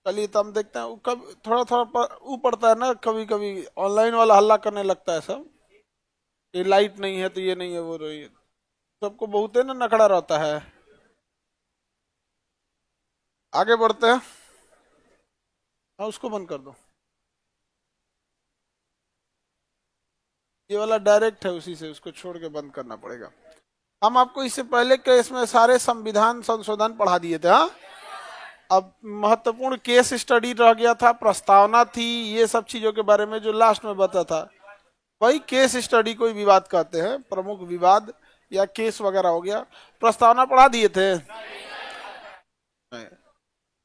चलिए तो हम देखते हैं। कभी थोड़ा थोड़ा वो पड़ता है ना, कभी कभी ऑनलाइन वाला हल्ला करने लगता है सब। ये लाइट नहीं है तो ये नहीं है वो नहीं है, सबको बहुत है ना नखड़ा रहता है। आगे बढ़ते हैं। हाँ उसको बंद कर दो। ये वाला डायरेक्ट है, उसी से उसको छोड़ के बंद करना पड़ेगा। हम आपको इससे पहले केस में सारे संविधान संशोधन पढ़ा दिए थे। हाँ, अब महत्वपूर्ण केस स्टडी रह गया था, प्रस्तावना थी, ये सब चीजों के बारे में जो लास्ट में बता था। वही केस स्टडी को ही विवाद कहते हैं, प्रमुख विवाद या केस वगैरह हो गया। प्रस्तावना पढ़ा दिए थे। नहीं।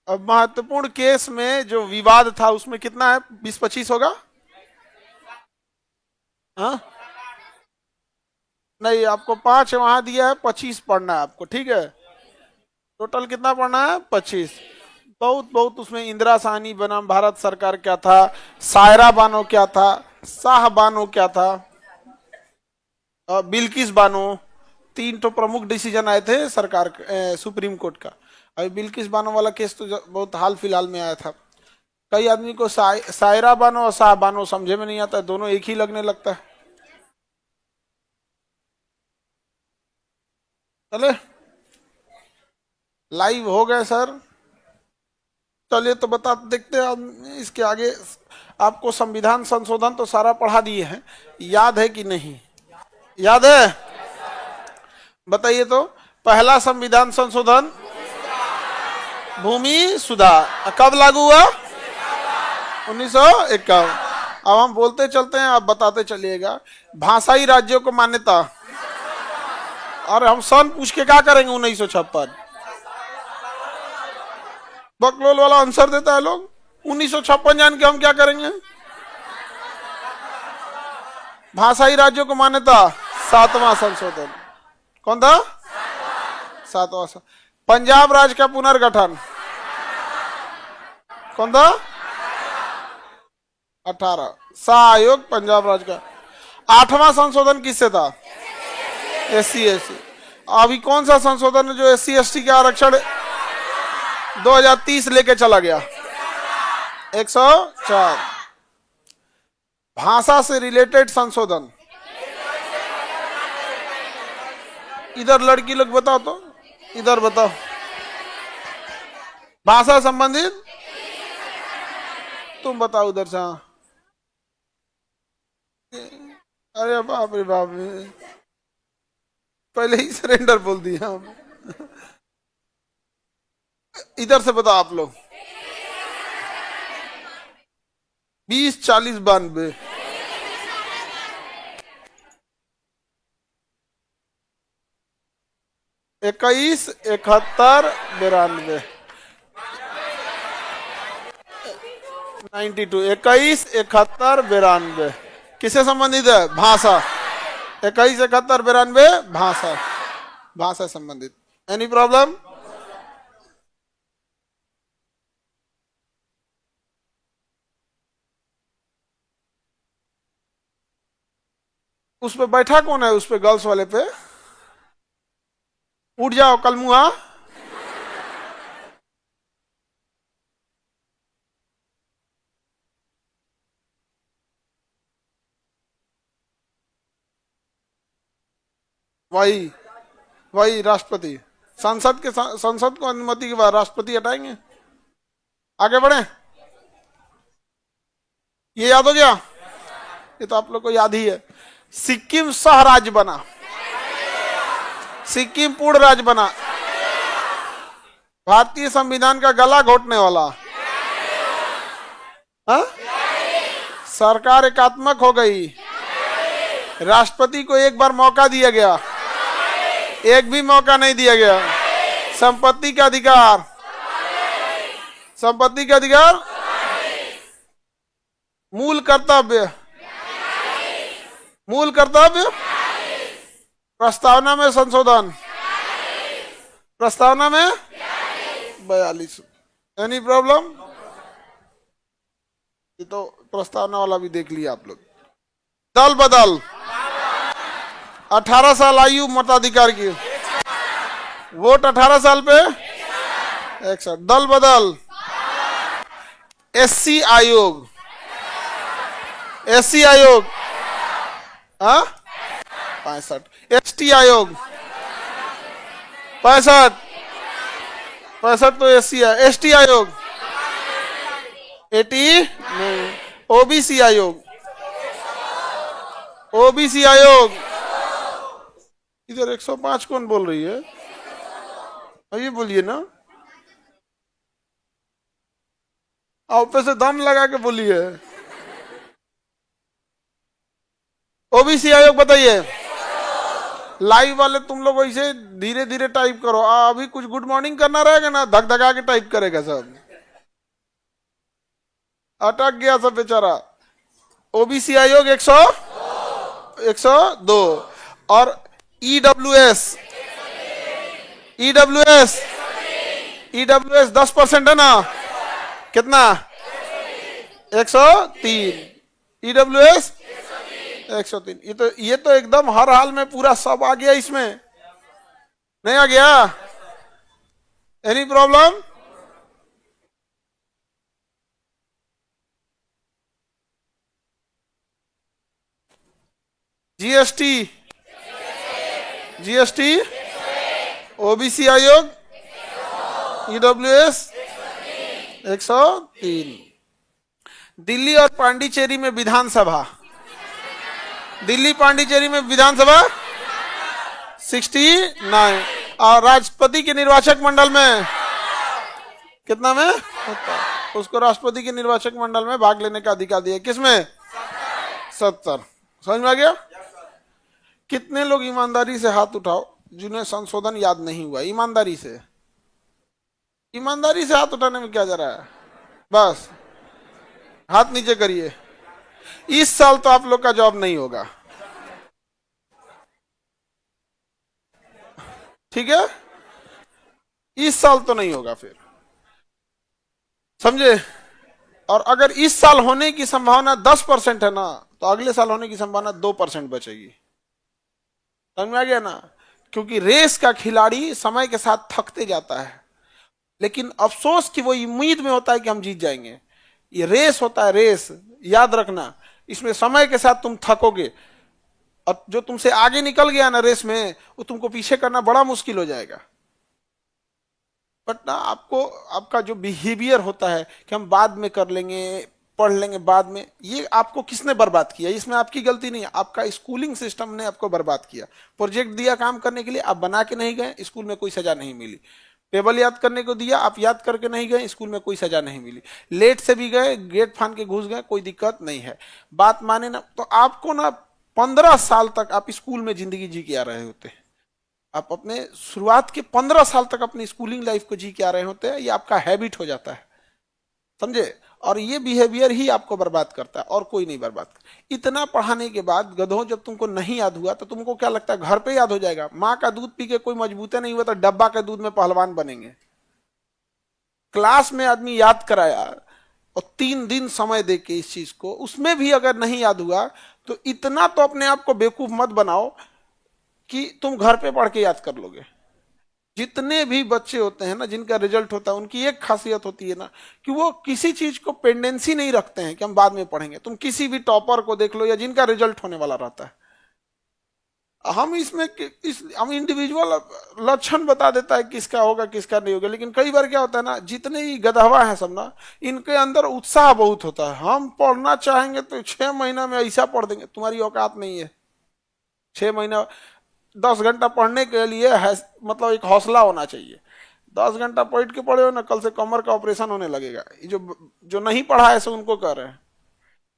अब महत्वपूर्ण केस में जो विवाद था उसमें कितना है, 20-25 होगा। हाँ नहीं, आपको 5 वहां दिया है, 25 पढ़ना है आपको, ठीक है। टोटल कितना पढ़ना है, 25। बहुत बहुत उसमें इंदिरा साहनी बनाम भारत सरकार क्या था, सायरा बानो क्या था, शाह बानो क्या था, बिल्किस बानो। 3 तो प्रमुख डिसीजन आए थे सरकार सुप्रीम कोर्ट का। अभी बिल्किस बानो वाला केस तो बहुत हाल फिलहाल में आया था। कई आदमी को सायरा बानो और शाह बानो समझे में नहीं आता, दोनों एक ही लगने लगता है। चले लाइव हो गए सर। चलिए तो बता देखते हैं हम इसके आगे। आपको संविधान संशोधन तो सारा पढ़ा दिए हैं, याद है कि नहीं? याद है? बताइए तो। पहला संविधान संशोधन भूमि सुधार कब लागू हुआ? 1951। अब हम बोलते चलते हैं, आप बताते चलिएगा। भाषाई राज्यों को मान्यता। और हम सन पूछ के क्या करेंगे? 1956। बकलोल वाला आंसर देता है लोग। 1956 जान के हम क्या करेंगे? भाषाई राज्यों को मान्यता, 7वां संशोधन। कौन था? 7वां। पंजाब राज्य का पुनर्गठन कौन था? 18। सहयोग पंजाब राज्य का। 8वां संशोधन किससे था? SC/ST। अभी कौन सा संशोधन है जो SC/ST का आरक्षण 2030 लेके चला गया? 104। भाषा से रिलेटेड संशोधन। इधर लड़की लोग बताओ तो, इधर बताओ। भाषा संबंधित तुम बताओ उधर से। अरे बाप रे बाप रे, पहले ही सरेंडर बोल दिया। इधर से बताओ आप लोग। 20, 40, 92। 21, 71, 92। 92। 21, 71, 92 किससे संबंधित है? भाषा। 21, 71, 92 भाषा, भाषा संबंधित। Any problem? उस पे बैठा कौन है? उस पे गर्ल्स वाले पे उठ जाओ कल मुआ। वही वही राष्ट्रपति। संसद को अनुमति के बाद राष्ट्रपति हटाएंगे। आगे बढ़े। ये याद हो गया? ये तो आप लोग को याद ही है। सिक्किम सह राज्य बना, सिक्किम पूर्ण राज्य बना। भारतीय संविधान का गला घोटने वाला। हा? सरकार एकात्मक हो गई। राष्ट्रपति को एक बार मौका दिया गया, एक भी मौका नहीं दिया गया। संपत्ति का अधिकार, संपत्ति का अधिकार। मूल कर्तव्य, मूल कर्तव्य। प्रस्तावना में संशोधन, प्रस्तावना में 42। Any problem? ये तो प्रस्तावना वाला भी देख लिया आप लोग। दल बदल, 18 साल आयु मताधिकार की। वोट 18 साल पे 61। दल बदल, एससी आयोग, एससी आयोग, हाँ 65, एसटी आयोग 65, 65 तो एससी है, एसटी आयोग 80 नहीं, ओबीसी आयोग, ओबीसी आयोग इधर 105 कौन बोल रही है? ये बोलिए ना, आप पे से दम लगा के बोलिए। ओबीसी आयोग बताइए। लाइव वाले तुम लोग ऐसे धीरे धीरे टाइप करो, अभी कुछ गुड मॉर्निंग करना रहेगा ना, धक धका के टाइप करेगा सब, अटक गया सब बेचारा। ओबीसी आयोग 102 और ईडब्ल्यूएस, ईडब्ल्यूएस, ईडब्ल्यूएस 10% है ना, कितना 103, ईडब्ल्यूएस 103। ये तो एकदम हर हाल में पूरा सब आ गया इसमें, नहीं आ गया? Any problem? GST, GST, OBC आयोग, ईडब्ल्यूएस 103। दिल्ली और पांडिचेरी में विधानसभा, दिल्ली पांडिचेरी में विधानसभा 69 और राष्ट्रपति के निर्वाचक मंडल में कितना में? उसको राष्ट्रपति के निर्वाचक मंडल में भाग लेने का अधिकार दिया, किसमें? 70। समझ में आ गया? कितने लोग ईमानदारी से हाथ उठाओ जिन्हें संशोधन याद नहीं हुआ? ईमानदारी से, ईमानदारी से हाथ उठाने में क्या जा रहा है? बस हाथ नीचे करिए। इस साल तो आप लोग का जॉब नहीं होगा, ठीक है? इस साल तो नहीं होगा फिर, समझे? और अगर इस साल होने की संभावना 10% है ना, तो अगले साल होने की संभावना 2% बचेगी। समझ में आ गया ना? क्योंकि रेस का खिलाड़ी समय के साथ थकते जाता है, लेकिन अफसोस कि वो उम्मीद में होता है कि हम जीत जाएंगे। ये रेस होता है, रेस, याद रखना। इसमें समय के साथ तुम थकोगे, और जो तुमसे आगे निकल गया ना रेस में, वो तुमको पीछे करना बड़ा मुश्किल हो जाएगा। बट ना, आपको आपका जो बिहेवियर होता है कि हम बाद में कर लेंगे, पढ़ लेंगे बाद में, ये आपको किसने बर्बाद किया? इसमें आपकी गलती नहीं है, आपका स्कूलिंग सिस्टम ने आपको बर्बाद किया। प्रोजेक्ट दिया काम करने के लिए, आप बना के नहीं गए, स्कूल में कोई सजा नहीं मिली। टेबल याद करने को दिया, आप याद करके नहीं गए, स्कूल में कोई सजा नहीं मिली। लेट से भी गए, गेट फान के घुस गए, कोई दिक्कत नहीं है। बात माने ना, तो आपको ना 15 साल तक आप स्कूल में जिंदगी जी के आ रहे होते हैं। आप अपने शुरुआत के 15 साल तक अपनी स्कूलिंग लाइफ को जी के आ रहे होते हैं। ये आपका हैबिट हो जाता है, समझे? और ये बिहेवियर ही आपको बर्बाद करता है, और कोई नहीं बर्बाद करता। इतना पढ़ाने के बाद गधों, जब तुमको नहीं याद हुआ तो तुमको क्या लगता है घर पे याद हो जाएगा? माँ का दूध पी के कोई मजबूते नहीं हुआ तो डब्बा के दूध में पहलवान बनेंगे। क्लास में आदमी याद कराया और 3 दिन समय दे के इस चीज को, उसमें भी अगर नहीं याद हुआ तो इतना तो अपने आप को बेवकूफ मत बनाओ कि तुम घर पे पढ़ के याद कर लोगे। जितने भी बच्चे होते हैं ना, जिनका रिजल्ट होता है, उनकी एक खासियत होती है ना कि वो किसी चीज को पेंडेंसी नहीं रखते हैं कि हम बाद में पढ़ेंगे। तुम किसी भी टॉपर को देख लो या जिनका रिजल्ट होने वाला रहता है, हम हम इंडिविजुअल लक्षण बता देता है किसका होगा किसका नहीं होगा। लेकिन कई बार क्या होता है ना, जितने ही गधवा है सब ना, इनके अंदर उत्साह बहुत होता है। हम पढ़ना चाहेंगे तो 6 महीना में ऐसा पढ़ देंगे, तुम्हारी औकात नहीं है। 6 महीना 10 घंटा पढ़ने के लिए है, मतलब एक हौसला होना चाहिए। 10 घंटा बैठ के पढ़े हो ना, कल से कमर का ऑपरेशन होने लगेगा। जो नहीं पढ़ा है सो उनको कर रहे हैं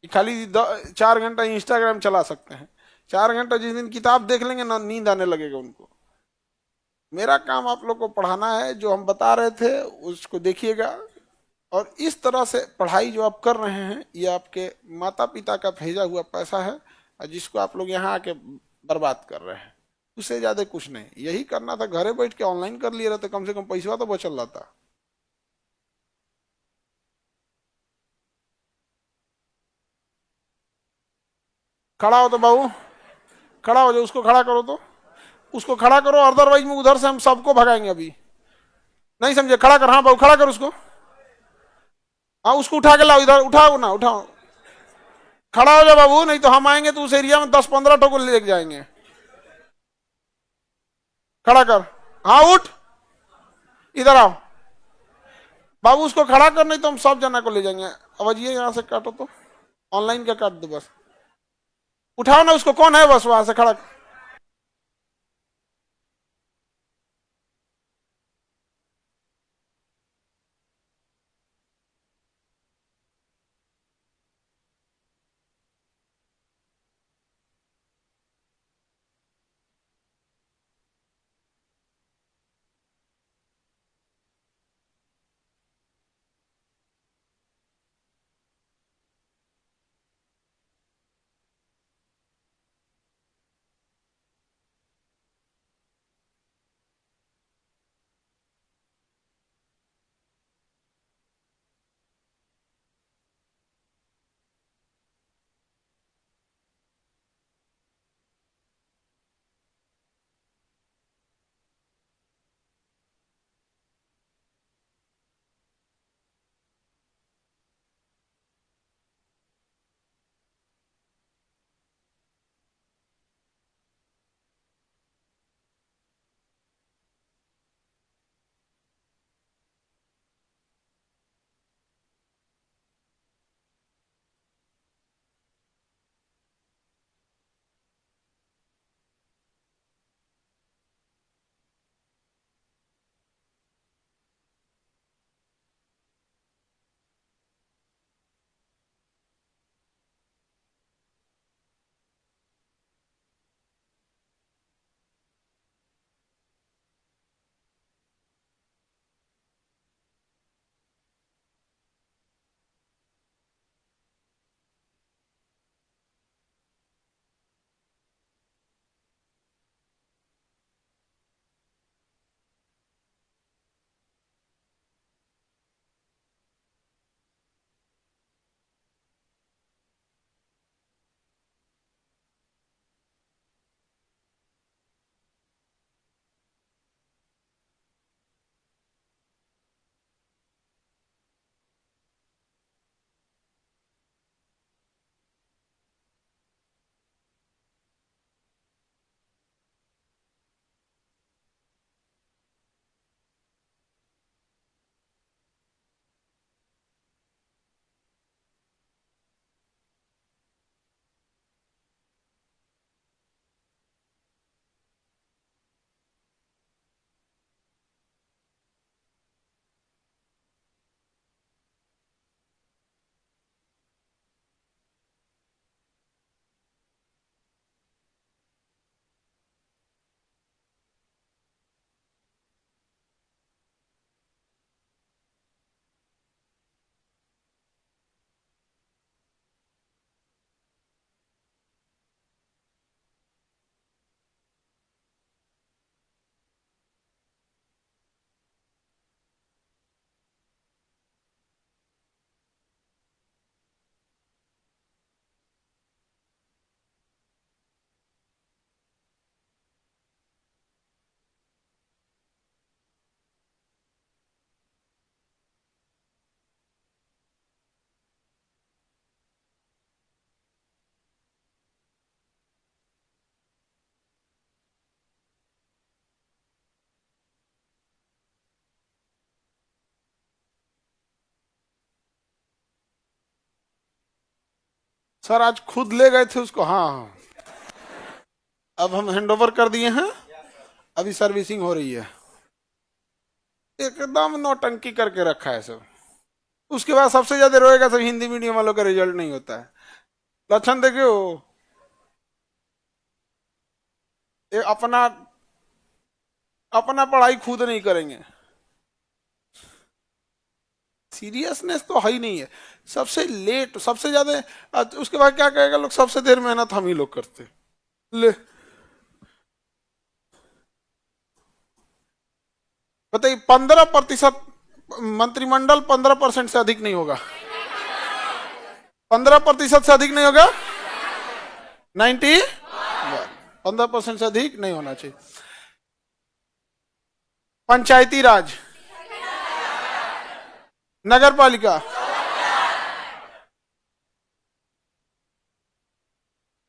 कि खाली 4 घंटा इंस्टाग्राम चला सकते हैं। 4 घंटा जिस दिन किताब देख लेंगे ना, नींद आने लगेगा उनको। मेरा काम आप लोग को पढ़ाना है, जो हम बता रहे थे उसको देखिएगा। और इस तरह से पढ़ाई जो आप कर रहे हैं, ये आपके माता पिता का भेजा हुआ पैसा है, और जिसको आप लोग यहाँ आके बर्बाद कर रहे हैं। उससे ज्यादा कुछ नहीं। यही करना था, घरे बैठ के ऑनलाइन कर लिए रहते, कम से कम पैसा तो बचल रहता। खड़ा हो तो बाबू, खड़ा हो जाओ, उसको खड़ा करो, तो उसको खड़ा करो, अदरवाइज में उधर से हम सबको भगाएंगे। अभी नहीं समझे? खड़ा कर, हाँ बाबू खड़ा कर उसको। हाँ उसको उठा के लाओ, इधर उठाओ ना, उठाओ। खड़ा हो जा बाबू, नहीं तो हम आएंगे तो उस एरिया में 10-15 ठो को ले जाएंगे। खड़ा कर। हाँ उठ, इधर आओ बाबू, उसको खड़ा कर, नहीं तो हम सब जना को ले जाएंगे। आवाजिए यहाँ से काटो तो, ऑनलाइन का काट दो बस। उठाओ ना उसको, कौन है बस वहां से खड़ा। सर आज खुद ले गए थे उसको। हाँ हाँ, अब हम हैंड ओवर कर दिए हैं, अभी सर्विसिंग हो रही है। एकदम नौटंकी करके रखा है सब। उसके बाद सबसे ज्यादा रोएगा सब हिंदी मीडियम वालों का रिजल्ट नहीं होता है। लक्षण देखियो, ये अपना अपना पढ़ाई खुद नहीं करेंगे, सीरियसनेस तो है ही नहीं है। सबसे लेट, सबसे ज्यादा, उसके बाद क्या कहेगा लोग, सबसे देर मेहनत हम ही लोग करते। ले बताइए, 15%, मंत्रिमंडल 15% से अधिक नहीं होगा। 15% से अधिक नहीं होगा। 15% से अधिक नहीं होना चाहिए। पंचायती राज, नगर पालिका,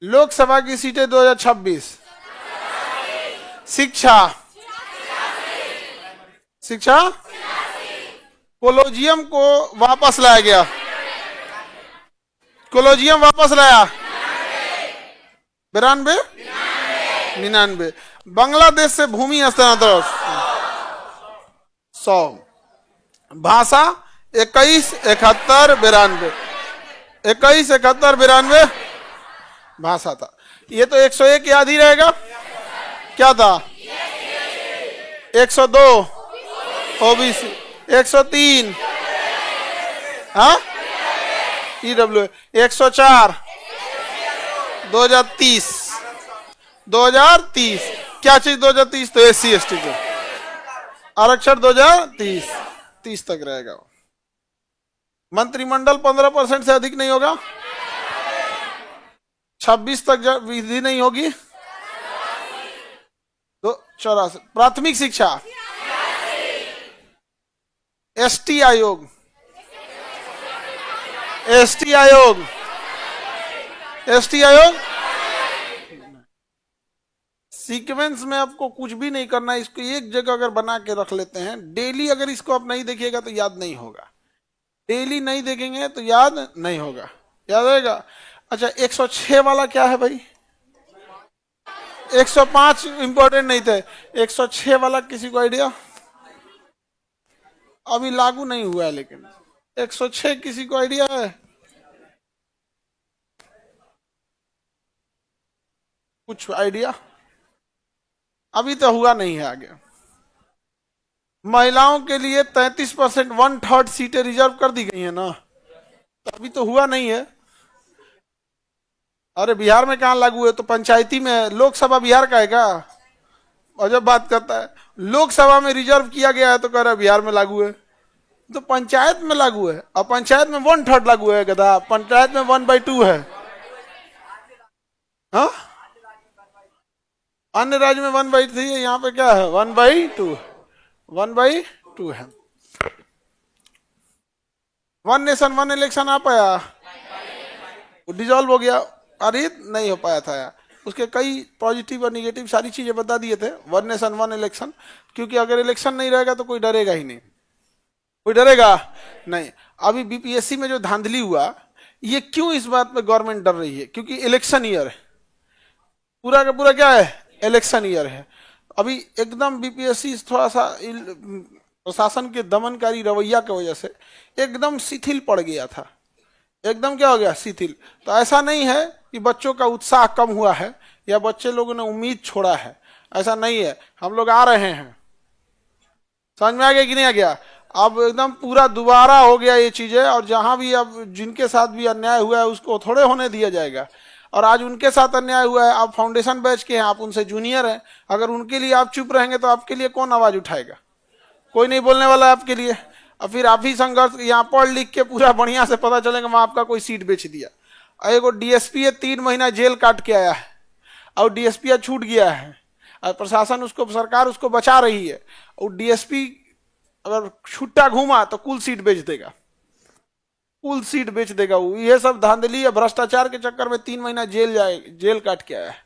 लोकसभा की सीटें 2026। शिक्षा, शिक्षा कोलोजियम को वापस लाया गया, कोलोजियम वापस लाया 92 99। बांग्लादेश से भूमि हस्तांतरण 100। भाषा 21 71 92, 21 71 92 भाषा था। ये तो 101 याद ही रहेगा। क्या था? 102 ओबीसी, 103 हाँ ईडब्ल्यू, 104 2030 2030 क्या चीज 2030? तो SC ST को आरक्षण 2030 तक रहेगा। मंत्रिमंडल 15% से अधिक नहीं होगा। 26 तक विधि नहीं होगी। 84। प्राथमिक शिक्षा ST आयोग, ST आयोग, ST आयोग। सीक्वेंस में आपको कुछ भी नहीं करना है, इसको एक जगह अगर बना के रख लेते हैं, डेली अगर इसको आप नहीं देखिएगा तो याद नहीं होगा, डेली नहीं देखेंगे तो याद नहीं होगा, याद रहेगा। अच्छा 106 वाला क्या है भाई? 105 इंपॉर्टेंट नहीं थे, 106 वाला किसी को आइडिया? अभी लागू नहीं हुआ है, लेकिन 106 किसी को आइडिया है? कुछ आइडिया? अभी तो हुआ नहीं है आगे। महिलाओं के लिए 33% 1/3 सीटें रिजर्व कर दी गई है ना, तो अभी तो हुआ नहीं है। अरे बिहार में कहाँ लागू है? तो पंचायती में है। लोकसभा बिहार का है क्या? और जब बात करता है लोकसभा में रिजर्व किया गया है तो कह रहा है बिहार में लागू है, तो पंचायत में लागू है। और पंचायत में 1/3 लागू है गधा, पंचायत में 1/2 है। हाँ अन्य राज्य में 1/3 है, यहाँ पे क्या है? 1/2, 1/2 है। 1 नेशन 1 इलेक्शन आ पाया? डिजॉल्व हो गया। अरे नहीं हो पाया था यार, उसके कई पॉजिटिव और निगेटिव सारी चीजें बता दिए थे। 1 नेशन 1 इलेक्शन, क्योंकि अगर इलेक्शन नहीं रहेगा तो कोई डरेगा ही नहीं, कोई डरेगा नहीं। अभी बीपीएससी में जो धांधली हुआ, ये क्यों इस बात पे गवर्नमेंट डर रही है? क्योंकि इलेक्शन ईयर है, पूरा का पूरा क्या है? इलेक्शन ईयर है। अभी एकदम बीपीएससी थोड़ा सा प्रशासन के दमनकारी रवैया की वजह से एकदम शिथिल पड़ गया था, एकदम क्या हो गया? शिथिल। तो ऐसा नहीं है कि बच्चों का उत्साह कम हुआ है या बच्चे लोगों ने उम्मीद छोड़ा है, ऐसा नहीं है। हम लोग आ रहे हैं, समझ में आ गया कि नहीं आ गया? अब एकदम पूरा दोबारा हो गया ये चीजें, और जहां भी अब जिनके साथ भी अन्याय हुआ है उसको थोड़े होने दिया जाएगा। और आज उनके साथ अन्याय हुआ है, आप फाउंडेशन बैच के हैं, आप उनसे जूनियर हैं, अगर उनके लिए आप चुप रहेंगे तो आपके लिए कौन आवाज उठाएगा? कोई नहीं बोलने वाला है आपके लिए। और फिर आप ही संघर्ष, यहाँ पढ़ लिख के पूरा बढ़िया से पता चलेगा वहां आपका कोई सीट बेच दिया। और एगो डीएसपी 3 महीना जेल काट के आया है और डीएसपी छूट गया है, और प्रशासन उसको, सरकार उसको बचा रही है। और डीएसपी अगर छुट्टा घूमा तो कुल सीट बेच देगा, कुल सीट बेच देगा वो। ये सब धांधली है, भ्रष्टाचार के चक्कर में 3 महीना जेल काट के आया है।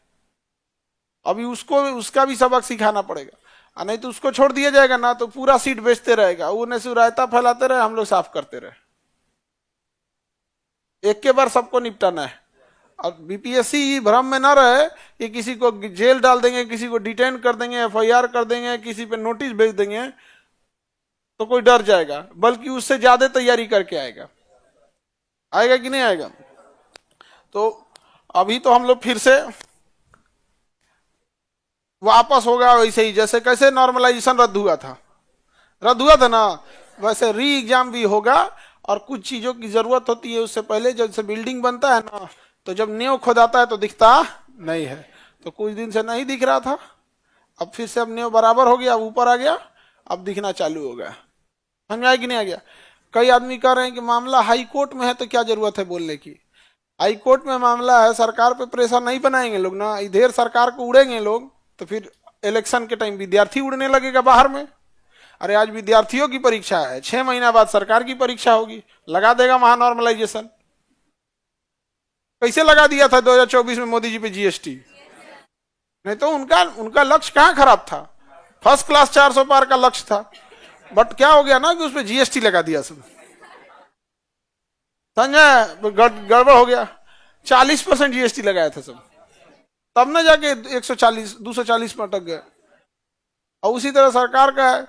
अभी उसको उसका भी सबक सिखाना पड़ेगा, और नहीं तो उसको छोड़ दिया जाएगा ना तो पूरा सीट बेचते रहेगा। उन्हें से रायता फैलाते रहे, हम लोग साफ करते रहे। एक के बार सबको निपटाना है। अब बीपीएससी भ्रम में ना रहे कि किसी को जेल डाल देंगे, किसी को डिटेन कर देंगे, एफआईआर कर देंगे, किसी पे नोटिस भेज देंगे तो कोई डर जाएगा, बल्कि उससे ज्यादा तैयारी करके आएगा। आएगा कि नहीं आएगा? तो अभी तो हम लोग फिर से वापस होगा वैसे ही, जैसे कैसे नॉर्मलाइजेशन रद्द हुआ था ना, वैसे री एग्जाम भी होगा। और कुछ चीजों की जरूरत होती है उससे पहले, जैसे बिल्डिंग बनता है ना, तो जब नींव खोदाता है तो दिखता नहीं है, तो कुछ दिन से नहीं दिख रहा था, अब फिर से अब नींव बराबर हो गया, अब ऊपर आ गया, अब दिखना चालू हो गया। समझ में आया कि नहीं आ गया? कई आदमी कह रहे हैं कि मामला हाई कोर्ट में है तो क्या जरूरत है बोलने की। हाई कोर्ट में मामला है, सरकार पे प्रेशर नहीं बनाएंगे लोग ना, इधर सरकार को उड़ेंगे लोग, तो फिर इलेक्शन के टाइम विद्यार्थी उड़ने लगेगा बाहर में। अरे आज विद्यार्थियों की परीक्षा है, 6 महीना बाद सरकार की परीक्षा होगी, लगा देगा वहां नॉर्मलाइजेशन। कैसे लगा दिया था 2024 में मोदी जी पे जीएसटी? नहीं तो उनका उनका लक्ष्य कहाँ खराब था, फर्स्ट क्लास 400 पार का लक्ष्य था। बट क्या हो गया ना कि उस पर जीएसटी लगा दिया सब, समझे, गड़बड़ हो गया। 40% जीएसटी लगाया था सब, तब ना जाके 140 240 पर अटक गए। और उसी तरह सरकार का है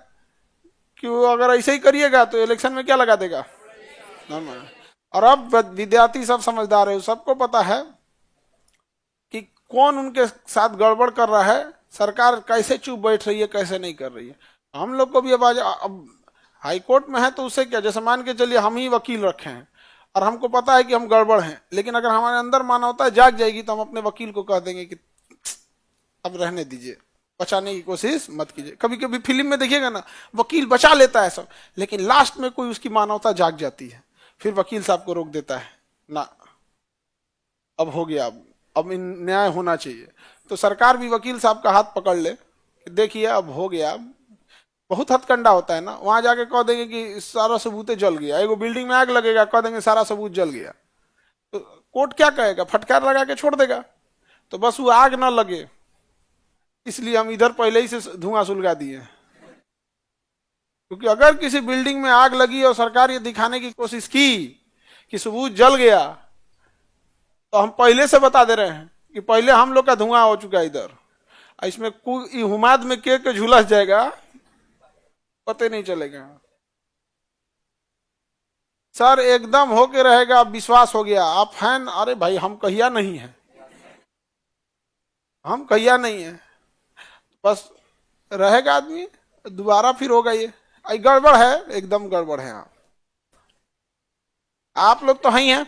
कि वो अगर ऐसे ही करिएगा तो इलेक्शन में क्या लगा देगा। और अब विद्यार्थी सब समझदार है, सबको पता है कि कौन उनके साथ गड़बड़ कर रहा है, सरकार कैसे चुप बैठ रही है, कैसे नहीं कर रही है। हम लोग को भी अब हाई कोर्ट में है तो उससे क्या, जैसे मान के चलिए हम ही वकील रखे हैं और हमको पता है कि हम गड़बड़ हैं, लेकिन अगर हमारे अंदर मानवता जाग जाएगी तो हम अपने वकील को कह देंगे कि अब रहने दीजिए, बचाने की कोशिश मत कीजिए। कभी कभी फिल्म में देखिएगा ना, वकील बचा लेता है सब, लेकिन लास्ट में कोई उसकी मानवता जाग जाती है, फिर वकील साहब को रोक देता है ना, अब हो गया, अब न्याय होना चाहिए। तो सरकार भी वकील साहब का हाथ पकड़ ले कि देखिए अब हो गया। बहुत हथकंडा होता है ना, वहां जाके कह देंगे कि सारा सबूत जल गया, एगो बिल्डिंग में आग लगेगा, कह देंगे सारा सबूत जल गया, तो कोर्ट क्या कहेगा, फटकार लगा के छोड़ देगा। तो बस वो आग ना लगे इसलिए हम इधर पहले ही से धुआं सुलगा दिए, क्योंकि अगर किसी बिल्डिंग में आग लगी और सरकार ये दिखाने की कोशिश की कि सबूत जल गया, तो हम पहले से बता दे रहे हैं कि पहले हम लोग का धुआं हो चुका है इधर, इसमें हुमाद में के झुलस जाएगा, पता नहीं चलेगा। सर एकदम होके रहेगा, अब विश्वास हो गया, आप फैन, अरे भाई हम कहिया नहीं है, हम कहिया नहीं है, बस रहेगा आदमी, दोबारा फिर होगा ये गड़बड़ है, एकदम गड़बड़ है। आप लोग तो ही हैं,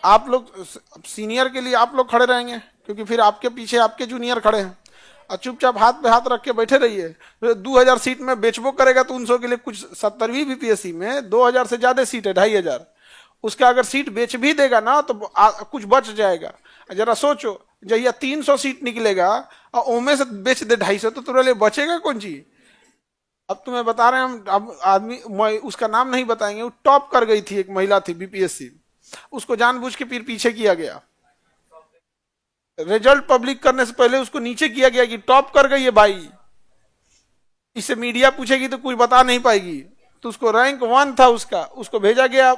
आप लोग सीनियर के लिए आप लोग खड़े रहेंगे, क्योंकि फिर आपके पीछे आपके जूनियर खड़े हैं, और चुपचाप हाथ पे हाथ रख के बैठे रहिए। 2000 सीट में बेचबो करेगा तो 300 के लिए कुछ 70वीं बीपीएससी में 2000 से ज्यादा सीट है, 2500, उसका अगर सीट बेच भी देगा ना तो कुछ बच जाएगा। जरा सोचो, जहिया 300 सीट निकलेगा और ओमे से बेच दे 250, तो तुम्हारे लिए बचेगा कौन चीज। अब तुम्हें बता रहे हैं हम, अब आदमी उसका नाम नहीं बताएंगे, वो टॉप कर गई थी, एक महिला थी बीपीएससी, उसको जानबूझ के फिर पीछे किया गया, रिजल्ट पब्लिक करने से पहले उसको नीचे किया गया कि टॉप कर गई है भाई, इससे मीडिया पूछेगी तो कुछ बता नहीं पाएगी, तो उसको रैंक 1 था उसका, उसको भेजा गया,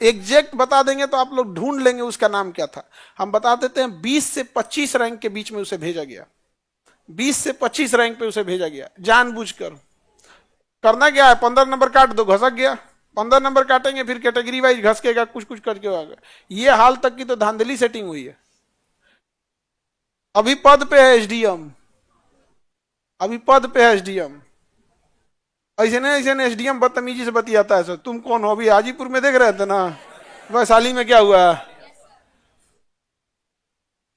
एग्जैक्ट बता देंगे तो आप लोग ढूंढ लेंगे उसका नाम क्या था, हम बता देते हैं 20 से 25 रैंक के बीच में उसे भेजा गया, 20 से 25 रैंक पे उसे भेजा गया जानबूझकर। करना क्या है, 15 नंबर काट दो, घसक गया, 15 नंबर काटेंगे फिर कैटेगरी वाइज घसकेगा, कुछ कुछ करके होगा। ये हाल तक की तो धांधली सेटिंग हुई है। अभी पद पे है एसडीएम, अभी पद पे है एसडीएम, ऐसे नहीं एसडीएम बदतमीजी से बतियाता है सर, तुम कौन हो, अभी हाजीपुर में देख रहे थे ना वैशाली में क्या हुआ,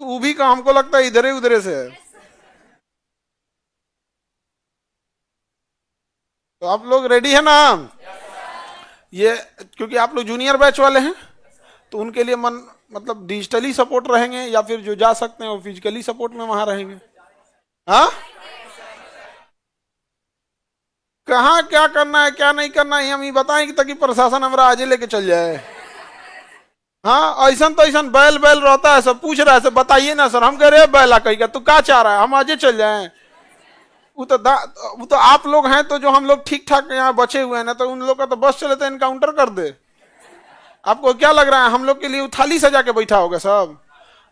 तो वो भी का हमको लगता है इधरे उधरे से है। तो आप लोग रेडी है ना, ये क्योंकि आप लोग जूनियर बैच वाले हैं तो उनके लिए मतलब डिजिटली सपोर्ट रहेंगे, या फिर जो जा सकते हैं वो फिजिकली सपोर्ट में वहां रहेंगे। हाँ, कहाँ क्या करना है क्या नहीं करना है हम ही बताएं, ताकि प्रशासन हमारा आज लेके चल जाए। हाँ, ऐसा तो ऐसा बैल बैल रहता है, सब पूछ रहा है, सब बताइए ना सर, हम कह रहे हैं बैला कहीं तू क्या चाह रहा है, हम आजे चल जाए। वो तो आप लोग हैं, तो जो हम लोग ठीक ठाक यहाँ बचे हुए हैं ना, तो उन लोग का तो बस चले तो इनकाउंटर कर दे। आपको क्या लग रहा है हम लोग के लिए थाली सजा के बैठा होगा सब,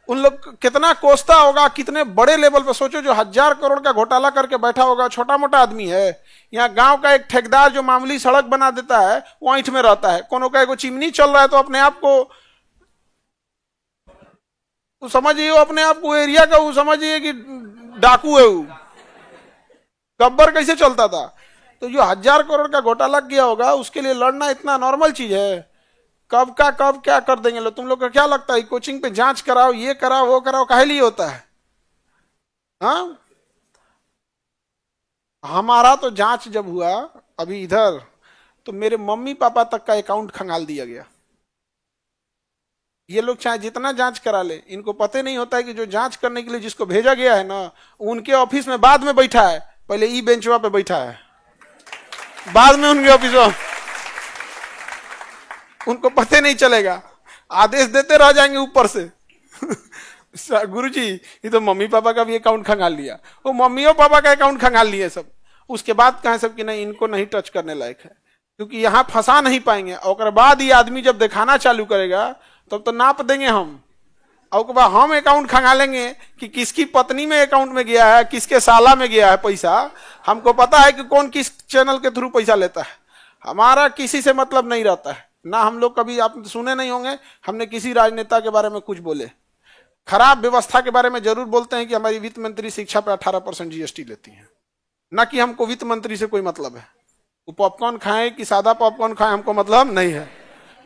उन लोग कितना कोसता होगा, कितने बड़े लेवल पे सोचो, जो 1000 करोड़ का घोटाला करके बैठा होगा, छोटा मोटा आदमी है। यहाँ गांव का एक ठेकेदार जो मामूली सड़क बना देता है वो ऐंठ में रहता है, कोनो का चिमनी चल रहा है तो अपने आप को तो समझिए, अपने आप को एरिया का वो समझिए कि डाकू है, वो गब्बर कैसे चलता था। तो जो 1000 करोड़ का घोटाला किया होगा उसके लिए लड़ना इतना नॉर्मल चीज है, कब का कब क्या कर देंगे लोग। तुम लोग का क्या लगता है कोचिंग पे जांच कराओ, ये कराओ वो कराओ, काहे लिए होता है। हाँ, हमारा तो जांच जब हुआ अभी इधर, तो मेरे मम्मी पापा तक का अकाउंट खंगाल दिया गया। ये लोग चाहे जितना जांच करा ले, इनको पता नहीं होता है कि जो जांच करने के लिए जिसको भेजा गया है ना, उनके ऑफिस में बाद में बैठा है, पहले ई बेंचवा पे बैठा है, बाद में उनके ऑफिस में, उनको पता नहीं चलेगा। आदेश देते रह जाएंगे ऊपर से। गुरुजी ये तो मम्मी पापा का भी अकाउंट खंगाल लिया, वो मम्मी और पापा का अकाउंट खंगाल लिए सब। उसके बाद कहें सब कि नहीं इनको नहीं टच करने लायक है, क्योंकि यहां फंसा नहीं पाएंगे। और बाद ये आदमी जब दिखाना चालू करेगा तब तो नाप देंगे हम, और उसके बाद हम अकाउंट खंगालेंगे कि किसकी पत्नी में अकाउंट में गया है, किसके साला में गया है पैसा। हमको पता है कि कौन किस चैनल के थ्रू पैसा लेता है। हमारा किसी से मतलब नहीं रहता है ना। हम लोग कभी आप सुने नहीं होंगे हमने किसी राजनेता के बारे में कुछ बोले। खराब व्यवस्था के बारे में जरूर बोलते हैं कि हमारी वित्त मंत्री शिक्षा पर 18% जीएसटी लेती है, ना कि हमको वित्त मंत्री से कोई मतलब है। वो पॉपकॉर्न खाएं कि सादा पॉपकॉर्न खाएं हमको मतलब नहीं है,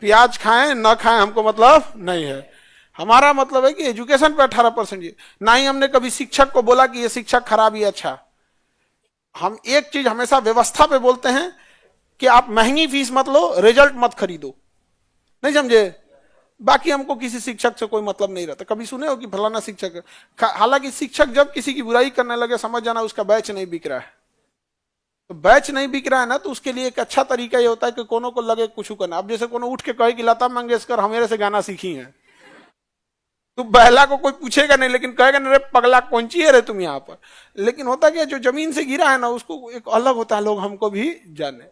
प्याज खाएं न खाएं हमको मतलब नहीं है। हमारा मतलब है कि एजुकेशन पे 18%। ना ही हमने कभी शिक्षक को बोला कि ये शिक्षक खराब ही अच्छा। हम एक चीज हमेशा व्यवस्था पे बोलते हैं कि आप महंगी फीस मत लो, रिजल्ट मत खरीदो, नहीं समझे। बाकी हमको किसी शिक्षक से कोई मतलब नहीं रहता। कभी सुने हो कि फलाना शिक्षक, हालांकि शिक्षक जब किसी की बुराई करने लगे समझ जाना उसका बैच नहीं बिक रहा है। तो बैच नहीं बिक रहा है ना, तो उसके लिए एक अच्छा तरीका ये होता है कि कोनो को लगे कुछ करना। अब जैसे कोनो उठ के कहे कि लता मंगेशकर हमेरे से गाना सीखी है, तो बहला को कोई पूछेगा नहीं, लेकिन कहेगा ना रे पगला कौन ची है रे तुम यहाँ पर। लेकिन होता क्या, जो जमीन से गिरा है ना उसको एक अलग होता है, लोग हमको भी जाने।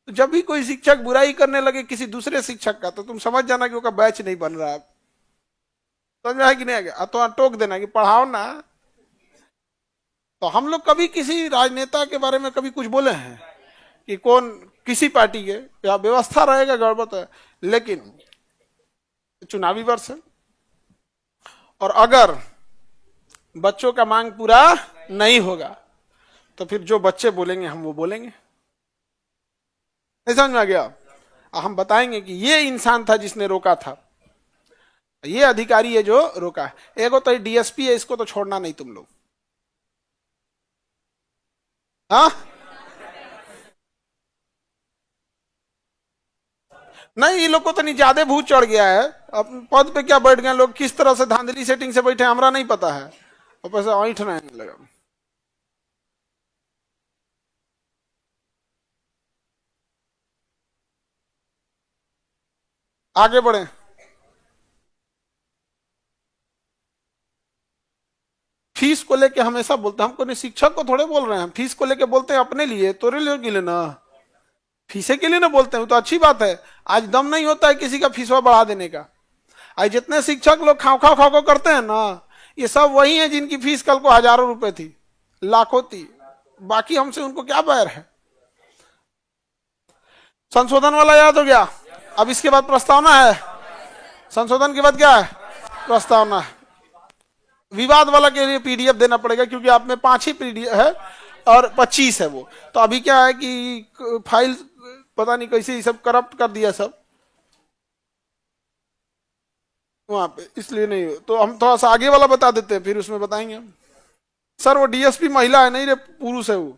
तो जब भी कोई शिक्षक बुराई करने लगे किसी दूसरे शिक्षक का, तो तुम समझ जाना कि उसका बैच नहीं बन रहा है। समझ में है कि नहीं आगे, तो टोक देना कि पढ़ाओ ना। तो हम लोग कभी किसी राजनेता के बारे में कभी कुछ बोले हैं कि कौन किसी पार्टी के, या व्यवस्था रहेगा गड़बड़ है। लेकिन चुनावी वर्ष है, और अगर बच्चों का मांग पूरा नहीं होगा तो फिर जो बच्चे बोलेंगे हम वो बोलेंगे। नहीं समझ में आ गया। हम बताएंगे कि ये इंसान था जिसने रोका था, ये अधिकारी है जो रोका है। एगो तो डीएसपी है, इसको तो छोड़ना नहीं तुम लोग। हाँ नहीं, ये लोग को तो नहीं ज्यादा भूत चढ़ गया है। अब पद पे क्या बैठ गए लोग, किस तरह से धांधली सेटिंग से बैठे हमरा नहीं पता है, और पैसा ऐठ नहीं लगा। आगे बढ़े। फीस को लेके हमेशा बोलते हैं, हमको नहीं, शिक्षक को थोड़े बोल रहे हैं। फीस को लेके बोलते हैं अपने लिए, तोरे लिए के लिए ना, फीसे के लिए ना बोलते हैं, तो अच्छी बात है। आज दम नहीं होता है किसी का फीसवा बढ़ा देने का। आज जितने शिक्षक लोग खाओ खाओ खाओ करते हैं ना, ये सब वही है जिनकी फीस कल को हजारों रुपए थी, लाखों थी। बाकी हमसे उनको क्या बैर है। संशोधन वाला याद हो गया। अब इसके बाद प्रस्तावना है। संशोधन के बाद क्या है, प्रस्तावना है। विवाद वाला के लिए पीडीएफ देना पड़ेगा, क्योंकि आप में 5 ही पीडीएफ है और 25 है वो। तो अभी क्या है कि फाइल पता नहीं कैसे ये सब करप्ट कर दिया सब वहां पे, इसलिए नहीं। तो हम थोड़ा सा आगे वाला बता देते हैं, फिर उसमें बताएंगे हम। सर वो डीएसपी महिला है, नहीं रे पुरुष है वो।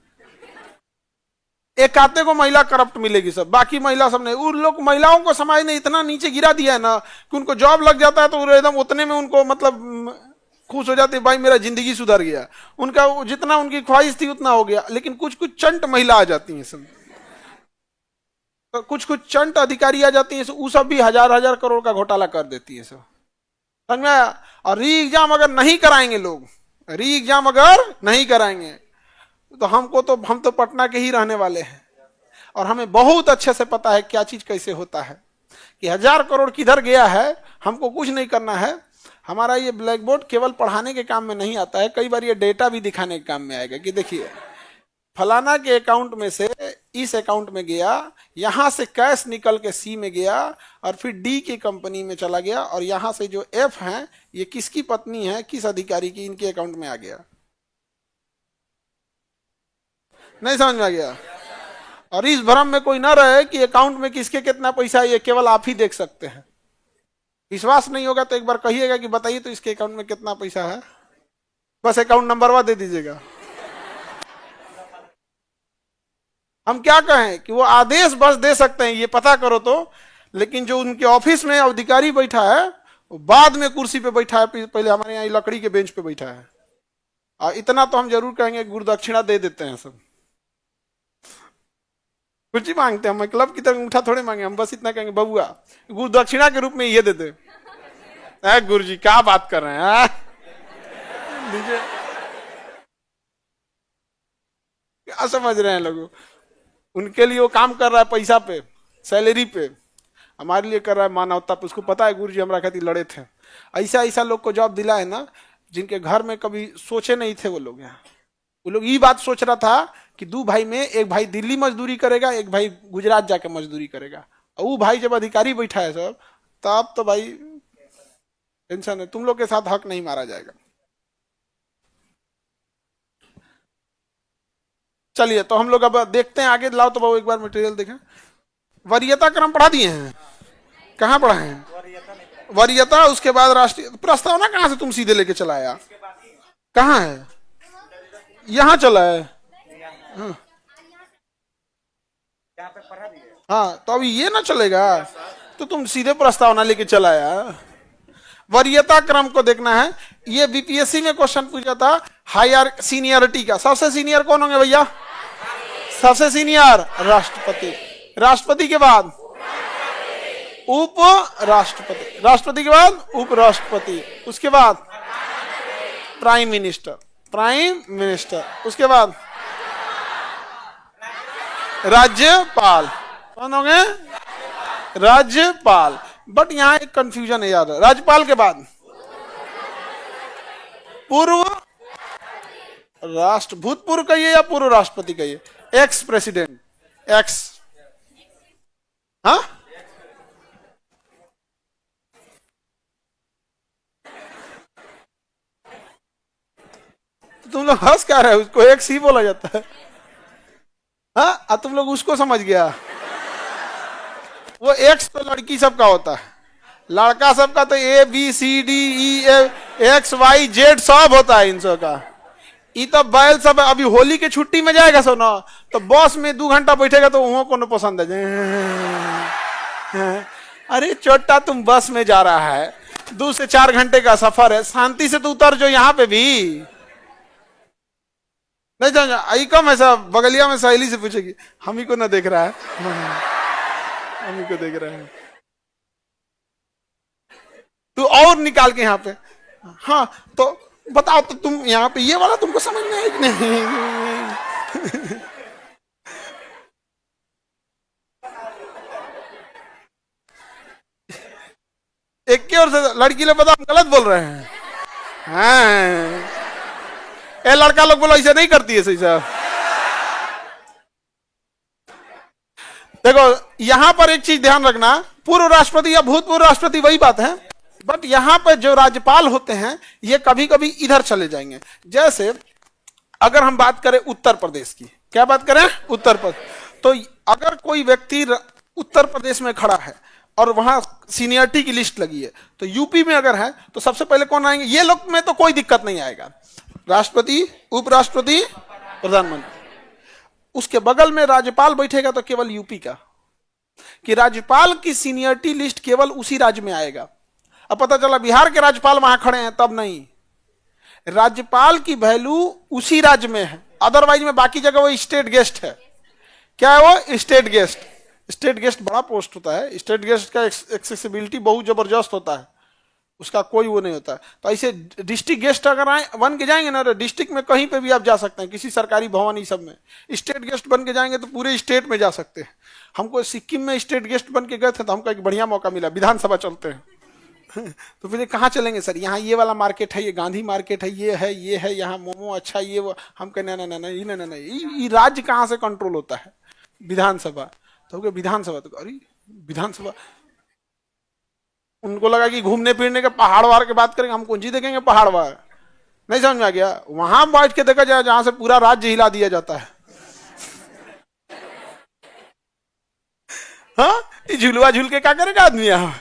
एक आते को महिला करप्ट मिलेगी सब, बाकी महिला सब नहीं। उन लोग महिलाओं को समाज ने इतना नीचे गिरा दिया है ना कि उनको जॉब लग जाता है तो एकदम उतने में उनको मतलब खुश हो जाती है, भाई मेरा जिंदगी सुधर गया। उनका जितना उनकी ख्वाहिश थी उतना हो गया। लेकिन कुछ कुछ चंट महिला आ जाती हैं सब, तो कुछ कुछ चंट अधिकारी आ जाती हैं, वो सब भी हजार हजार करोड़ का घोटाला कर देती है सब। समझ में आया। और री एग्जाम अगर नहीं कराएंगे लोग, री एग्जाम अगर नहीं कराएंगे तो हम तो पटना के ही रहने वाले हैं, और हमें बहुत अच्छे से पता है क्या चीज कैसे होता है, कि 1000 करोड़ किधर गया है। हमको कुछ नहीं करना है। हमारा ये ब्लैक बोर्ड केवल पढ़ाने के काम में नहीं आता है, कई बार ये डेटा भी दिखाने के काम में आएगा कि देखिए फलाना के अकाउंट में से इस अकाउंट में गया, यहां से कैश निकल के सी में गया, और फिर डी की कंपनी में चला गया, और यहां से जो एफ है ये किसकी पत्नी है, किस अधिकारी की, इनके अकाउंट में आ गया। नहीं समझ में आ गया। और इस भ्रम में कोई ना रहे कि अकाउंट में किसके कितना पैसा है, ये केवल आप ही देख सकते हैं। विश्वास नहीं होगा तो एक बार कहिएगा कि बताइए तो इसके अकाउंट में कितना पैसा है, बस अकाउंट नंबर दे दीजिएगा। हम क्या कहें कि वो आदेश बस दे सकते हैं, ये पता करो तो। लेकिन जो उनके ऑफिस में अधिकारी बैठा है वो बाद में कुर्सी पे बैठा है, पहले हमारे यहाँ लकड़ी के बेंच पे बैठा है। और इतना तो हम जरूर कहेंगे गुरुदक्षिणा दे देते हैं सब। कुछ ही मांगते हैं, हम क्लब की तरह अंगूठा थोड़े मांगे, हम बस इतना कहेंगे बबुआ गुरु दक्षिणा के रूप में ये दे दे। गुरु जी क्या बात कर रहे हैं, लीजिए। क्या समझ रहे हैं लोग, उनके लिए वो काम कर रहा है पैसा पे, सैलरी पे, हमारे लिए कर रहा है मानवता पे। उसको पता है गुरु जी हमारा खातिर लड़े थे। ऐसा ऐसा लोग को जॉब दिला है ना, जिनके घर में कभी सोचे नहीं थे वो लोग। यहाँ वो लोग ये बात सोच रहा था कि दो भाई में एक भाई दिल्ली मजदूरी करेगा, एक भाई गुजरात जाके मजदूरी करेगा। और वो भाई जब अधिकारी बैठा है सब, तब तो भाई टेंशन है, तुम लोग के साथ हक नहीं मारा जाएगा। चलिए तो हम लोग अब देखते हैं आगे, लाओ तो बाबू एक बार मटेरियल देखें। वरीयता क्रम पढ़ा दिए हैं, कहाँ पढ़ा है वरीयता, उसके बाद राष्ट्रीय प्रस्तावना कहाँ से तुम सीधे लेके चला आया, कहाँ है, यहाँ चला है। हाँ, हाँ तो अभी ये ना चलेगा, तो तुम सीधे प्रस्तावना लेके चला आया। वरीयता क्रम को देखना है, ये बीपीएससी में क्वेश्चन पूछा था हायर सीनियरिटी का। सबसे सीनियर कौन होंगे भैया, सबसे सीनियर राष्ट्रपति, राष्ट्रपति के बाद उप राष्ट्रपति, राष्ट्रपति के बाद उपराष्ट्रपति, उसके बाद प्राइम मिनिस्टर, प्राइम मिनिस्टर, उसके बाद राज्यपाल। कौन होंगे, राज्यपाल। बट यहां एक कंफ्यूजन है यार, राज्यपाल के बाद पूर्व राष्ट्र, भूतपूर्व कहिए या पूर्व राष्ट्रपति कहिए, एक्स प्रेसिडेंट, एक्स, हाँ तो तुम लोग हंस क्या रहे हो, उसको एक्स ही बोला जाता है। हाँ तुम लोग उसको समझ गया, वो एक्स तो लड़की सबका होता है, लड़का सबका तो A B C D E X Y Z सब होता है इन सब का। ये तो बैल सब अभी होली के छुट्टी में जाएगा सो ना, तो बस में 2 घंटा बैठेगा तो वहां को पसंद है। अरे छोटा तुम बस में जा रहा है, 2 से 4 घंटे का सफर है, शांति से तो उतर जो यहाँ पे भी नहीं जाऊंगा। आई कम ऐसा बगलिया में सहेली से पूछेगी, हम ही को ना देख रहा है, हम ही को देख रहा है, तू और निकाल के यहाँ पे। हाँ तो बताओ, तो तुम यहाँ पे ये वाला तुमको समझ में आया कि नहीं? एक की ओर से लड़की लोग बताओ गलत बोल रहे हैं। हाँ ए लड़का लोग बोलो ऐसे नहीं करती है सही साहब। देखो यहां पर एक चीज ध्यान रखना, पूर्व राष्ट्रपति या भूतपूर्व राष्ट्रपति वही बात है, बट यहां पर जो राज्यपाल होते हैं ये कभी कभी इधर चले जाएंगे। जैसे अगर हम बात करें उत्तर प्रदेश की, क्या बात करें उत्तर प्रदेश, तो अगर कोई व्यक्ति उत्तर प्रदेश में खड़ा है और वहां सीनियरिटी की लिस्ट लगी है, तो यूपी में अगर है तो सबसे पहले कौन आएंगे, ये लोग में तो कोई दिक्कत नहीं आएगा, राष्ट्रपति, उपराष्ट्रपति, प्रधानमंत्री। उसके बगल में राज्यपाल बैठेगा तो केवल यूपी का, कि राज्यपाल की सीनियरिटी लिस्ट केवल उसी राज्य में आएगा। अब पता चला बिहार के राज्यपाल वहां खड़े हैं तब नहीं, राज्यपाल की वैल्यू उसी राज्य में है, अदरवाइज में बाकी जगह वो स्टेट गेस्ट है। क्या है वो, स्टेट गेस्ट। स्टेट गेस्ट बड़ा पोस्ट होता है, स्टेट गेस्ट का एक्सेसिबिलिटी बहुत जबरदस्त होता है, उसका कोई वो नहीं होता है। तो ऐसे डिस्ट्रिक्ट गेस्ट अगर आए बन के जाएंगे ना, डिस्ट्रिक्ट में कहीं पे भी आप जा सकते हैं, किसी सरकारी भवन ही सब में स्टेट गेस्ट बन के जाएंगे तो पूरे स्टेट में जा सकते हैं। हमको सिक्किम में स्टेट गेस्ट बन के गए थे तो हमको एक बढ़िया मौका मिला, विधानसभा चलते हैं। तो फिर कहाँ चलेंगे सर, यहाँ ये वाला मार्केट है, ये गांधी मार्केट है, ये है यहाँ मोमो अच्छा, ये वो। हम कहें नहीं, राज्य कहाँ से कंट्रोल होता है, विधानसभा। तो विधानसभा, तो अरे विधानसभा, उनको लगा कि घूमने फिरने के पहाड़ वार के बात करेंगे, हम कौन जी देखेंगे पहाड़ वार, नहीं समझ में आ गया। वहां बैठ के देखा जाए जहां से पूरा राज्य हिला दिया जाता है। हाँ झुलवा झूल के क्या करेगा आदमी यहाँ,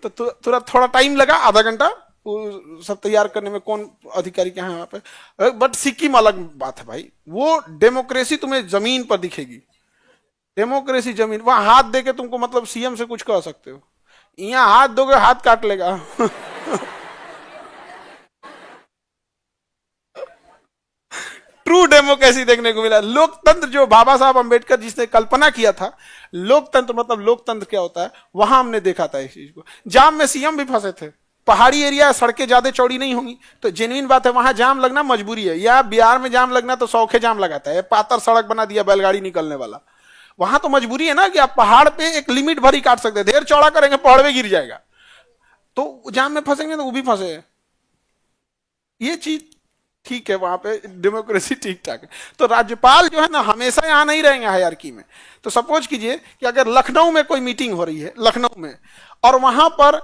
तो तुरंत थोड़ा टाइम लगा, आधा घंटा वो सब तैयार करने में, कौन अधिकारी क्या है वहां पे। बट सिक्किम अलग बात है भाई, वो डेमोक्रेसी तुम्हें जमीन पर दिखेगी, डेमोक्रेसी जमीन, वहां हाथ दे के तुमको मतलब सीएम से कुछ कह सकते हो, यहाँ हाथ दोगे हाथ काट लेगा। ट्रू ट्रू डेमोक्रेसी देखने को मिला। लोकतंत्र जो बाबा साहब अंबेडकर जिसने कल्पना किया था, लोकतंत्र मतलब लोकतंत्र क्या होता है, वहां हमने देखा था इस चीज को। जाम में सीएम भी फंसे थे। पहाड़ी एरिया सड़कें ज्यादा चौड़ी नहीं होंगी, तो जेन्युइन बात है वहां जाम लगना मजबूरी है। या बिहार में जाम लगना तो सौखे जाम लगाता है, पातर सड़क बना दिया बैलगाड़ी निकलने वाला, वहां तो मजबूरी है ना कि आप पहाड़ पे एक लिमिट भर ही काट सकते हैं, ढेर चौड़ा करेंगे पहाड़ में गिर जाएगा, तो जाम में फंसेंगे तो वो भी फंसे। ये चीज ठीक है, वहां पे डेमोक्रेसी ठीक ठाक है। तो राज्यपाल जो है ना हमेशा यहां नहीं रहेंगे हायरार्की में। तो सपोज कीजिए कि अगर लखनऊ में कोई मीटिंग हो रही है, लखनऊ में, और वहां पर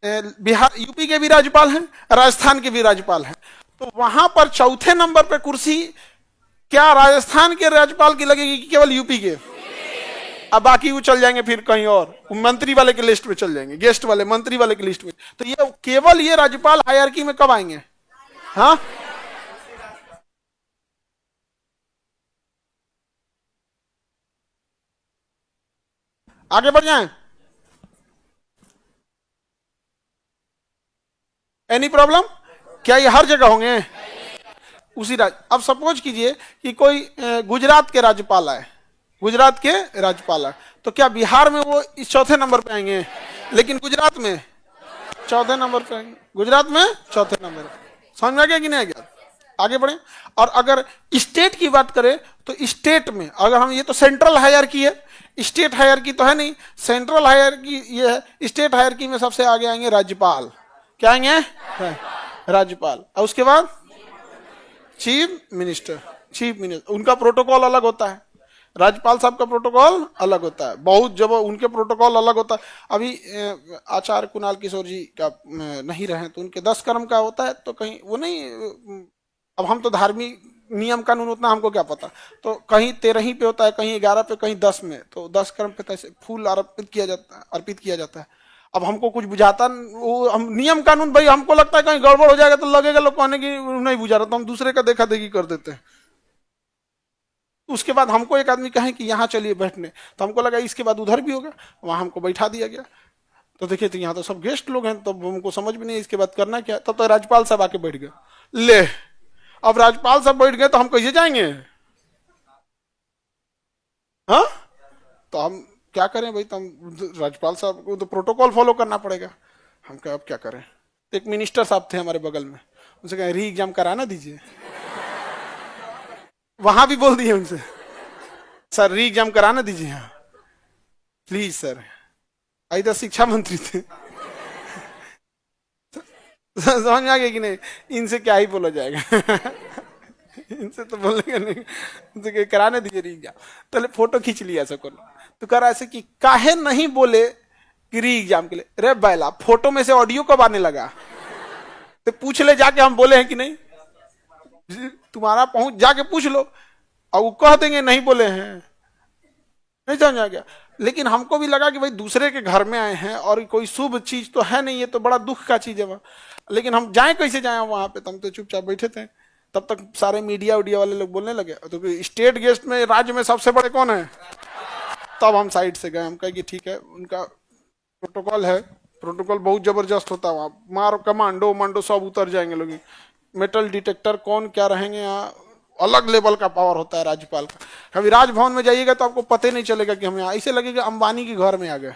बिहार यूपी के भी राज्यपाल हैं, राजस्थान के भी राज्यपाल हैं, तो वहां पर चौथे नंबर पे कुर्सी क्या राजस्थान के राज्यपाल की लगेगी कि केवल यूपी के? अब बाकी वो चल जाएंगे फिर कहीं और, मंत्री वाले के लिस्ट में चल जाएंगे, गेस्ट वाले मंत्री वाले की लिस्ट में। तो ये केवल ये राज्यपाल हायरार्की में कब आएंगे? हाँ, आगे बढ़ जाएं। Any problem? क्या ये हर जगह होंगे उसी राज्य? अब सपोज कीजिए कि कोई गुजरात के राज्यपाल आए, गुजरात के राज्यपाल आए, तो क्या बिहार में वो इस चौथे नंबर पे आएंगे? लेकिन गुजरात में चौथे नंबर पे आएंगे, गुजरात में चौथे नंबर। समझ में आ गया कि नहीं आ गया? आगे बढ़े। और अगर स्टेट की बात करें तो स्टेट में अगर हम, ये तो सेंट्रल हायरार्की है, स्टेट हायरार्की तो है नहीं, सेंट्रल हायरार्की ये है। स्टेट हायरार्की में सबसे आगे आएंगे राज्यपाल। क्या आएंगे? राज्यपाल। और उसके बाद चीफ मिनिस्टर। चीफ मिनिस्टर उनका प्रोटोकॉल अलग होता है, राज्यपाल साहब का प्रोटोकॉल अलग होता है, बहुत जब उनके प्रोटोकॉल अलग होता है। अभी आचार्य कुणाल किशोर जी का नहीं रहे तो उनके 10 कर्म का होता है, तो कहीं वो नहीं, अब हम तो धार्मिक नियम कानून उतना हमको क्या पता, तो कहीं 13 पे होता है, कहीं 11 पे, कहीं 10 में, तो 10 कर्म पे तैसे फूल अर्पित किया जाता है। अब हमको कुछ बुझाता, वो हम नियम कानून भाई हमको लगता है कहीं गड़बड़ हो जाएगा तो लगेगा लोग कहने की नहीं बुझा रहा, तो हम दूसरे का देखा देखी कर देते हैं। उसके बाद हमको एक आदमी कहे कि यहाँ चलिए बैठने, तो हमको लगा इसके बाद उधर भी होगा, वहां हमको बैठा दिया गया। तो देखिए तो यहाँ तो सब गेस्ट लोग हैं, तो हमको समझ भी नहीं इसके बाद करना क्या। तब तो राज्यपाल साहब आके बैठ गए। ले, अब राज्यपाल साहब बैठ गए तो हम कैसे जाएंगे? हाँ, तो हम क्या करें भाई? तो हम राज्यपाल साहब को तो प्रोटोकॉल फॉलो करना पड़ेगा। हम क्या अब क्या करें? एक मिनिस्टर साहब थे हमारे बगल में, उनसे कहें री एग्जाम कराना दीजिए। वहां भी बोल दिए उनसे, सर री एग्जाम कराना दीजिए हाँ प्लीज सर। इधर शिक्षा मंत्री थे। समझ में आ गया कि नहीं? इनसे क्या ही बोला जाएगा। इनसे तो बोलेंगे नहीं, इनसे कराने दीजिए री एग्जाम। तो फोटो खींच लिया सबको, तो कह रहा ऐसे कि काहे नहीं बोले कि री एग्जाम के लिए? रे बैला, फोटो में से ऑडियो कब आने लगा? तो पूछ ले जाके हम बोले हैं कि नहीं, तुम्हारा पहुंच जाके पूछ लो, और वो कह देंगे नहीं बोले हैं। नहीं समझ आ गया? लेकिन हमको भी लगा कि भाई दूसरे के घर में आए हैं और कोई शुभ चीज तो है नहीं, ये तो बड़ा दुख का चीज है वहां। लेकिन हम जाए कैसे जाए वहां पे? हम तो चुपचाप बैठे थे। तब तक सारे मीडिया उडिया वाले लोग बोलने लगे, तो स्टेट गेस्ट में राज्य में सबसे बड़े कौन है? तब हम साइड से गए, हम कहे कि ठीक है, उनका प्रोटोकॉल है, प्रोटोकॉल बहुत जबरदस्त होता है वहाँ, मार कमांडो मांडो सब उतर जाएंगे लोग, मेटल डिटेक्टर कौन क्या रहेंगे यहाँ, अलग लेवल का पावर होता है राज्यपाल का। कभी राजभवन में जाइएगा तो आपको पता नहीं चलेगा कि हम यहाँ, ऐसे लगेगा अंबानी के घर में आ गए।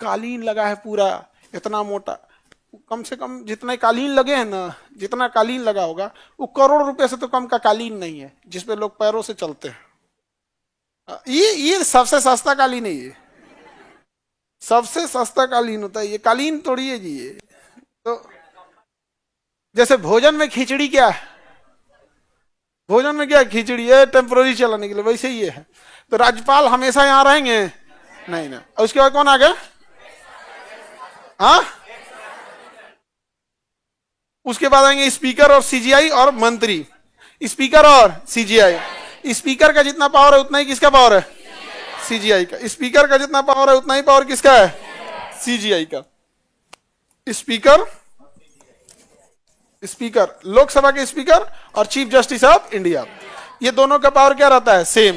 कालीन लगा है पूरा इतना मोटा, कम से कम जितने कालीन लगे हैं ना, जितना कालीन लगा होगा वो करोड़ रुपए से तो कम का कालीन नहीं है, जिसपे लोग पैरों से चलते हैं। ये सबसे सस्ता कालीन है, ये सबसे सस्ता कालीन होता है। ये कालीन थोड़ी है जी। ये तो जैसे भोजन में खिचड़ी क्या है, भोजन में क्या खिचड़ी है टेम्पोररी चलाने के लिए, वैसे ही ये है। तो राज्यपाल हमेशा यहाँ रहेंगे नहीं ना। और उसके बाद कौन आ गया? हाँ, उसके बाद आएंगे स्पीकर और सीजीआई और मंत्री। स्पीकर और सीजीआई, स्पीकर का जितना पावर है उतना ही किसका पावर है? सीजीआई का। स्पीकर का जितना पावर है उतना ही पावर किसका है? सीजीआई का। स्पीकर, स्पीकर लोकसभा के स्पीकर और चीफ जस्टिस ऑफ इंडिया, ये दोनों का पावर क्या रहता है? सेम,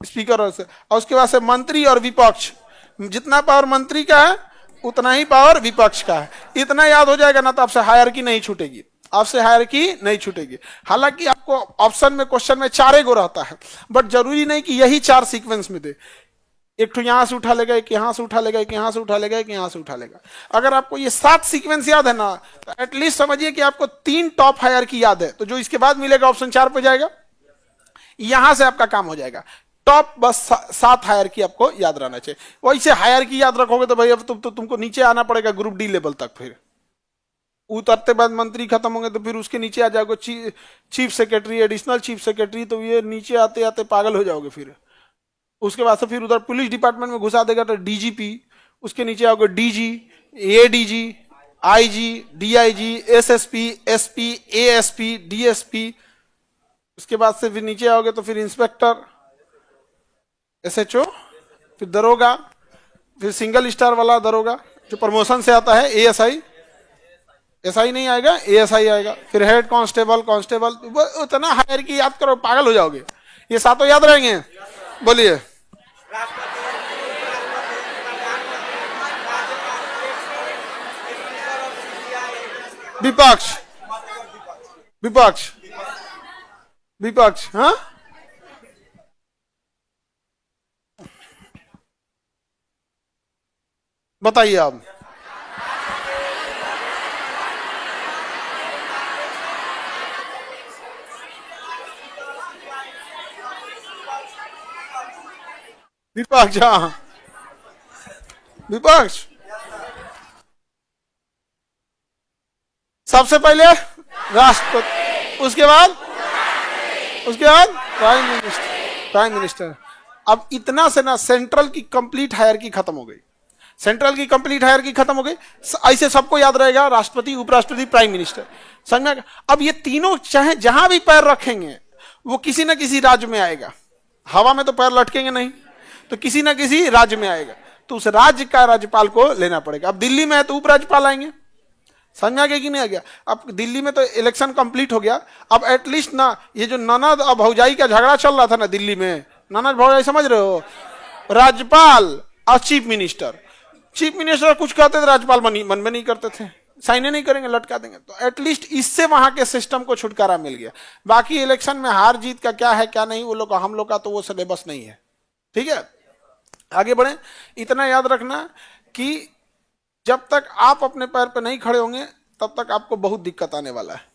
स्पीकर और उसके बाद से मंत्री और विपक्ष, जितना पावर मंत्री का है उतना ही पावर विपक्ष का है। इतना याद हो जाएगा ना तो आपसे हायरार्की नहीं छूटेगी। आपसे हायरार्की नहीं छूटेगी। हालांकि आपको ऑप्शन में क्वेश्चन में 4 गो रहता है, बट जरूरी नहीं कि यही 4 सीक्वेंस में दे। एक तो यहां से उठा लेगा, एक यहां से उठा लेगा, एक यहां से उठा लेगा, एक यहां से उठा लेगा। अगर आपको ये 7 सीक्वेंस याद है ना, तो एटलीस्ट समझिए कि आपको 3 टॉप हायरार्की याद है, तो जो इसके बाद मिलेगा ऑप्शन 4 पे जाएगा, यहां से आपका काम हो जाएगा। टॉप बस 7 हायरार्की आपको याद रहना चाहिए। वैसे हायरार्की याद रखोगे तो भाई अब तुमको नीचे आना पड़ेगा ग्रुप डी लेवल तक, फिर उतरते बाद मंत्री खत्म होंगे तो फिर उसके नीचे आ जाओगे chief secretary, additional chief secretary, तो ये नीचे आते आते पागल हो जाओगे। फिर उसके बाद से फिर उधर पुलिस डिपार्टमेंट में घुसा देगा तो डीजीपी, उसके नीचे आओगे DG, ADG, IG, DIG, SSP, SP, ASP, DSP. उसके बाद से फिर नीचे आओगे तो फिर इंस्पेक्टर, एसएचओ, फिर दरोगा, फिर सिंगल स्टार वाला दरोगा जो प्रमोशन से आता है, एएसआई, एसआई नहीं आएगा, एएसआई आएगा, फिर हेड कांस्टेबल, कांस्टेबल। उतना हायरार्की याद करो पागल हो जाओगे। ये 7 याद रहेंगे, बोलिए। विपक्ष, विपक्ष, विपक्ष, हाँ बताइए आप। विपक्ष, हाँ विपक्ष। सबसे पहले राष्ट्रपति, उसके बाद प्राइम मिनिस्टर, प्राइम मिनिस्टर। अब इतना से ना सेंट्रल की कंप्लीट हायरार्की खत्म हो गई, सेंट्रल की कंप्लीट हायरार्की खत्म हो गई। ऐसे सबको याद रहेगा, राष्ट्रपति, उपराष्ट्रपति, प्राइम मिनिस्टर, समझ में। अब ये तीनों चाहे जहां भी पैर रखेंगे वो किसी ना किसी राज्य में आएगा। हवा में तो पैर लटकेंगे नहीं, तो किसी ना किसी राज्य में आएगा, तो उस राज्य का राज्यपाल को लेना पड़ेगा। अब दिल्ली में है तो उपराज्यपाल आएंगे, समझ में आ गया कि नहीं आ गया। अब दिल्ली में तो इलेक्शन कंप्लीट हो गया, अब एटलीस्ट ना ये जो ननद और भौजाई का झगड़ा चल रहा था ना दिल्ली में, ननद भौजाई समझ रहे हो, राज्यपाल और चीफ मिनिस्टर, चीफ मिनिस्टर कुछ कहते थे राज्यपाल मन में नहीं करते थे, साइन नहीं करेंगे, लटका देंगे। तो एटलीस्ट इससे वहां के सिस्टम को छुटकारा मिल गया। बाकी इलेक्शन में हार जीत का क्या है क्या नहीं, वो लोग हम लोग का तो वो सिलेबस नहीं है, ठीक है। आगे बढ़े, इतना याद रखना कि जब तक आप अपने पैर पे नहीं खड़े होंगे तब तक आपको बहुत दिक्कत आने वाला है।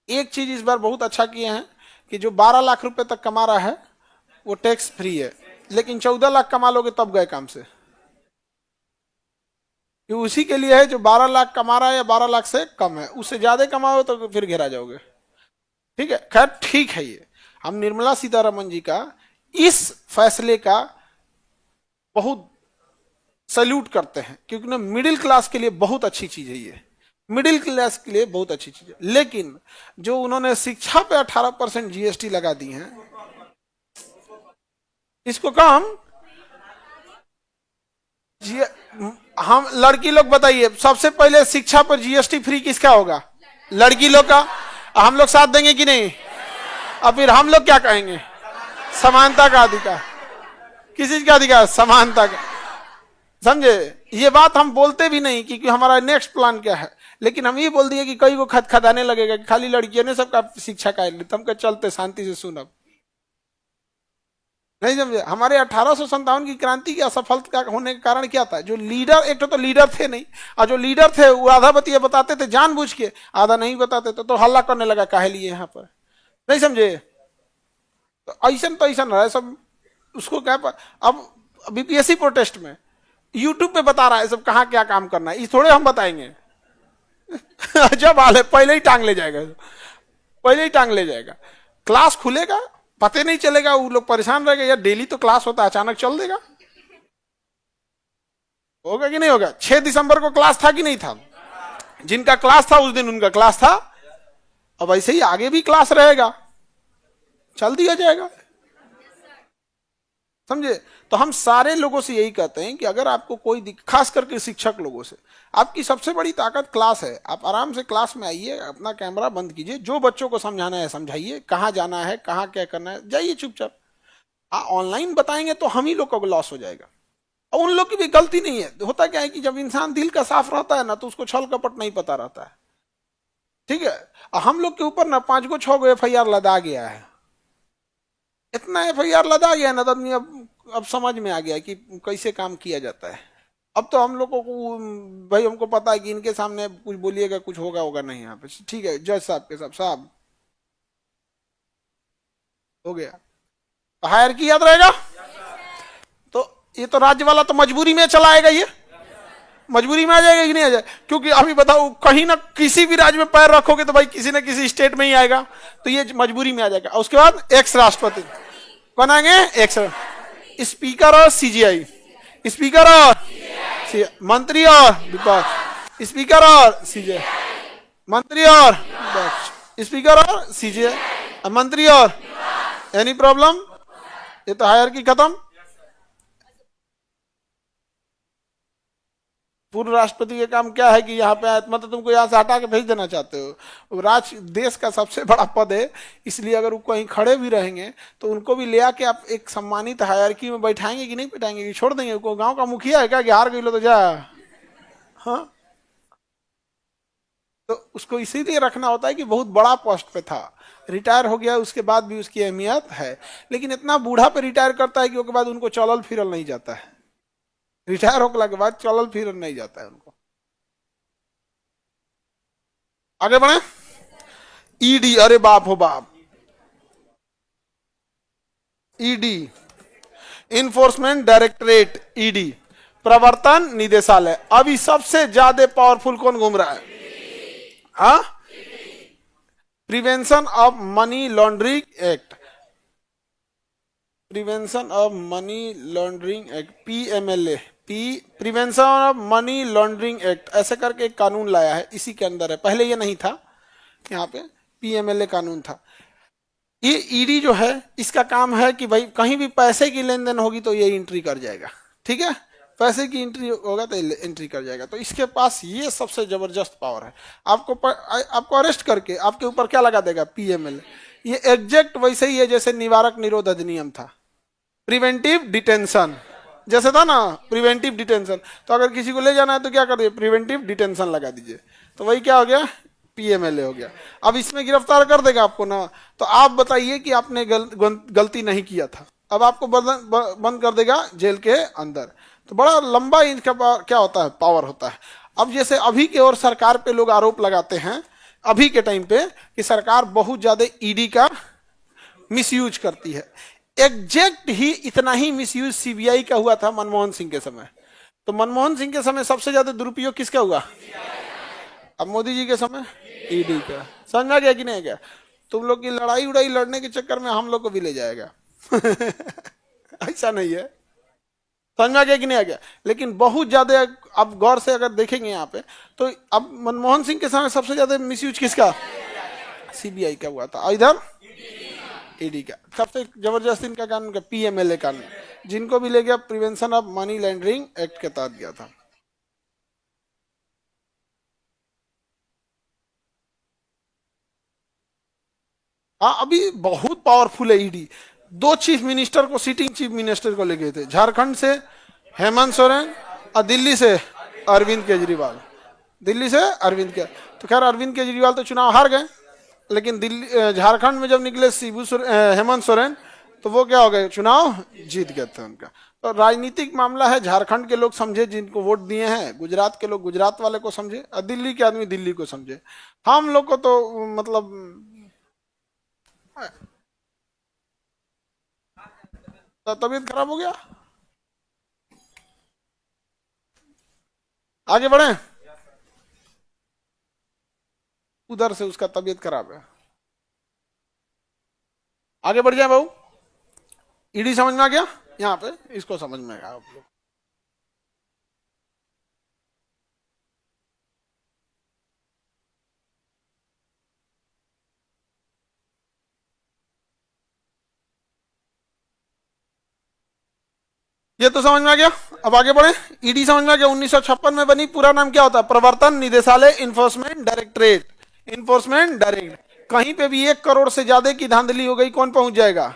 एक चीज इस बार बहुत अच्छा किए हैं कि जो 12 लाख रुपए तक कमा रहा है वो टैक्स फ्री है, लेकिन 14 लाख कमा लोगे तब गए काम से। ये उसी के लिए है जो 12 लाख कमा रहा है या 12 लाख से कम है, उससे ज्यादा कमाओ तो फिर घेरा जाओगे, ठीक है। खैर ठीक है, ये हम निर्मला सीतारमण जी का इस फैसले का बहुत सैल्यूट करते हैं, क्योंकि ना मिडिल क्लास के लिए बहुत अच्छी चीज है, ये मिडिल क्लास के लिए बहुत अच्छी चीज है। लेकिन जो उन्होंने शिक्षा पे 18% जीएसटी लगा दी है, इसको कम हम लड़की लोग बताइए, सबसे पहले शिक्षा पर जीएसटी फ्री किसका होगा? लड़की लोग का। हम लोग साथ देंगे कि नहीं? और फिर हम लोग क्या कहेंगे? समानता का अधिकार। किस चीज का अधिकार? समानता का। समझे? ये बात हम बोलते भी नहीं क्योंकि हमारा नेक्स्ट प्लान क्या है, लेकिन हम ये बोल दिए कि कई को खदाने लगेगा कि खाली लड़कियों ने सबका शिक्षा का, हम का चलते शांति से सुनब नहीं। समझे? हमारे 1857 की क्रांति की असफलता होने का कारण क्या था? जो लीडर, एक तो लीडर थे नहीं, और जो लीडर थे वो आधा बतिया बताते थे जानबूझ के, आधा नहीं बताते तो हल्ला करने लगा काहे लिए यहाँ पर, नहीं समझे? तो ऐसा रहा सब। उसको क्या अब बीपीएससी प्रोटेस्ट में यूट्यूब पे बता रहा है सब कहाँ क्या काम करना है, इस थोड़े हम बताएंगे। जब हाल है पहले ही टांग ले जाएगा, पहले ही टांग ले जाएगा। क्लास खुलेगा पते नहीं चलेगा, वो लोग परेशान रहेगा, यार डेली तो क्लास होता है, अचानक चल देगा। होगा कि नहीं होगा? 6 दिसंबर को क्लास था कि नहीं था? जिनका क्लास था उस दिन उनका क्लास था, अब ऐसे ही आगे भी क्लास रहेगा, चल दिया जाएगा। समझे? तो हम सारे लोगों से यही कहते हैं कि अगर आपको कोई, खास करके शिक्षक लोगों से, आपकी सबसे बड़ी ताकत क्लास है। आप आराम से क्लास में आइए, अपना कैमरा बंद कीजिए, जो बच्चों को समझाना है समझाइए, कहाँ जाना है, कहाँ क्या करना है, जाइए चुपचाप। ऑनलाइन बताएंगे तो हम ही लोग को लॉस हो जाएगा, और उन लोग की भी गलती नहीं है। होता क्या है कि जब इंसान दिल का साफ रहता है ना, तो उसको छल कपट नहीं पता रहता है। ठीक है, हम लोग के ऊपर ना 5 गो 6 गो FIR लदा गया है, इतना FIR लदा गया ना, तो आदमी अब समझ में आ गया कि कैसे काम किया जाता है। अब तो हम लोगों को भाई हमको पता है कि इनके सामने कुछ बोलिएगा कुछ होगा होगा नहीं यहाँ पे। ठीक है, जज साहब के साहब साहब हो गया, हायर की याद रहेगा। तो ये तो राज्य वाला तो मजबूरी में चलाएगा, ये मजबूरी में आ जाएगा कि नहीं आ जाए, क्योंकि अभी बताओ कहीं ना किसी भी राज्य में पैर रखोगे तो भाई किसी ना किसी स्टेट में ही आएगा, तो ये मजबूरी में आ जाएगा। उसके बाद एक्स राष्ट्रपति कौन आएंगे, एक्स स्पीकर और CGI, स्पीकर और मंत्री और विपक्ष, स्पीकर और CGI, मंत्री और विपक्ष, स्पीकर और CGI, मंत्री और, एनी प्रॉब्लम, ये तो हायरार्की खत्म। पूर्व राष्ट्रपति का काम क्या है कि यहाँ पे मतलब तुमको यहाँ से हटा के भेज देना चाहते हो, राज देश का सबसे बड़ा पद है, इसलिए अगर वो कहीं खड़े भी रहेंगे तो उनको भी ले आके आप एक सम्मानित हायरार्की में बैठाएंगे कि नहीं बैठाएंगे, कि छोड़ देंगे उनको, गांव का मुखिया है क्या कि हार गई लो तो जा, हाँ। तो उसको इसीलिए रखना होता है कि बहुत बड़ा पोस्ट पे था, रिटायर हो गया उसके बाद भी उसकी अहमियत है, लेकिन इतना बूढ़ा पे रिटायर करता है कि उसके बाद उनको चलल फिरल नहीं जाता है, रिटायर होने के बाद चलल फिरल नहीं जाता है उनको। आगे बढ़े, ED, अरे बाप हो बाप, ED इन्फोर्समेंट डायरेक्टरेट, ED प्रवर्तन निदेशालय। अभी सबसे ज्यादा पावरफुल कौन घूम रहा है, हाँ, prevention of money laundering act, prevention of money laundering act, PMLA, prevention of money laundering act, ऐसे करके एक कानून लाया है, इसी के अंदर है, पहले ये नहीं था, यहाँ पे PMLA कानून था। ये ED जो है इसका काम है कि भाई कहीं भी पैसे की लेन देन होगी तो ये एंट्री कर जाएगा, ठीक है, पैसे की एंट्री होगा तो एंट्री कर जाएगा। तो इसके पास ये सबसे जबरदस्त पावर है, आपको अरेस्ट करके आपके ऊपर क्या लगा देगा, PMLA। ये एग्जैक्ट वैसे ही है जैसे निवारक निरोध अधिनियम था, प्रिवेंटिव डिटेंशन जैसे था ना, प्रिवेंटिव डिटेंशन, तो अगर किसी को ले जाना है तो क्या कर दिए, प्रिवेंटिव डिटेंशन लगा दीजिए, तो वही क्या हो गया, PMLA हो गया। अब इसमें गिरफ्तार कर देगा आपको ना, तो आप बताइए कि आपने गलती नहीं किया था, अब आपको बंद कर देगा जेल के अंदर। तो बड़ा लंबा इनका क्या होता है, पावर होता है। अब जैसे अभी के और सरकार पे लोग आरोप लगाते हैं अभी के टाइम पे कि सरकार बहुत ज्यादा ED का मिसयूज करती है, एग्जैक्ट ही इतना ही मिसयूज CBI का हुआ था मनमोहन सिंह के समय। तो मनमोहन सिंह के समय सबसे ज्यादा दुरुपयोग किसका हुआ, अब मोदी जी के समय ED का। समझ में आ गया कि नहीं गया, तुम लोग की लड़ाई उड़ाई लड़ने के चक्कर में हम लोग को भी ले जाएगा ऐसा नहीं है, समझ में आ गया कि नहीं आ गया। लेकिन बहुत ज्यादा अब गौर से अगर देखेंगे यहाँ पे, तो अब मनमोहन सिंह के समय सबसे ज्यादा मिसयूज किसका, CBI का हुआ था, इधर ED का। सबसे जबरदस्त इनका कानून का PMLA कानून, जिनको भी ले गया prevention of money laundering act के तहत गया था। हाँ, अभी बहुत पावरफुल है ED। 2 चीफ मिनिस्टर को, सिटिंग चीफ मिनिस्टर को ले गए थे, झारखंड से हेमंत सोरेन और दिल्ली से अरविंद केजरीवाल, दिल्ली से अरविंद के, तो खैर अरविंद केजरीवाल तो चुनाव हार गए, लेकिन दिल्ली झारखंड में जब निकले हेमंत सोरेन तो वो क्या हो गए, चुनाव जीत गए थे उनका। तो राजनीतिक मामला है, झारखंड के लोग समझे जिनको वोट दिए हैं, गुजरात के लोग गुजरात वाले को समझे, और दिल्ली के आदमी दिल्ली को समझे। हम लोग को तो मतलब तो तबीयत खराब हो गया। आगे बढ़े, उधर से उसका तबीयत खराब है, आगे बढ़ जाए बाबू। ED समझ में आ गया, यहाँ पे इसको समझ में आया आप लोग। ये तो समझ में आ गया, अब आगे बढ़े। ED समझ में आ गया, 1956 में बनी, पूरा नाम क्या होता है, प्रवर्तन निदेशालय इन्फोर्समेंट डायरेक्टरेट, इन्फोर्समेंट डायरेक्ट। कहीं पे भी 1 करोड़ से ज्यादा की धांधली हो गई, कौन पहुंच जाएगा,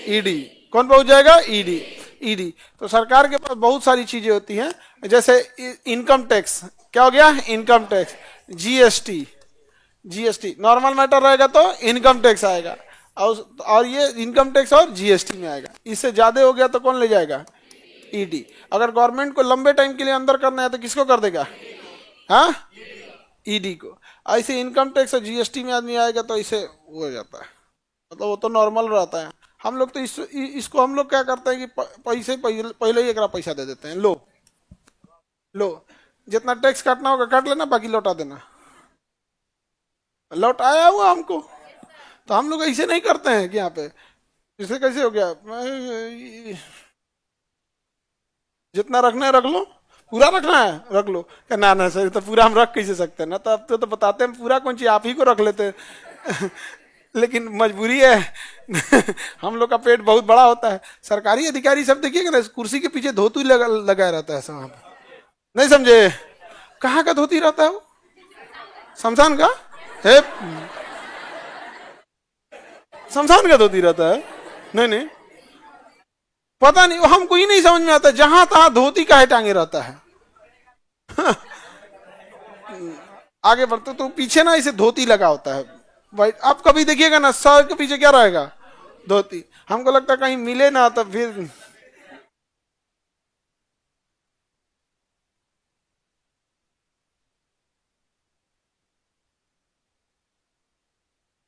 ED। कौन पहुंच जाएगा, ED। तो सरकार के पास बहुत सारी चीजें होती हैं, जैसे इनकम टैक्स, क्या हो गया, income tax, GST, GST. Normal matter रहेगा तो इनकम टैक्स आएगा, और ये इनकम टैक्स और जीएसटी में आएगा। इससे ज्यादा हो गया तो कौन ले जाएगा? ईडी। अगर गवर्नमेंट को लंबे टाइम के लिए अंदर करना है तो किसको कर देगा? हाँ, ईडी को। ऐसे इनकम टैक्स और जीएसटी में आदमी आएगा तो इसे हो जाता है, मतलब वो तो नॉर्मल रहता है। हम लोग तो इसको हम लोग क्या करते हैं कि पैसे पहले ही एक पैसा दे देते हैं, लो लो, जितना टैक्स काटना होगा काट लेना, बाकी लौटा देना। लौट आया हुआ हमको। तो हम लोग ऐसे नहीं करते हैं कि यहाँ पे इसे कैसे हो गया, जितना रखना है रख लो, पूरा रखना है रख लो। क्या ना ना सर, तो पूरा हम रख कैसे सकते हैं ना, तो अब तो बताते हैं पूरा कौन चीज आप ही को रख लेते हैं। लेकिन मजबूरी है। हम लोग का पेट बहुत बड़ा होता है। सरकारी अधिकारी सब देखिएगा ना, कुर्सी के पीछे धोती लगाया रहता है सब वहां पर। नहीं समझे? कहाँ का धोती रहता है वो? शमशान का है, शमशान का धोती रहता है। नहीं नहीं, पता नहीं, हमको ही नहीं समझ में आता, जहां तहां धोती काहे टांगे रहता है। आगे बढ़ते तो पीछे ना इसे धोती लगा होता है भाई। आप कभी देखिएगा ना, सर के पीछे क्या रहेगा? धोती। हमको लगता है कहीं मिले ना तो फिर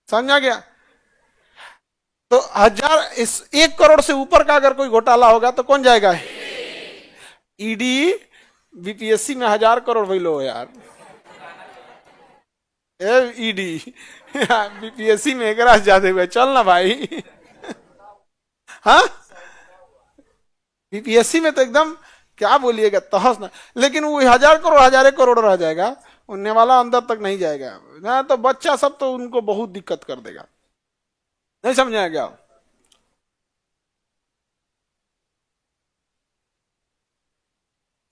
समझा गया। तो हजार, इस 1 करोड़ से ऊपर का अगर कोई घोटाला होगा तो कौन जाएगा? ईडी। बीपीएससी में 1000 करोड़ भाई लो यार, ईडी। बीपीएससी में एक रात ज्यादा हुए, चल ना भाई। हाँ, बीपीएससी में तो एकदम क्या बोलिएगा, तहस ना। लेकिन वो 1000 करोड़ 1000 करोड़ रह जाएगा, उड़ने वाला अंदर तक नहीं जाएगा ना, तो बच्चा सब तो उनको बहुत दिक्कत कर देगा। नहीं समझा क्या?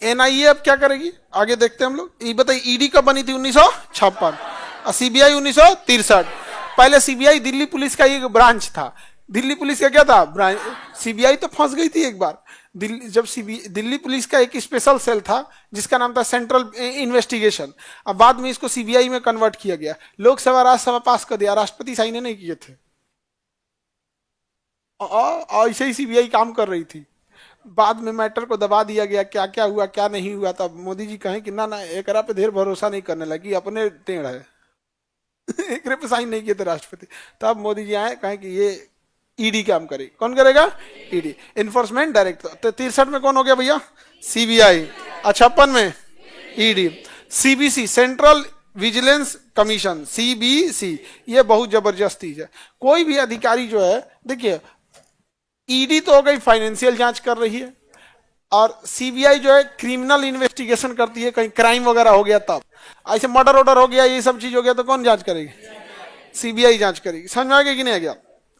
एनआईए अब क्या करेगी आगे देखते हैं हम लोग। ये बताइए, ईडी कब बनी थी? 1956। और सीबीआई 1963। पहले सीबीआई दिल्ली पुलिस का एक ब्रांच था। दिल्ली पुलिस का क्या था? ब्रांच। सीबीआई तो फंस गई थी एक बार। दिल्ली जब दिल्ली पुलिस का एक स्पेशल सेल था जिसका नाम था सेंट्रल इन्वेस्टिगेशन। अब बाद में इसको सीबीआई में कन्वर्ट किया गया। लोकसभा राज्यसभा पास कर दिया, राष्ट्रपति साइन नहीं किए थे। ऐसे ही सीबीआई काम कर रही थी। बाद में मैटर को दबा दिया गया, क्या क्या हुआ क्या नहीं हुआ। तब मोदी जी कहें कि ना ना, एकरा पे ढेर भरोसा नहीं करने लगी, अपने टेढ़ है। एकरे पे साइन नहीं किए थे राष्ट्रपति। तब मोदी जी आए, कहें कि ये ईडी काम करे। कौन करेगा? ED, enforcement director. तो 63 में कौन हो गया भैया? सीबीआई। 56 में ED. CBC, central vigilance commission, CBC. ये बहुत जबरदस्त चीज है। कोई भी अधिकारी जो है, देखिए, ईडी तो हो गई फाइनेंशियल जांच कर रही है, और सीबीआई जो है क्रिमिनल इन्वेस्टिगेशन करती है, कहीं क्राइम वगैरह हो गया तब। ऐसे मर्डर ऑर्डर हो गया, ये सब चीज हो गया तो कौन जांच करेगी? सीबीआई जांच करेगी। समझ में आ गया कि नहीं आ गया?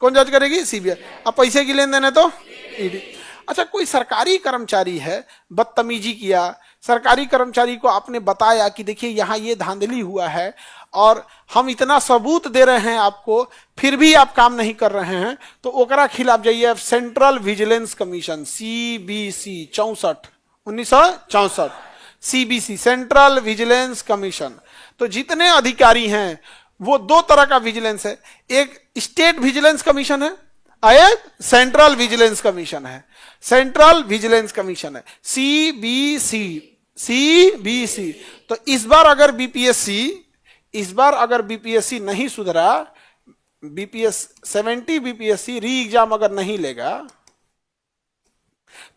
कौन जांच करेगी? सीबीआई। अब पैसे की लेन देन है तो ईडी। अच्छा, कोई सरकारी कर्मचारी है, बदतमीजी किया, सरकारी कर्मचारी को आपने बताया कि देखिए यहाँ ये धांधली हुआ है और हम इतना सबूत दे रहे हैं आपको, फिर भी आप काम नहीं कर रहे हैं, तो ओकरा खिलाफ जाइए central vigilance commission, CBC. 1964। CBC, central vigilance commission. तो जितने अधिकारी हैं वो 2 तरह का विजिलेंस है। एक स्टेट विजिलेंस कमीशन है, एक सेंट्रल विजिलेंस कमीशन है। सेंट्रल विजिलेंस कमीशन है सीबीसी। सीबीसी। तो इस बार अगर बीपीएससी नहीं सुधरा, बीपीएस 70 बीपीएससी री एग्जाम अगर नहीं लेगा,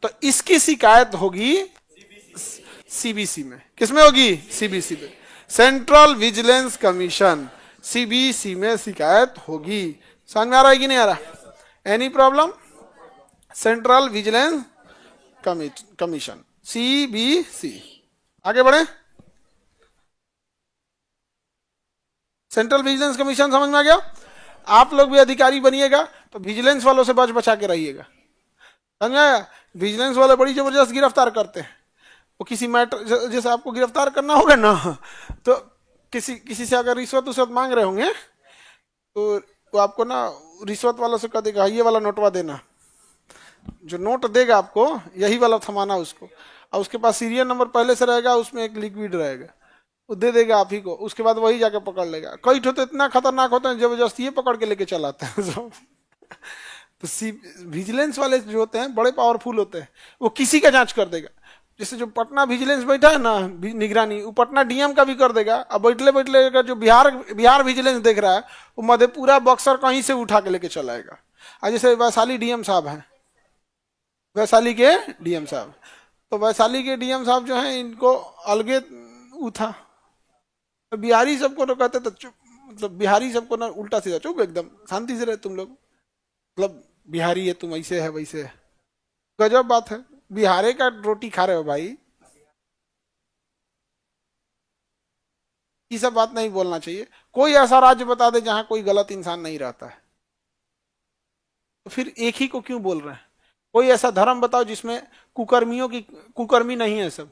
तो इसकी शिकायत होगी सीबीसी में। किसमें होगी? सीबीसी में। सेंट्रल विजिलेंस कमीशन, सीबीसी में शिकायत होगी। समझ में आ रहा है कि नहीं आ रहा? Any problem? Central vigilance commission, CBC. आगे बढ़े। सेंट्रल विजिलेंस कमीशन समझ में आ गया? आप लोग भी अधिकारी बनिएगा तो विजिलेंस वालों से बच बचा के रहिएगा। समझ में आया? विजिलेंस वाले बड़ी जबरदस्त गिरफ्तार करते हैं। वो किसी मैटर, जैसे आपको गिरफ्तार करना होगा ना, तो किसी से अगर रिश्वत उश्वत मांग रहे होंगे तो वो आपको ना रिश्वत वालों से कह देगा ये वाला नोटवा देना। जो नोट देगा आपको, यही वाला थमाना उसको, और उसके पास सीरियल नंबर पहले से रहेगा, उसमें एक लिक्विड रहेगा। वो दे देगा आप ही को, उसके बाद वही जाके पकड़ लेगा। कई ठो तो इतना खतरनाक होते हैं, जबरदस्ती ये पकड़ के लेके चलाते हैं सब। तो विजिलेंस वाले जो होते हैं बड़े पावरफुल होते हैं, वो किसी का जांच कर देगा। जैसे जो पटना विजिलेंस बैठा है ना, निगरानी, वो पटना डीएम का भी कर देगा। अब बैठले बैठले अगर जो बिहार बिहार विजिलेंस देख रहा है, वो मधेपुरा बक्सर कहीं से उठा के लेके चलाएगा। और जैसे वैशाली डीएम साहब हैं, वैशाली के डीएम साहब, तो वैशाली के डीएम साहब जो हैं, इनको अलगे उठा, तो बिहारी सबको तो कहते तो चुप, मतलब बिहारी सबको ना उल्टा सीधा, चुप एकदम शांति से रहे तुम लोग, मतलब बिहारी है तुम, ऐसे है वैसे है। गजब बात है, बिहारे का रोटी खा रहे हो भाई। ये सब बात नहीं बोलना चाहिए। कोई ऐसा राज्य बता दे जहां कोई गलत इंसान नहीं रहता है, तो फिर एक ही को क्यों बोल रहे हैं? कोई ऐसा धर्म बताओ जिसमें कुकर्मियों की, कुकर्मी नहीं है, सब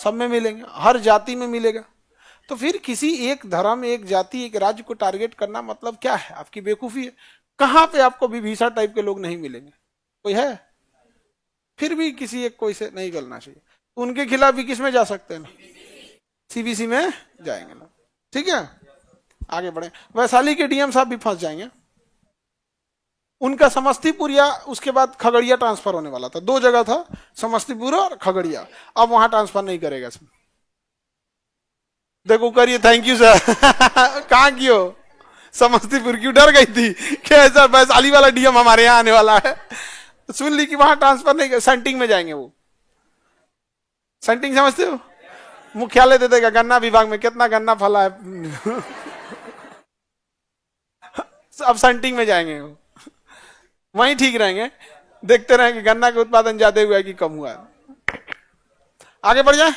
में मिलेंगे, हर जाति में मिलेगा। तो फिर किसी एक धर्म, एक जाति, एक राज्य को टारगेट करना मतलब क्या है? आपकी बेवकूफी है। कहां पे आपको विभीषण टाइप के लोग नहीं मिलेंगे? कोई है? फिर भी किसी एक कोई से नहीं करना चाहिए। उनके खिलाफ भी किस में जा सकते हैं ना, सीबीसी में जाएंगे ना। ठीक है, आगे बढ़े। वैशाली के डीएम साहब भी फंस जाएंगे। उनका समस्तीपुर या उसके बाद खगड़िया ट्रांसफर होने वाला था, दो जगह था, समस्तीपुर और खगड़िया। अब वहां ट्रांसफर नहीं करेगा सर। देखो करिए, थैंक यू सर। कहाँ की हो? समस्तीपुर क्यों? डर गई थी कि ऐसा वैशाली वाला डीएम हमारे यहाँ आने वाला है। तो सुन ली कि वहां ट्रांसफर नहीं, सेंटिंग में जाएंगे वो। सेंटिंग समझते हो? मुख्यालय दे देगा, गन्ना विभाग में कितना गन्ना फला है। अब सेंटिंग में जाएंगे वो, वहीं ठीक रहेंगे, देखते रहेंगे गन्ना का उत्पादन ज्यादा हुआ है कि कम हुआ है। आगे बढ़ जाए।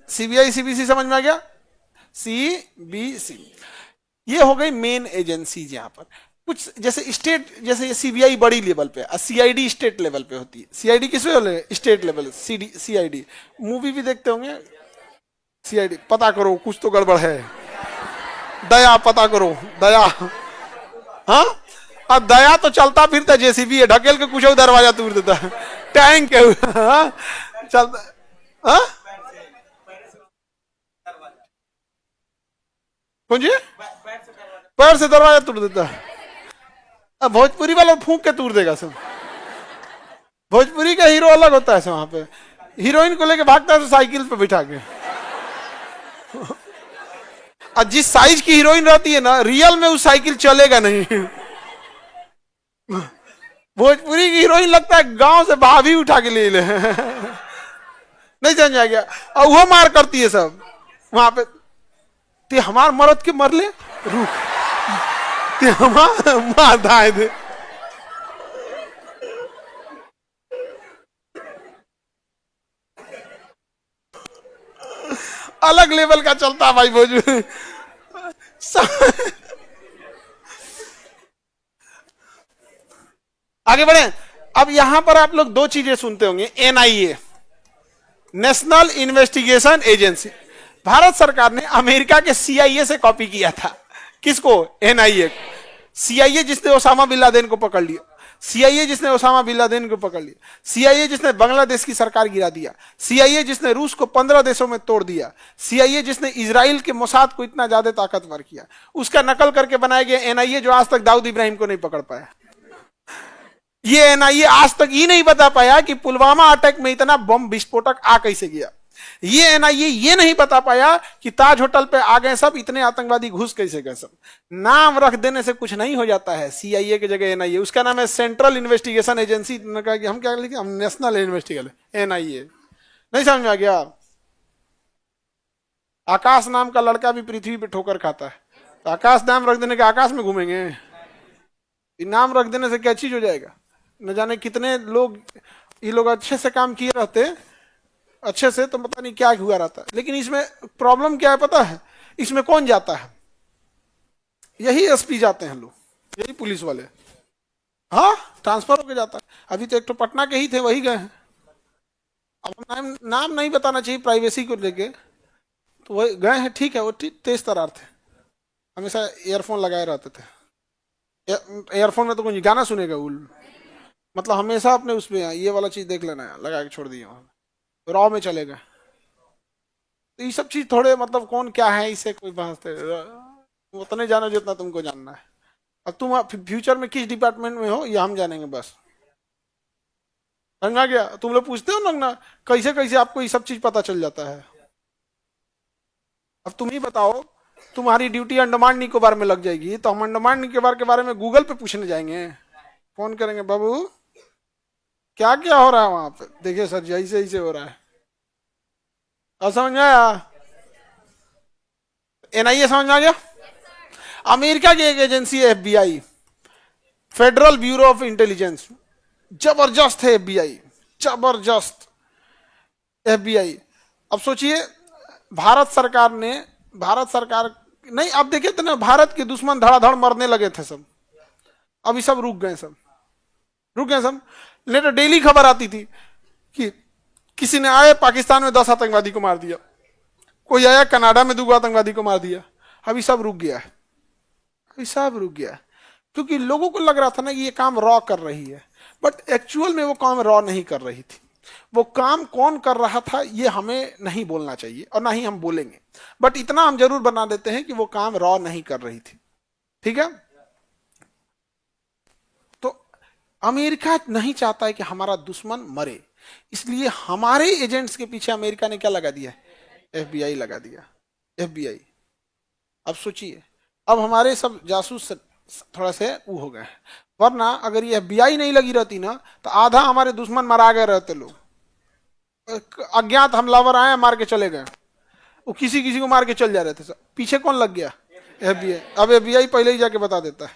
सीबीआई सीबीसी समझ में आ गया? सीबीसी ये हो गई मेन एजेंसीज। यहाँ पर कुछ जैसे स्टेट, जैसे सीबीआई बड़ी लेवल पे, सीआईडी स्टेट लेवल पे होती है। सीआईडी किस लेवल है? State level. सीआईडी मूवी भी देखते होंगे। सीआईडी पता करो कुछ तो गड़बड़ है, दया पता करो, दया। हाँ, अब दया तो चलता फिरता जेसीबी है, ढकेल के कुछ दरवाजा तोड़ देता है, टैंक है। हाँ? चलता। हाँ? कौन जी? पैर से दरवाजा तोड़ देता है। अब भोजपुरी वाला फूंक के तोड़ देगा सब। भोजपुरी का हीरो अलग होता है, वहां पे हीरोइन को लेके भागता है तो साइकिल पे बिठा के। और जिस साइज की हीरोइन रहती है ना, रियल में उस साइकिल चलेगा नहीं। भोजपुरी की हीरोइन लगता है गांव से भाभी उठा के ले नहीं समझ आ गया। और वो मार करती है सब वहां पे। ते हमार मरद के मर ले, रुक, ते हमार मार दाए दे। अलग लेवल का चलता भाई भोजपुरी। आगे बढ़े। अब यहां पर आप लोग दो चीजें सुनते होंगे, NIA, national investigation agency. Bharat सरकार ने अमेरिका के सीआईए से कॉपी किया था। किसको? एनआईए। सीआईए जिसने ओसामा बिन लादेन को पकड़ लिया, सीआईए जिसने ओसामा बिन लादेन को पकड़ लिया, सीआईए जिसने बांग्लादेश की सरकार गिरा दिया, सीआईए जिसने रूस को 15 देशों में तोड़ दिया, सीआईए जिसने इजराइल के मोसाद को इतना ज्यादा ताकतवर किया, उसका नकल करके बनाया गया एनआईए, जो आज तक दाऊद इब्राहिम को नहीं पकड़ पाया। ये एनआईए आज तक ये नहीं बता पाया कि पुलवामा अटैक में इतना बम विस्फोटक आ कैसे गया। ये एनआईए ये नहीं बता पाया कि ताज होटल पे आ गए सब, इतने आतंकवादी घुस कैसे गए सब। नाम रख देने से कुछ नहीं हो जाता है। सीआईए की जगह एनआईए, उसका नाम है सेंट्रल इन्वेस्टिगेशन एजेंसी। कहा कि हम क्या लिखे? हम नेशनल इन्वेस्टिगेशन एनआईए। नहीं समझ में आ गया? आकाश नाम का लड़का भी पृथ्वी पे ठोकर खाता है, तो आकाश नाम रख देने के आकाश में घूमेंगे? नाम रख देने से क्या चीज हो जाएगा? न जाने कितने लोग, ये लोग अच्छे से काम किए रहते, अच्छे से, तो पता नहीं क्या हुआ रहता है। लेकिन इसमें प्रॉब्लम क्या है पता है? इसमें कौन जाता है? यही एसपी जाते हैं लोग, यही पुलिस वाले। हाँ, ट्रांसफर होके जाता है। अभी तो एक तो पटना के ही थे, वही गए हैं। अब नाम नहीं बताना चाहिए प्राइवेसी को लेके, तो वही गए हैं। ठीक है, वो तेज तरार थे, हमेशा ईयरफोन लगाए रहते थे। ईयरफोन में तो कुछ गाना सुनेगा उल, मतलब हमेशा अपने उसमें ये वाला चीज देख लेना है, लगा के छोड़ दिया, रॉ में चलेगा। तो ये सब चीज थोड़े मतलब कौन क्या है इसे कोई बात तुम उतने जानो जितना तुमको जानना है। अब तुम फ्यूचर में किस डिपार्टमेंट में हो ये हम जानेंगे बस। समझ आ गया? तुम लोग पूछते हो ना कैसे कैसे आपको ये सब चीज पता चल जाता है। अब तुम ही बताओ, तुम्हारी ड्यूटी अंडमान निकोबार में लग जाएगी तो हम अंडमान निकोबार के बारे में गूगल पे पूछने जाएंगे, फोन करेंगे बाबू क्या क्या हो रहा है वहां पे, देखिए सर जी ऐसे ऐसे हो रहा है। अब समझ में आया? एनआईए समझ में आ गया? अमेरिका की एक एजेंसी है FBI, federal bureau of intelligence. जबरदस्त है एफबीआई, जबरदस्त एफबीआई। अब सोचिए भारत सरकार नहीं, अब देखिए तो ना भारत के दुश्मन धड़ाधड़ मरने लगे थे सब, अभी सब रुक गए, सब रुक गए सब। नहीं तो डेली खबर आती थी कि किसी ने आए पाकिस्तान में 10 आतंकवादी को मार दिया, कोई आया कनाडा में 2 आतंकवादी को मार दिया। अभी सब रुक गया है, अभी सब रुक गया है, क्योंकि लोगों को लग रहा था ना कि ये काम रॉ कर रही है, बट एक्चुअल में वो काम रॉ नहीं कर रही थी। वो काम कौन कर रहा था ये हमें नहीं बोलना चाहिए और ना ही हम बोलेंगे, बट इतना हम जरूर बना देते हैं कि वो काम रॉ नहीं कर रही थी। ठीक है? तो अमेरिका नहीं चाहता है कि हमारा दुश्मन मरे, इसलिए हमारे एजेंट्स के पीछे अमेरिका ने क्या लगा दिया? एफबीआई लगा दिया, एफबीआई। अब सोचिए, अब हमारे सब जासूस थोड़ा से वो हो गए, वरना अगर ये एफबीआई नहीं लगी रहती ना तो आधा हमारे दुश्मन मरा गए रहते लोग। अज्ञात हमलावर आए मार के चले गए, वो किसी किसी को मार के चल जा रहे थे सब, पीछे कौन लग गया? एफबीआई। अब एफबीआई पहले ही जाके बता देता है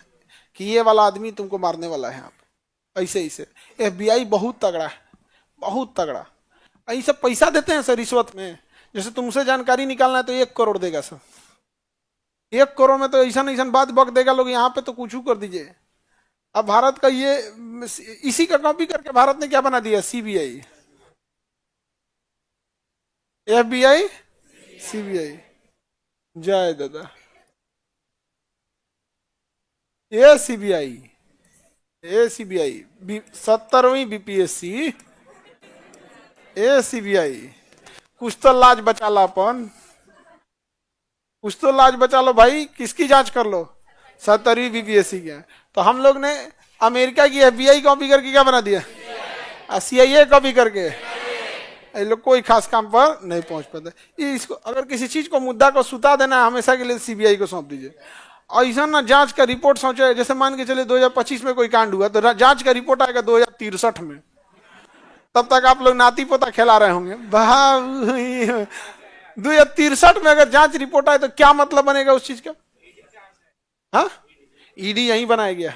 कि ये वाला आदमी तुमको मारने वाला है, आप ऐसे ऐसे। एफबीआई बहुत तगड़ा है, बहुत तगड़ा। ये सब पैसा देते हैं सर रिश्वत में, जैसे तुमसे जानकारी निकालना है तो 1 करोड़ देगा सर, 1 करोड़ में तो ऐसा ऐसा बात बक देगा लोग, यहाँ पे तो कुछ कर दीजिए। अब भारत का ये इसी का कॉपी करके भारत ने क्या बना दिया? CBI, FBI, CBI. जय दादा। ये सीबीआई, ए सीबीआई 70वीं बीपीएससी, ए सीबीआई। कुछ तो लाज बचा लो अपन, कुछ तो लाज बचा लो भाई, किसकी जांच कर लो? 70वीं बीपीएससी की। तो हम लोग ने अमेरिका की एफबीआई कॉपी करके क्या बना दिया? सीआईए कॉपी करके। ये लोग कोई खास काम पर नहीं पहुंच पाते। इसको अगर किसी चीज को मुद्दा को सुता देना है हमेशा के लिए सीबीआई को सौंप दीजिए। ऐसा ना जांच का रिपोर्ट सोचे, जैसे मान के चले 2025 में कोई कांड हुआ तो जांच का रिपोर्ट आएगा 2063 में, तब तक आप लोग नाती पोता खिला रहे होंगे। 2063 में अगर जांच रिपोर्ट आए तो क्या मतलब बनेगा उस चीज का? हाँ, ईडी यही बनाया गया,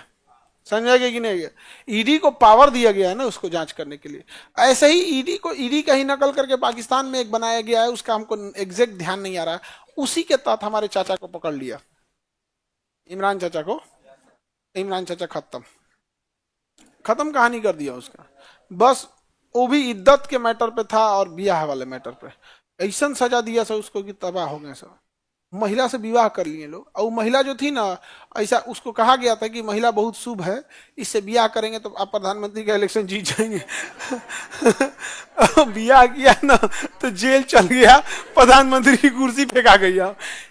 समझा गया कि नहीं? ईडी को पावर दिया गया है ना उसको जांच करने के लिए। ऐसे ही ईडी का ही नकल करके पाकिस्तान में एक बनाया गया है, उसका हमको एग्जैक्ट ध्यान नहीं आ रहा। उसी के तहत हमारे चाचा को पकड़ लिया, इमरान चाचा को। इमरान चाचा खत्म, खत्म कहानी कर दिया उसका, बस। वो भी इद्दत के मैटर पे था और ब्याह वाले मैटर पे ऐसा सजा दिया सब उसको कि तबाह हो गए सब। महिला से विवाह कर लिए लोग, और महिला जो थी ना, ऐसा उसको कहा गया था कि महिला बहुत शुभ है, इससे ब्याह करेंगे तो आप प्रधानमंत्री का इलेक्शन जीत जाएंगे। ब्याह किया ना तो जेल चल गया, प्रधानमंत्री की कुर्सी फेंका गई।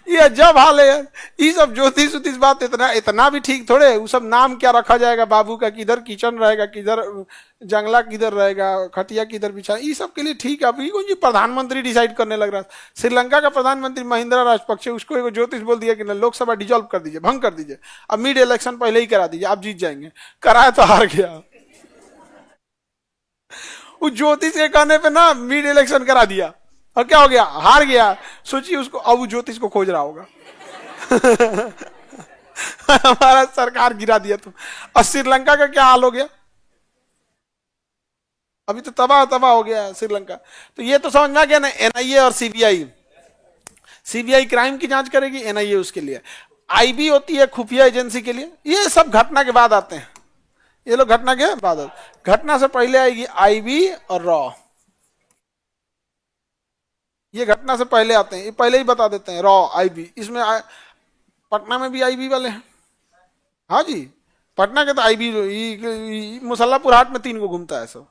ये जब हाल है, ये सब ज्योतिष उतिष बात इतना भी ठीक थोड़े। वो सब नाम क्या रखा जाएगा बाबू का, किधर किचन रहेगा, किधर जंगला किधर रहेगा, खटिया किधर बिछा, ये सब के लिए ठीक है। अभी कोई प्रधानमंत्री डिसाइड करने लग रहा है। श्रीलंका का प्रधानमंत्री महिंद्रा राजपक्षे, उसको एक ज्योतिष बोल दिया कि लोकसभा डिजॉल्व कर दीजिए, भंग कर दीजिए, अब मिड इलेक्शन पहले ही करा दीजिए, आप जीत जाएंगे। कराया तो हार गया। उस ज्योतिष के कहने पे ना मिड इलेक्शन करा दिया, और क्या हो गया? हार गया। सोचिए उसको, अब वो ज्योतिष को खोज रहा होगा। हमारा सरकार गिरा दिया तुम। और श्रीलंका का क्या हाल हो गया? अभी तो तबाह तबाह हो गया श्रीलंका। तो ये तो समझ में आ गया ना, एनआईए और सीबीआई। सीबीआई क्राइम की जांच करेगी, एनआईए उसके लिए। आईबी होती है खुफिया एजेंसी के लिए। ये सब घटना के बाद आते हैं, ये लोग घटना के बाद। घटना से पहले आएगी आईबी और रॉ, ये घटना से पहले आते हैं, ये पहले ही बता देते हैं। रॉ, आईबी, इसमें पटना में भी आईबी वाले हैं। हाँ जी, पटना के तो आईबी मुसल्लापुर हाट में 3 को घूमता है सब।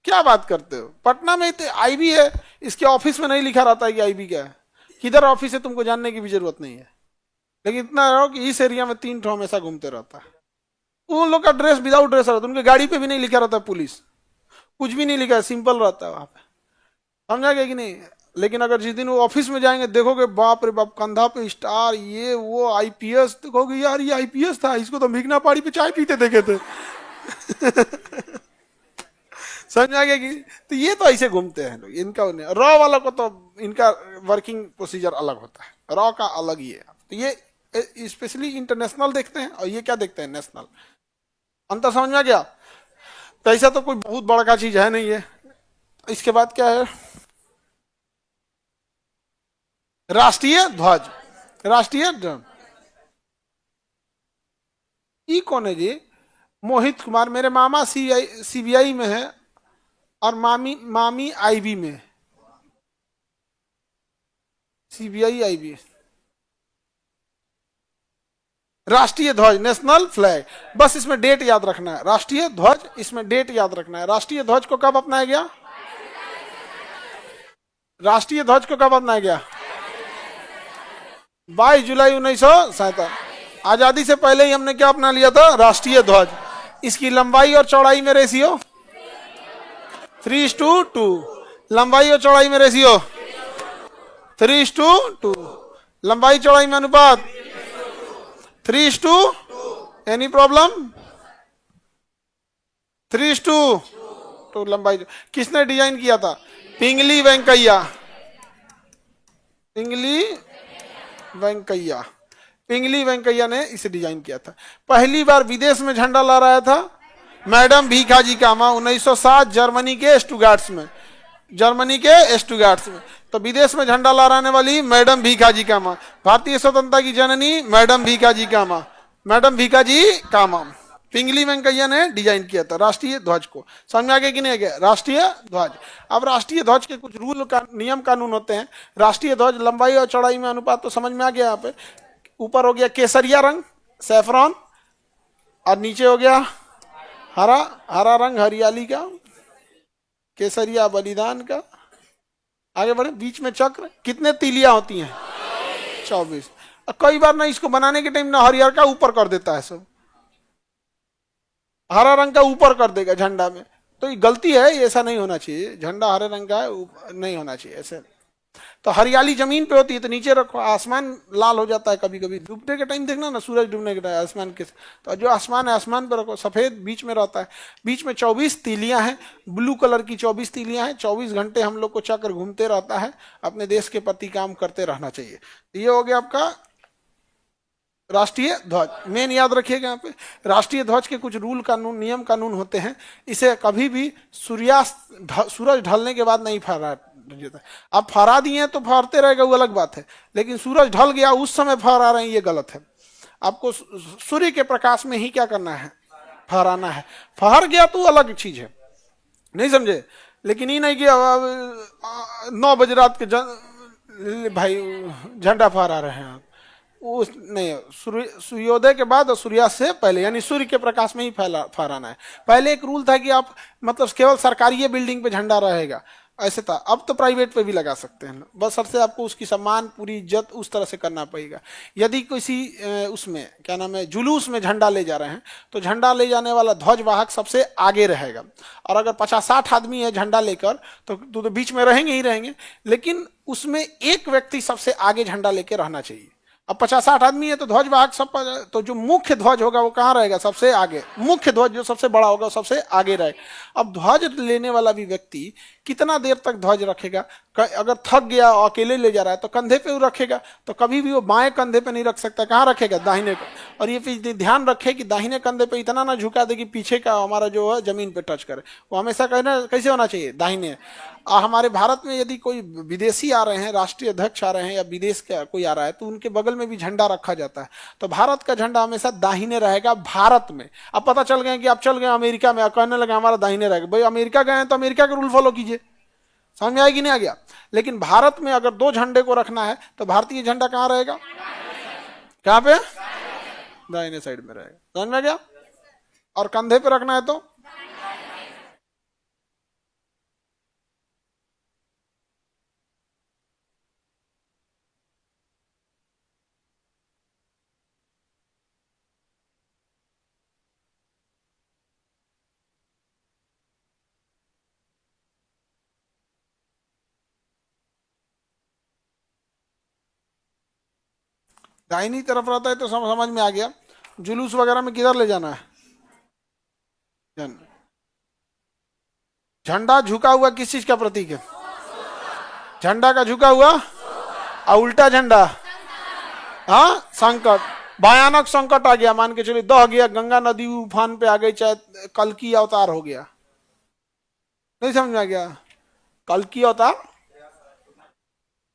क्या बात करते हो? पटना में तो आईबी है, इसके ऑफिस में नहीं लिखा रहता है कि आईबी क्या है, किधर ऑफिस है तुमको जानने की भी जरूरत नहीं है, लेकिन इतना रहो कि इस एरिया में 3 ठो हमेशा घूमते रहता है। उन लोग का ड्रेस विदाउट ड्रेस रहता है, उनके गाड़ी पे भी नहीं लिखा रहता पुलिस, कुछ भी नहीं लिखा है, सिंपल रहता है वहां पे, समझा गया कि नहीं। लेकिन अगर जिस दिन वो ऑफिस में जाएंगे देखोगे बाप रे बाप, कंधा पे स्टार, ये वो आईपीएस, देखोगे यार ये आईपीएस था, इसको तो भिगना पहाड़ी पे चाय पीते देखे थे। समझ आ गया कि, तो ये तो ऐसे घूमते हैं लोग, इनका रॉ वाला को तो इनका वर्किंग प्रोसीजर अलग होता है, रॉ का अलग ही है। तो ये स्पेशली इंटरनेशनल देखते हैं और ये क्या देखते हैं, नेशनल। अंतर समझ में आ गया। तो ऐसा तो कोई बहुत बड़ा चीज है नहीं है। इसके बाद क्या है, राष्ट्रीय ध्वज। राष्ट्रीय ध्वज ये कौन है जी? मोहित कुमार, मेरे मामा सीबीआई में है और मामी मामी आईबी में, सीबीआई आईबी। राष्ट्रीय ध्वज, नेशनल फ्लैग, बस इसमें डेट याद रखना है, राष्ट्रीय ध्वज, इसमें डेट याद रखना है। राष्ट्रीय ध्वज को कब अपनाया गया? राष्ट्रीय ध्वज को कब अपनाया गया? 22 जुलाई 1947। आजादी से पहले ही हमने क्या अपना लिया था? राष्ट्रीय ध्वज। इसकी लंबाई और चौड़ाई में रेशियो 3:2। लंबाई और चौड़ाई में रेशियो 3:2। लंबाई चौड़ाई में अनुपात 3:2। Any problem? 3:2 लंबाई। किसने डिजाइन किया था? पिंगली वेंकैया। पिंगली वेंकैया, पिंगली वेंकैया ने इसे डिजाइन किया था। पहली बार विदेश में झंडा लहराया था मैडम भीखाजी कामा 1907 जर्मनी के स्टुगार्ट्स में। जर्मनी के स्टुगार्ट्स में तो विदेश में झंडा लहराने वाली मैडम भीखाजी कामा, भारतीय स्वतंत्रता की जननी मैडम भीखाजी कामा, मैडम भीखाजी कामा। पिंगली वेंकैया ने डिजाइन किया था राष्ट्रीय ध्वज को। समझ में आ गया कि नहीं आ गया? राष्ट्रीय ध्वज। अब राष्ट्रीय ध्वज के कुछ रूल का नियम कानून होते हैं। राष्ट्रीय ध्वज लंबाई और चौड़ाई में अनुपात तो समझ में आ गया। यहाँ पे ऊपर हो गया केसरिया रंग, सैफरॉन, और नीचे हो गया हरा, हरा रंग हरियाली का, केसरिया बलिदान का। आगे बढ़े, बीच में चक्र। कितने तीलियां होती हैं? 24। कई बार ना इसको बनाने के टाइम ना हरियर का ऊपर कर देता है, सब हरा रंग का ऊपर कर देगा झंडा में, तो ये गलती है, ऐसा नहीं होना चाहिए। झंडा हरे रंग का है, नहीं होना चाहिए ऐसे। तो हरियाली जमीन पे होती है तो नीचे रखो। आसमान लाल हो जाता है कभी कभी, डूबने के टाइम देखना ना, सूरज डूबने के टाइम आसमान के, तो जो आसमान है आसमान पे रखो। सफेद बीच में रहता है, बीच में 24 तीलियां हैं, ब्लू कलर की 24 तीलियां हैं। 24 घंटे हम लोग को चक्र घूमते रहता है, अपने देश के प्रति काम करते रहना चाहिए। ये हो गया आपका राष्ट्रीय ध्वज। मेन याद रखिएगा यहाँ पे, राष्ट्रीय ध्वज के कुछ रूल कानून, नियम कानून होते हैं। इसे कभी भी सूर्यास्त, सूरज ढलने के बाद नहीं फहरा। आप फहरा दिए तो फहरते रहेगा, वो अलग बात है, लेकिन सूरज ढल गया उस समय फहरा रहे हैं, ये गलत है। आपको सूर्य के प्रकाश में ही क्या करना है? फहराना है। फहर गया तो अलग चीज है, नहीं समझे? लेकिन ये नहीं कि 9 बजे रात के भाई झंडा फहरा रहे हैं आप, उस नहीं, सूर्योदय के बाद और सूर्यास्त से पहले, यानी सूर्य के प्रकाश में ही फहराना है। पहले एक रूल था कि आप मतलब केवल सरकारी बिल्डिंग पे झंडा रहेगा, ऐसे था। अब तो प्राइवेट पे भी लगा सकते हैं, बस सबसे आपको उसकी सम्मान, पूरी इज्जत उस तरह से करना पड़ेगा। यदि किसी उसमें क्या नाम है, जुलूस में झंडा ले जा रहे हैं, तो झंडा ले जाने वाला ध्वजवाहक सबसे आगे रहेगा। और अगर 50-60 आदमी है झंडा लेकर, तो बीच में रहेंगे ही रहेंगे, लेकिन उसमें एक व्यक्ति सबसे आगे झंडा लेके रहना चाहिए। अब 50-60 आदमी है तो ध्वजवाहक सब, तो जो मुख्य ध्वज होगा वो कहाँ रहेगा? सबसे आगे। मुख्य ध्वज जो सबसे बड़ा होगा सबसे आगे रहेगा। अब ध्वज लेने वाला भी व्यक्ति कितना देर तक ध्वज रखेगा? अगर थक गया और अकेले ले जा रहा है तो कंधे पे वो रखेगा, तो कभी भी वो बाएं कंधे पे नहीं रख सकता, कहाँ रखेगा? दाहिने पे। और ये ध्यान रखे कि दाहिने कंधे पे इतना ना झुका दे कि पीछे का हमारा जो है जमीन पे टच करे, वो हमेशा कहना कैसे होना चाहिए? दाहिने। हमारे भारत में यदि कोई विदेशी आ रहे हैं, राष्ट्रीय अध्यक्ष आ रहे हैं या विदेश का कोई आ रहा है, तो उनके बगल में भी झंडा रखा जाता है। तो भारत का झंडा हमेशा दाहिने रहेगा भारत में। अब पता चल गए कि आप चल गए अमेरिका में, कहने लगे हमारा दाहिने रहेगा। भाई अमेरिका गए हैं तो अमेरिका का रूल फॉलो कीजिए। समझ में आएगी नहीं आ गया? लेकिन भारत में अगर 2 झंडे को रखना है तो भारतीय झंडा कहाँ रहेगा? कहाँ पे? दाहिने साइड में रहेगा। समझ में आ गया? और कंधे पे रखना है तो? दाहिनी तरफ रहता है तो समझ में आ गया। जुलूस वगैरह में किधर ले जाना है? झंडा झुका हुआ किस चीज का प्रतीक है? झंडा का झुका हुआ, और उल्टा झंडा, हाँ संकट, भयानक संकट आ गया, मान के चलिए दह गया, गंगा नदी उफान पे आ गई, चाहे कल की अवतार हो गया, नहीं समझ में आ गया? कल की अवतार,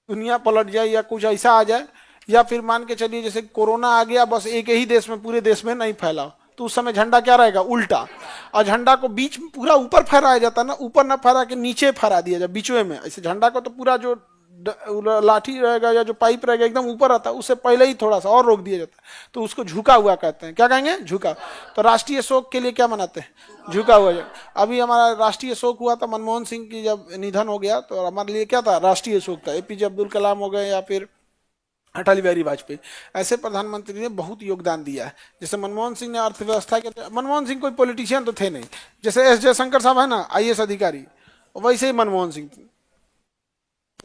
दुनिया पलट जाए या कुछ ऐसा आ जाए, या फिर मान के चलिए जैसे कोरोना आ गया, बस एक ही देश में, पूरे देश में नहीं फैला, तो उस समय झंडा क्या रहेगा? उल्टा। और झंडा को बीच में पूरा ऊपर फहराया जाता ना, ऊपर ना फहरा के नीचे फहरा दिया जाए बीचवे में, ऐसे झंडा को तो पूरा जो लाठी रहेगा या जो पाइप रहेगा एकदम ऊपर रहता है, उससे पहले ही थोड़ा सा और रोक दिया जाता है, तो उसको झुका हुआ कहते हैं। क्या कहेंगे? झुका। तो राष्ट्रीय शोक के लिए क्या मनाते हैं? झुका हुआ। अभी हमारा राष्ट्रीय शोक हुआ था, मनमोहन सिंह की जब निधन हो गया, तो हमारे लिए क्या था? राष्ट्रीय शोक था। एपीजे अब्दुल कलाम हो गए या फिर अटल बिहारी वाजपेयी, ऐसे प्रधानमंत्री ने बहुत योगदान दिया है। जैसे मनमोहन सिंह ने अर्थव्यवस्था के, मनमोहन सिंह कोई पॉलिटिशियन तो थे नहीं, जैसे एस जयशंकर साहब है ना आईएएस अधिकारी, वैसे ही मनमोहन सिंह थे।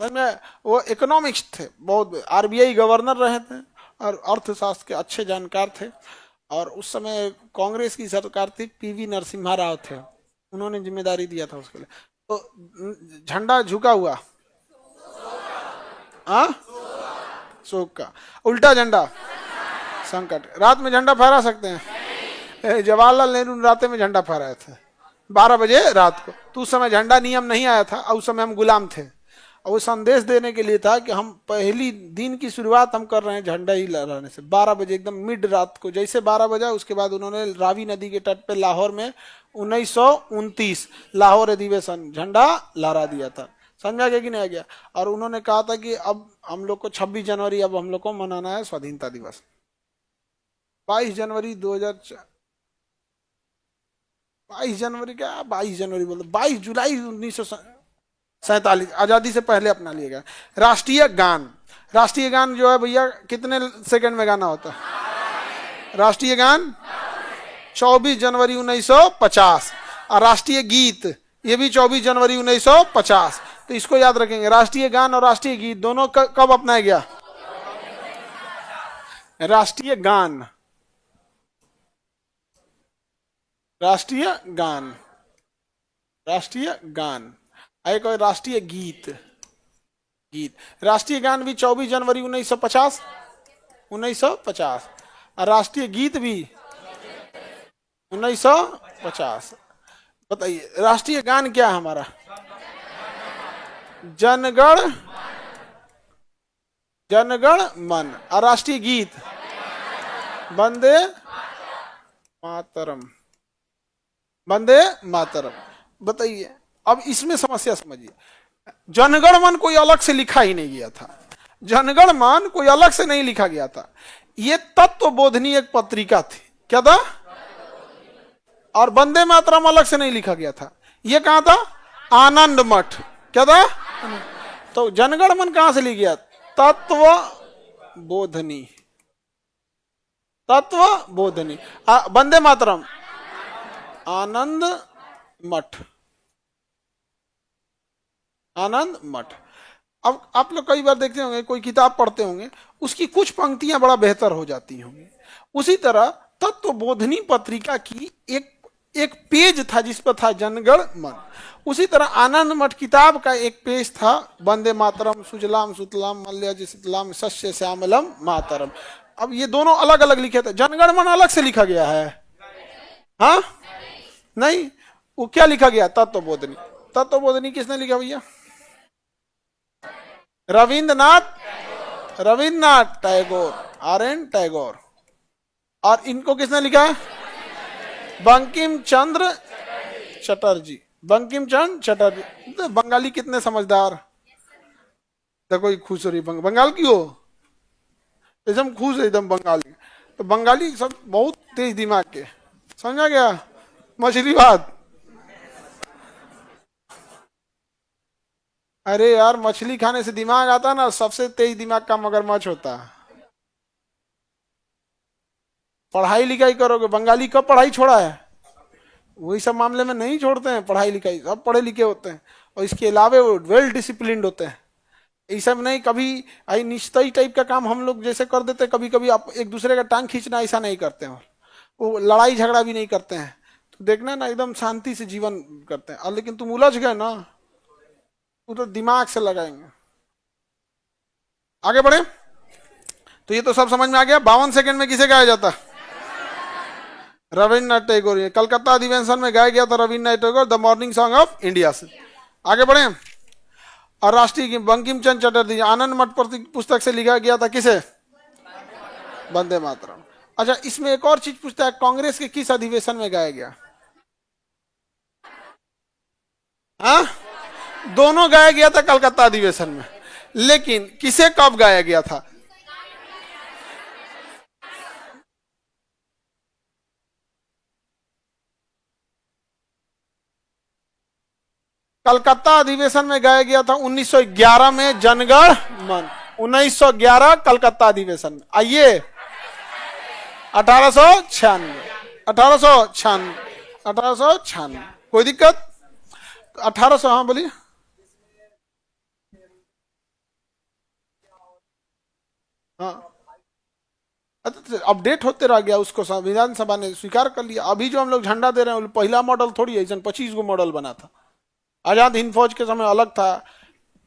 में वो इकोनॉमिक्स थे, बहुत आरबीआई गवर्नर रहे थे और अर्थशास्त्र के अच्छे जानकार थे। और उस समय कांग्रेस की सरकार थी, पीवी नरसिम्हा राव थे, उन्होंने जिम्मेदारी दिया था उसके लिए। तो झंडा झुका हुआ, हाँ शोक का, उल्टा झंडा संकट। रात में झंडा फहरा सकते हैं? जवाहरलाल नेहरू रात में झंडा फहराए थे 12 बजे रात को, तो उस समय झंडा नियम नहीं आया था, और उस समय हम गुलाम थे, और वो संदेश देने के लिए था कि हम पहली दिन की शुरुआत हम कर रहे हैं झंडा ही लहराने से। 12 बजे एकदम मिड रात को, जैसे 12 बजा उसके बाद उन्होंने रावी नदी के तट पे लाहौर में 1929 लाहौर अधिवेशन झंडा लहरा दिया था। समझा गया कि नहीं आ गया? और उन्होंने कहा था कि अब हम लोग को 26 जनवरी अब हम लोग को मनाना है स्वाधीनता दिवस। 22 जनवरी 2000, 22 जनवरी क्या, 22 जनवरी बोलते, 22 जुलाई 1947 आजादी से पहले अपना लिया गया। राष्ट्रीय गान, राष्ट्रीय गान जो है भैया कितने सेकंड में गाना होता है? राष्ट्रीय गान 24 जनवरी 1950, और राष्ट्रीय गीत ये भी 24 जनवरी 1950। तो इसको याद रखेंगे, राष्ट्रीय गान और राष्ट्रीय गीत दोनों कब अपनाया गया? राष्ट्रीय गान, राष्ट्रीय गान, राष्ट्रीय गान, एक और राष्ट्रीय गीत, गीत। राष्ट्रीय गान भी 24 जनवरी 1950, 1950, और राष्ट्रीय गीत भी 1950। बताइए राष्ट्रीय गान क्या है हमारा? जनगण, जनगण मन। और राष्ट्रीय गीत वंदे मातरम, वंदे मातरम। बताइए अब इसमें समस्या समझिए, जनगण मन कोई अलग से लिखा ही नहीं गया था, जनगण मन कोई अलग से नहीं लिखा गया था, ये तत्वबोधिनी एक पत्रिका थी। क्या था? और वंदे मातरम अलग से नहीं लिखा गया था, ये कहा था? आनंद मठ। क्या था? तो जनगण मन कहां से लिख गया? तत्व बोधनी, तत्व बोधनी। वंदे मातरम आनंद मठ, आनंद मठ। अब आप लोग कई बार देखते होंगे, कोई किताब पढ़ते होंगे, उसकी कुछ पंक्तियां बड़ा बेहतर हो जाती होंगी। उसी तरह तत्वबोधिनी पत्रिका की एक पेज था जिस पर था जनगण मन। उसी तरह आनंद मठ किताब का एक पेज था वंदे मातरम सुजलाम सुतलाम मलयज शीतलाम शस्य श्यामलम मातरम। अब ये दोनों अलग अलग लिखे थे, जनगण मन अलग से लिखा गया है? हाँ नहीं, वो क्या लिखा गया? तत्वबोधिनी। तत्वबोधिनी किसने लिखा भैया? रविंद्रनाथ, रविंद्रनाथ टैगोर, आर.एन. टैगोर। और इनको किसने लिखा? बंकिम चंद्र चटर्जी, बंकिम चंद्र चटर्जी। तो बंगाली कितने समझदार, देखो ये खुश हो रही, बंगाल की हो एकदम खुश है, एकदम बंगाली। तो बंगाली सब बहुत तेज दिमाग के, समझा गया? मछली बात, अरे यार मछली खाने से दिमाग आता ना, सबसे तेज दिमाग का मगरमच्छ होता है। पढ़ाई लिखाई करोगे, बंगाली कब पढ़ाई छोड़ा है? वही सब मामले में नहीं छोड़ते हैं, पढ़ाई लिखाई सब पढ़े लिखे होते हैं, और इसके अलावे वो वेल डिसिप्लिन्ड होते हैं। ऐसा नहीं कभी आई निश्चित टाइप का काम हम लोग जैसे कर देते, कभी कभी आप एक दूसरे का टांग खींचना ऐसा नहीं करते हैं, वो लड़ाई झगड़ा भी नहीं करते हैं, तो देखना ना एकदम शांति से जीवन करते हैं। लेकिन तुम उलझ गए ना, वो तो दिमाग से लगाएंगे। आगे बढ़े, तो ये तो सब समझ में आ गया। 52 सेकंड में किसे गाया जाता? रविन्द्रनाथ टैगोर। कलकत्ता अधिवेशन में गाया गया था Rabindranath Tagore, the morning song of India से। आगे बढ़े, और राष्ट्रीय बंकिम चंद्र चटर्जी, आनंद मठ पुस्तक से लिखा गया था, किसे? वंदे मातरम। अच्छा, इसमें एक और चीज पूछता है, कांग्रेस के किस अधिवेशन में गाया गया? हाँ, दोनों गाया गया था कलकत्ता अधिवेशन में, लेकिन किसे कब गाया गया था? कलकत्ता अधिवेशन में गाया गया था 1911 में, जनगण मन। 1911 कलकत्ता अधिवेशन में। आइए, 1896, 1896, 1896, कोई दिक्कत? 1800, हाँ बोलिए। हाँ, अपडेट होते रह गया, उसको संविधान सभा ने स्वीकार कर लिया। अभी जो हम लोग झंडा दे रहे हैं, पहला मॉडल थोड़ी है, 25 गो मॉडल बना था। आजाद हिंद फौज के समय अलग था,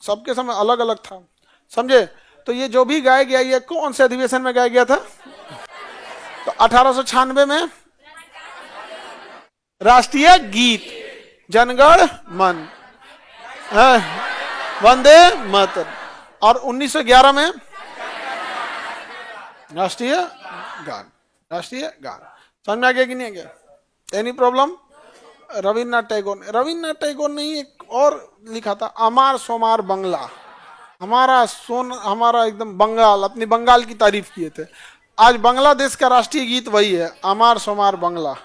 सबके समय अलग अलग था, समझे? तो ये जो भी गाया गया, ये कौन से अधिवेशन में गाया गया था? तो 1896 में राष्ट्रीय गीत जनगण मन, वंदे मातरम, और 1911 में राष्ट्रीय गान, राष्ट्रीय गान। समझ में आ गया कि नहीं आ गया? Any problem? रविन्द्रनाथ टैगोर ने एक और लिखा था, अमार सोमार बंगला, हमारा सोन, हमारा एकदम बंगाल, अपनी बंगाल की तारीफ किए थे। आज बांग्लादेश का राष्ट्रीय गीत वही है, अमार सोमार बंगला,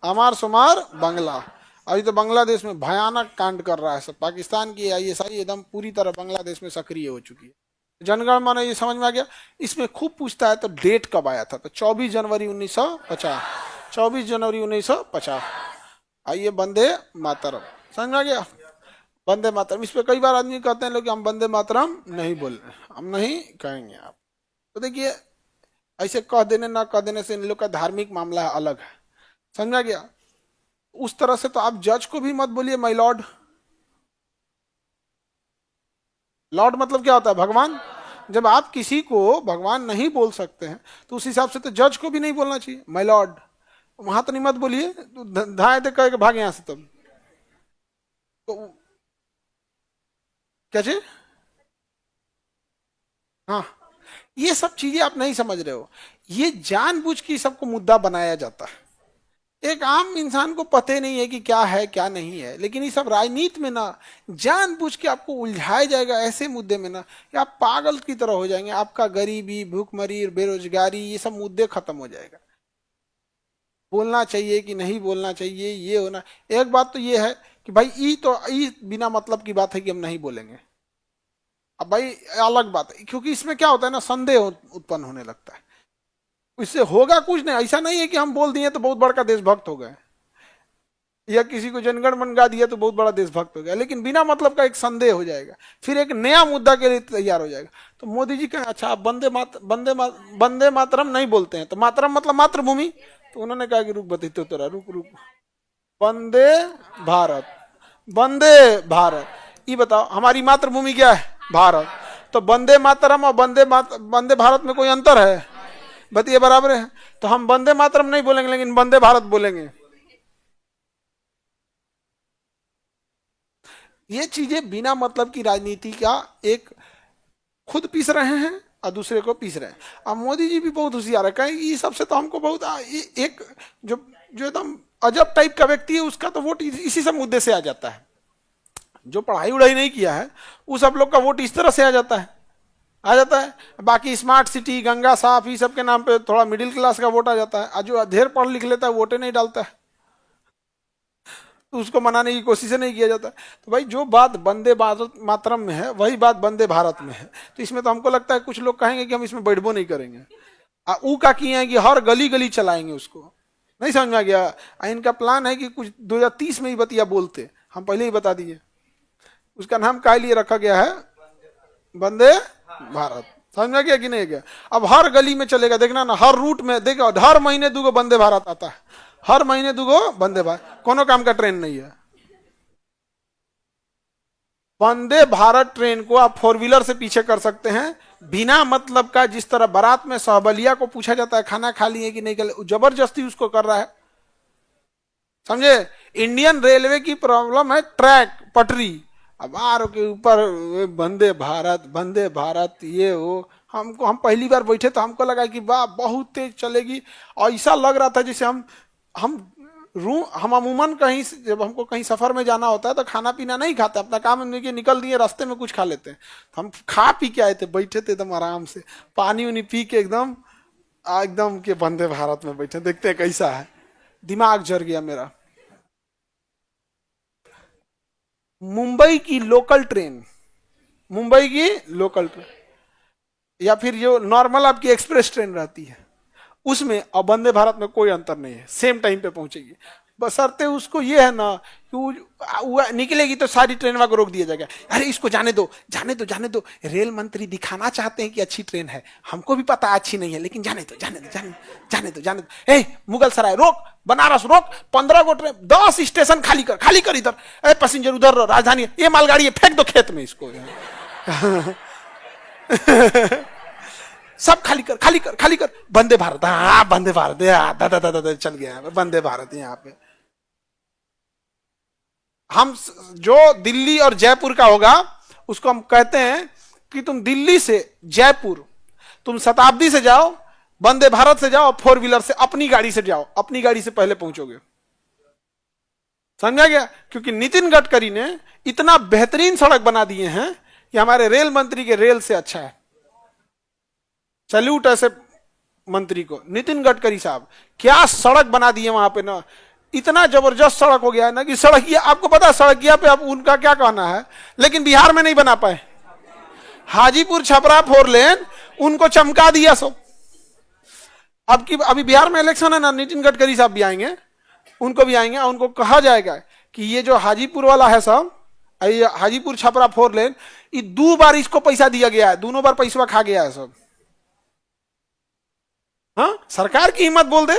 अमार सोमार बंगला। अभी तो बांग्लादेश में भयानक कांड कर रहा है सब, पाकिस्तान की आईएसआई एकदम पूरी तरह बांग्लादेश में सक्रिय हो चुकी है। जनगण मन ये समझ में आ गया। इसमें खूब पूछता है, तो डेट कब आया था? तो 24 जनवरी 1950, 24 जनवरी 1950। आइए, वंदे मातरम। समझ में आ गया? वंदे मातरम। इस पे कई बार आदमी कहते हैं लोग, हम वंदे मातरम नहीं बोल रहे, हम नहीं कहेंगे आप। तो देखिए, ऐसे कह देने ना कह देने से इन लोग का धार्मिक मामला अलग है। समझ में आ गया? उस तरह से तो आप जज को भी मत बोलिए माय लॉर्ड। लॉर्ड मतलब क्या होता है? भगवान। जब आप किसी को भगवान नहीं बोल सकते हैं, तो उस हिसाब से तो जज को भी नहीं बोलना चाहिए माय लॉर्ड। वहां तो नहीं मत बोलिए, तो धाए दे कह के भाग यहां से। तब तो क्या चीज? हाँ, ये सब चीजें आप नहीं समझ रहे हो। ये जानबूझ के सबको मुद्दा बनाया जाता है। एक आम इंसान को पता नहीं है कि क्या है क्या नहीं है, लेकिन ये सब राजनीति में ना जानबूझ के आपको उलझाया जाएगा ऐसे मुद्दे में ना, कि आप पागल की तरह हो जाएंगे। आपका गरीबी, भूखमरी, बेरोजगारी, ये सब मुद्दे खत्म हो जाएगा। बोलना चाहिए कि नहीं बोलना चाहिए, ये होना। एक बात तो ये है कि भाई ई तो ई बिना मतलब की बात है कि हम नहीं बोलेंगे। अब भाई अलग बात है, क्योंकि इसमें क्या होता है ना, संदेह उत्पन्न होने लगता है। इससे होगा कुछ नहीं। ऐसा नहीं है कि हम बोल दिए तो बहुत बड़ा देशभक्त हो गए, या किसी को जनगण मन गा दिया तो बहुत बड़ा देशभक्त हो गया, लेकिन बिना मतलब का एक संदेह हो जाएगा, फिर एक नया मुद्दा के लिए तैयार हो जाएगा। तो मोदी जी कहें, अच्छा आप वंदे मातरम नहीं बोलते हैं, तो मातरम मतलब मातृभूमि। तो उन्होंने कहा कि रुक बती तो तेरा रुक रुक, वंदे भारत, वंदे भारत। ये बताओ हमारी मातृभूमि क्या है? भारत। तो वंदे मातरम और वंदे भारत में कोई अंतर है? बताइए, बराबर है। तो हम वंदे मातरम नहीं बोलेंगे, लेकिन वंदे भारत बोलेंगे। ये चीजें बिना मतलब की राजनीति का एक खुद पीस रहे हैं और दूसरे को पीस रहे हैं। अब मोदी जी भी बहुत होशियार है, कहीं ये सबसे तो हमको बहुत एक जो जो एकदम अजब टाइप का व्यक्ति है, उसका तो वोट इसी सब मुद्दे से आ जाता है। जो पढ़ाई उड़ाई नहीं किया है, वो सब लोग का वोट इस तरह से आ जाता है, आ जाता है। बाकी स्मार्ट सिटी, गंगा साफ, ये सब के नाम पे थोड़ा मिडिल क्लास का वोट आ जाता है। और जो ढेर पढ़ लिख लेता है, वोटे नहीं डालता है, तो उसको मनाने की कोशिश नहीं किया जाता। तो भाई जो बात वंदे मातरम में है, वही बात वंदे भारत में है। तो इसमें तो हमको लगता है कुछ लोग कहेंगे कि हम इसमें बैठबो नहीं करेंगे। ऊ का किए हैं कि हर गली गली चलाएंगे उसको। नहीं समझ में आ गया? इनका प्लान है कि कुछ 2030 में ही बतिया बोलते, हम पहले ही बता दिए। उसका नाम काय लिए रखा गया है? वंदे भारत। समझ में गया कि नहीं गया? अब हर गली में चलेगा, देखना ना, हर रूट में देखो, हर महीने दूगो वंदे भारत आता है, हर महीने दूगो वंदे भारत, कोनो काम का ट्रेन नहीं है। वंदे भारत ट्रेन को आप फोर व्हीलर से पीछे कर सकते हैं, बिना मतलब का। जिस तरह बारात में सहबलिया को पूछा जाता है खाना खा लिए कि नहीं खा लिए, जबरदस्ती उसको कर रहा है। समझे? इंडियन रेलवे की प्रॉब्लम है ट्रैक, पटरी। अब आर के ऊपर वंदे भारत, वंदे भारत, ये वो। हमको, हम पहली बार बैठे तो हमको लगा कि वाह बहुत तेज चलेगी, और ऐसा लग रहा था जैसे हम हम अमूमन कहीं जब हमको कहीं सफर में जाना होता है तो खाना पीना नहीं खाते, अपना काम में निकल दिए, रास्ते में कुछ खा लेते हैं। हम खा पी के आए थे, बैठे थे एकदम आराम से, पानी उनी पी के एकदम एकदम के वंदे भारत में बैठे, देखते हैं कैसा है। दिमाग जर गया मेरा। मुंबई की लोकल ट्रेन, मुंबई की लोकल ट्रेन, या फिर जो नॉर्मल आपकी एक्सप्रेस ट्रेन रहती है, उसमें और वंदे भारत में कोई अंतर नहीं है, सेम टाइम पे पहुंचेगी। बशर्ते उसको ये है ना कि वो निकलेगी तो सारी ट्रेन को रोक दिया जाएगा, अरे इसको जाने दो, जाने दो, जाने दो। रेल मंत्री दिखाना चाहते हैं कि अच्छी ट्रेन है, हमको भी पता अच्छी नहीं है, लेकिन जाने दो, जाने दो, जाने जाने दो, जाने दो। ए मुगल सराय रोक, बनारस रोक, 15 को ट्रेन, 10 स्टेशन खाली कर, खाली कर इधर, अरे पैसेंजर उधर, राजधानी ये मालगाड़ी है, फेंक दो खेत में इसको। सब खाली कर, खाली कर, खाली कर, वंदे भारत, हाँ वंदे भारत, दादा दादा दादा चल गया वंदे भारत। यहाँ पे हम जो दिल्ली और जयपुर का होगा उसको हम कहते हैं कि तुम दिल्ली से जयपुर, तुम शताब्दी से जाओ, वंदे भारत से जाओ, फोर व्हीलर से, अपनी गाड़ी से जाओ, अपनी गाड़ी से पहले पहुंचोगे। समझा गया? क्योंकि नितिन गडकरी ने इतना बेहतरीन सड़क बना दिए हैं कि हमारे रेल मंत्री के रेल से अच्छा है। सैल्यूट ऐसे मंत्री को, नितिन गडकरी साहब क्या सड़क बना दी है वहां पे ना, इतना जबरदस्त सड़क हो गया है ना कि सड़किया, आपको पता है सड़किया पे अब उनका क्या कहना है, लेकिन बिहार में नहीं बना पाए। हाजीपुर छपरा 4 लेन उनको चमका दिया सब। अब की अभी बिहार में इलेक्शन है ना, नितिन गडकरी साहब भी आएंगे, उनको भी आएंगे, उनको कहा जाएगा कि ये जो हाजीपुर वाला है सब, हाजीपुर छपरा 4 लेन, ये 2 बार इसको पैसा दिया गया है, दोनों बार पैसा खा गया है सब। हाँ, सरकार की हिम्मत बोल दे,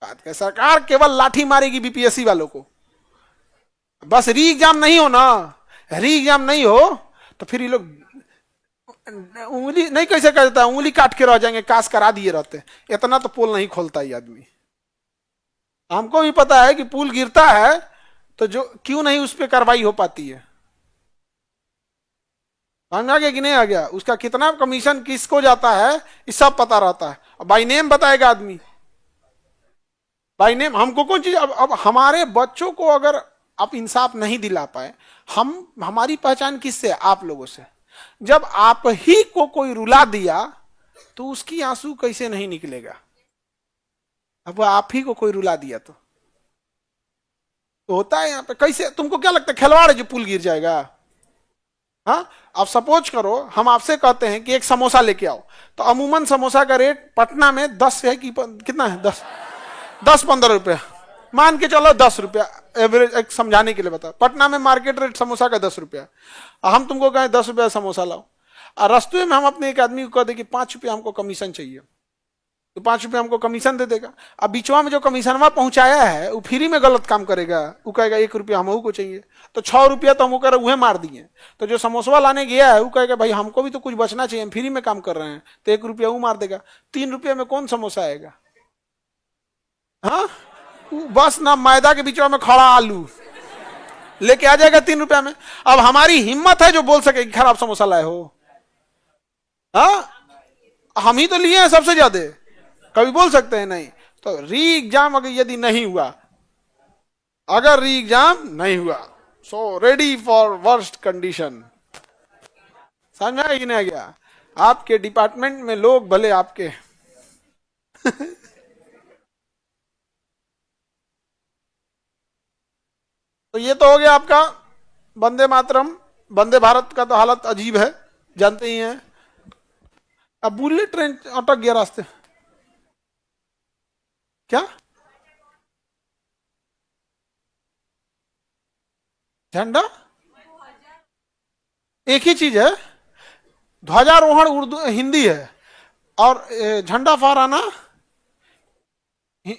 बात का सरकार केवल लाठी मारेगी बीपीएससी वालों को। बस री एग्जाम नहीं हो ना, री एग्जाम नहीं हो तो फिर ये लोग उंगली नहीं कैसे कर देता, उंगली काट के रह जाएंगे, काश करा दिए रहते। इतना तो पोल नहीं खोलता ये आदमी। हमको भी पता है कि पुल गिरता है तो जो क्यों नहीं उस पर कार्रवाई हो पाती है। समझ आ गया कि नहीं आ गया? उसका कितना कमीशन किसको जाता है ये सब पता रहता है, बाई नेम बताएगा आदमी, बाई नेम। हमको कौन चीज, अब हमारे बच्चों को अगर आप इंसाफ नहीं दिला पाए, हमारी पहचान किससे? आप लोगों से। जब आप ही को कोई रुला दिया तो उसकी आंसू कैसे नहीं निकलेगा? अब आप ही को कोई रुला दिया तो होता है यहाँ पे कैसे? तुमको क्या लगता है खिलवाड़ जो पुल गिर जाएगा? हाँ, अब सपोज करो हम आपसे कहते हैं कि एक समोसा लेके आओ, तो अमूमन समोसा का रेट पटना में 10 है कि कितना है, 10-15 रुपया, मान के चलो 10 रुपया एवरेज, एक समझाने के लिए बता। पटना में मार्केट रेट समोसा का 10 रुपया, हम तुमको कहें 10 रुपया समोसा लाओ, और रस्तुए में हम अपने एक आदमी को कह दे कि 5 रुपया हमको कमीशन चाहिए, तो 5 रुपया हमको कमीशन दे देगा। अब बीचवा में जो कमीशनवा पहुंचाया है वो फ्री में गलत काम करेगा, वो कहेगा 1 रुपया हमको को चाहिए, तो 6 रुपया तो हम कर उहे मार दिए। तो जो समोसा लाने गया है वो कहेगा भाई हमको भी तो कुछ बचना चाहिए, हम फ्री में काम कर रहे हैं, तो 1 रुपया वो मार देगा। 3 रुपया में कौन समोसा आएगा? हाँ, बस ना मैदा के बीचवा में खड़ा आलू लेके आ जाएगा 3 रुपया में। अब हमारी हिम्मत है जो बोल सके कि खराब समोसा लाए हो? हाँ, हम ही तो लिए हैं सबसे ज्यादा, कभी बोल सकते हैं नहीं? तो री एग्जाम अगर यदि नहीं हुआ, अगर री एग्जाम नहीं हुआ, so ready for worst condition. समझ में कि नहीं गया? आपके डिपार्टमेंट में लोग भले आपके तो ये तो हो गया आपका वंदे मातरम। वंदे भारत का तो हालत अजीब है, जानते ही हैं। अब बुलेट ट्रेन अटक गया रास्ते, क्या झंडा एक ही चीज है? ध्वजारोहण उर्दू हिंदी है और झंडा फहराना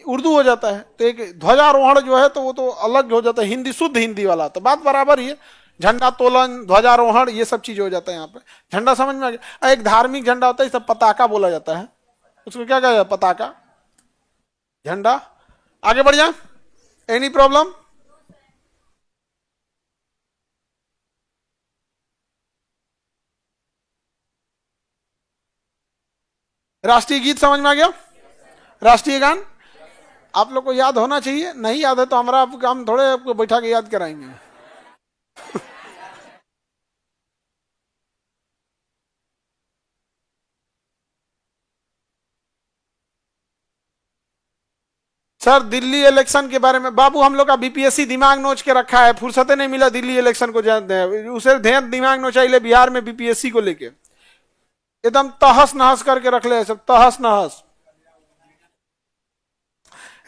उर्दू हो जाता है। तो एक ध्वजारोहण जो है तो वो तो अलग हो जाता है, हिंदी शुद्ध हिंदी वाला, तो बात बराबर ही है। झंडा तोलन, ध्वजारोहण, ये सब चीज हो जाता है यहाँ पे। झंडा समझ में आ गया। एक धार्मिक झंडा होता है, सब पताका बोला जाता है, उसको क्या कहा जाता है? पताका, झंडा। आगे बढ़ जाए, एनी प्रॉब्लम? राष्ट्रीय गीत समझ में आ गया? राष्ट्रीय गान आप लोग को याद होना चाहिए, नहीं याद है तो हमारा हम थोड़े आपको बैठा के याद कराएंगे। सर दिल्ली इलेक्शन के बारे में बाबू हम लोग का बीपीएससी दिमाग नोच के रखा है, फुर्सत नहीं मिला दिल्ली इलेक्शन को जानते हैं, उसे ध्यान दिमाग नोचाइले बिहार में बीपीएससी को लेके एकदम तहस नहस करके रख ले सब, तहस नहस।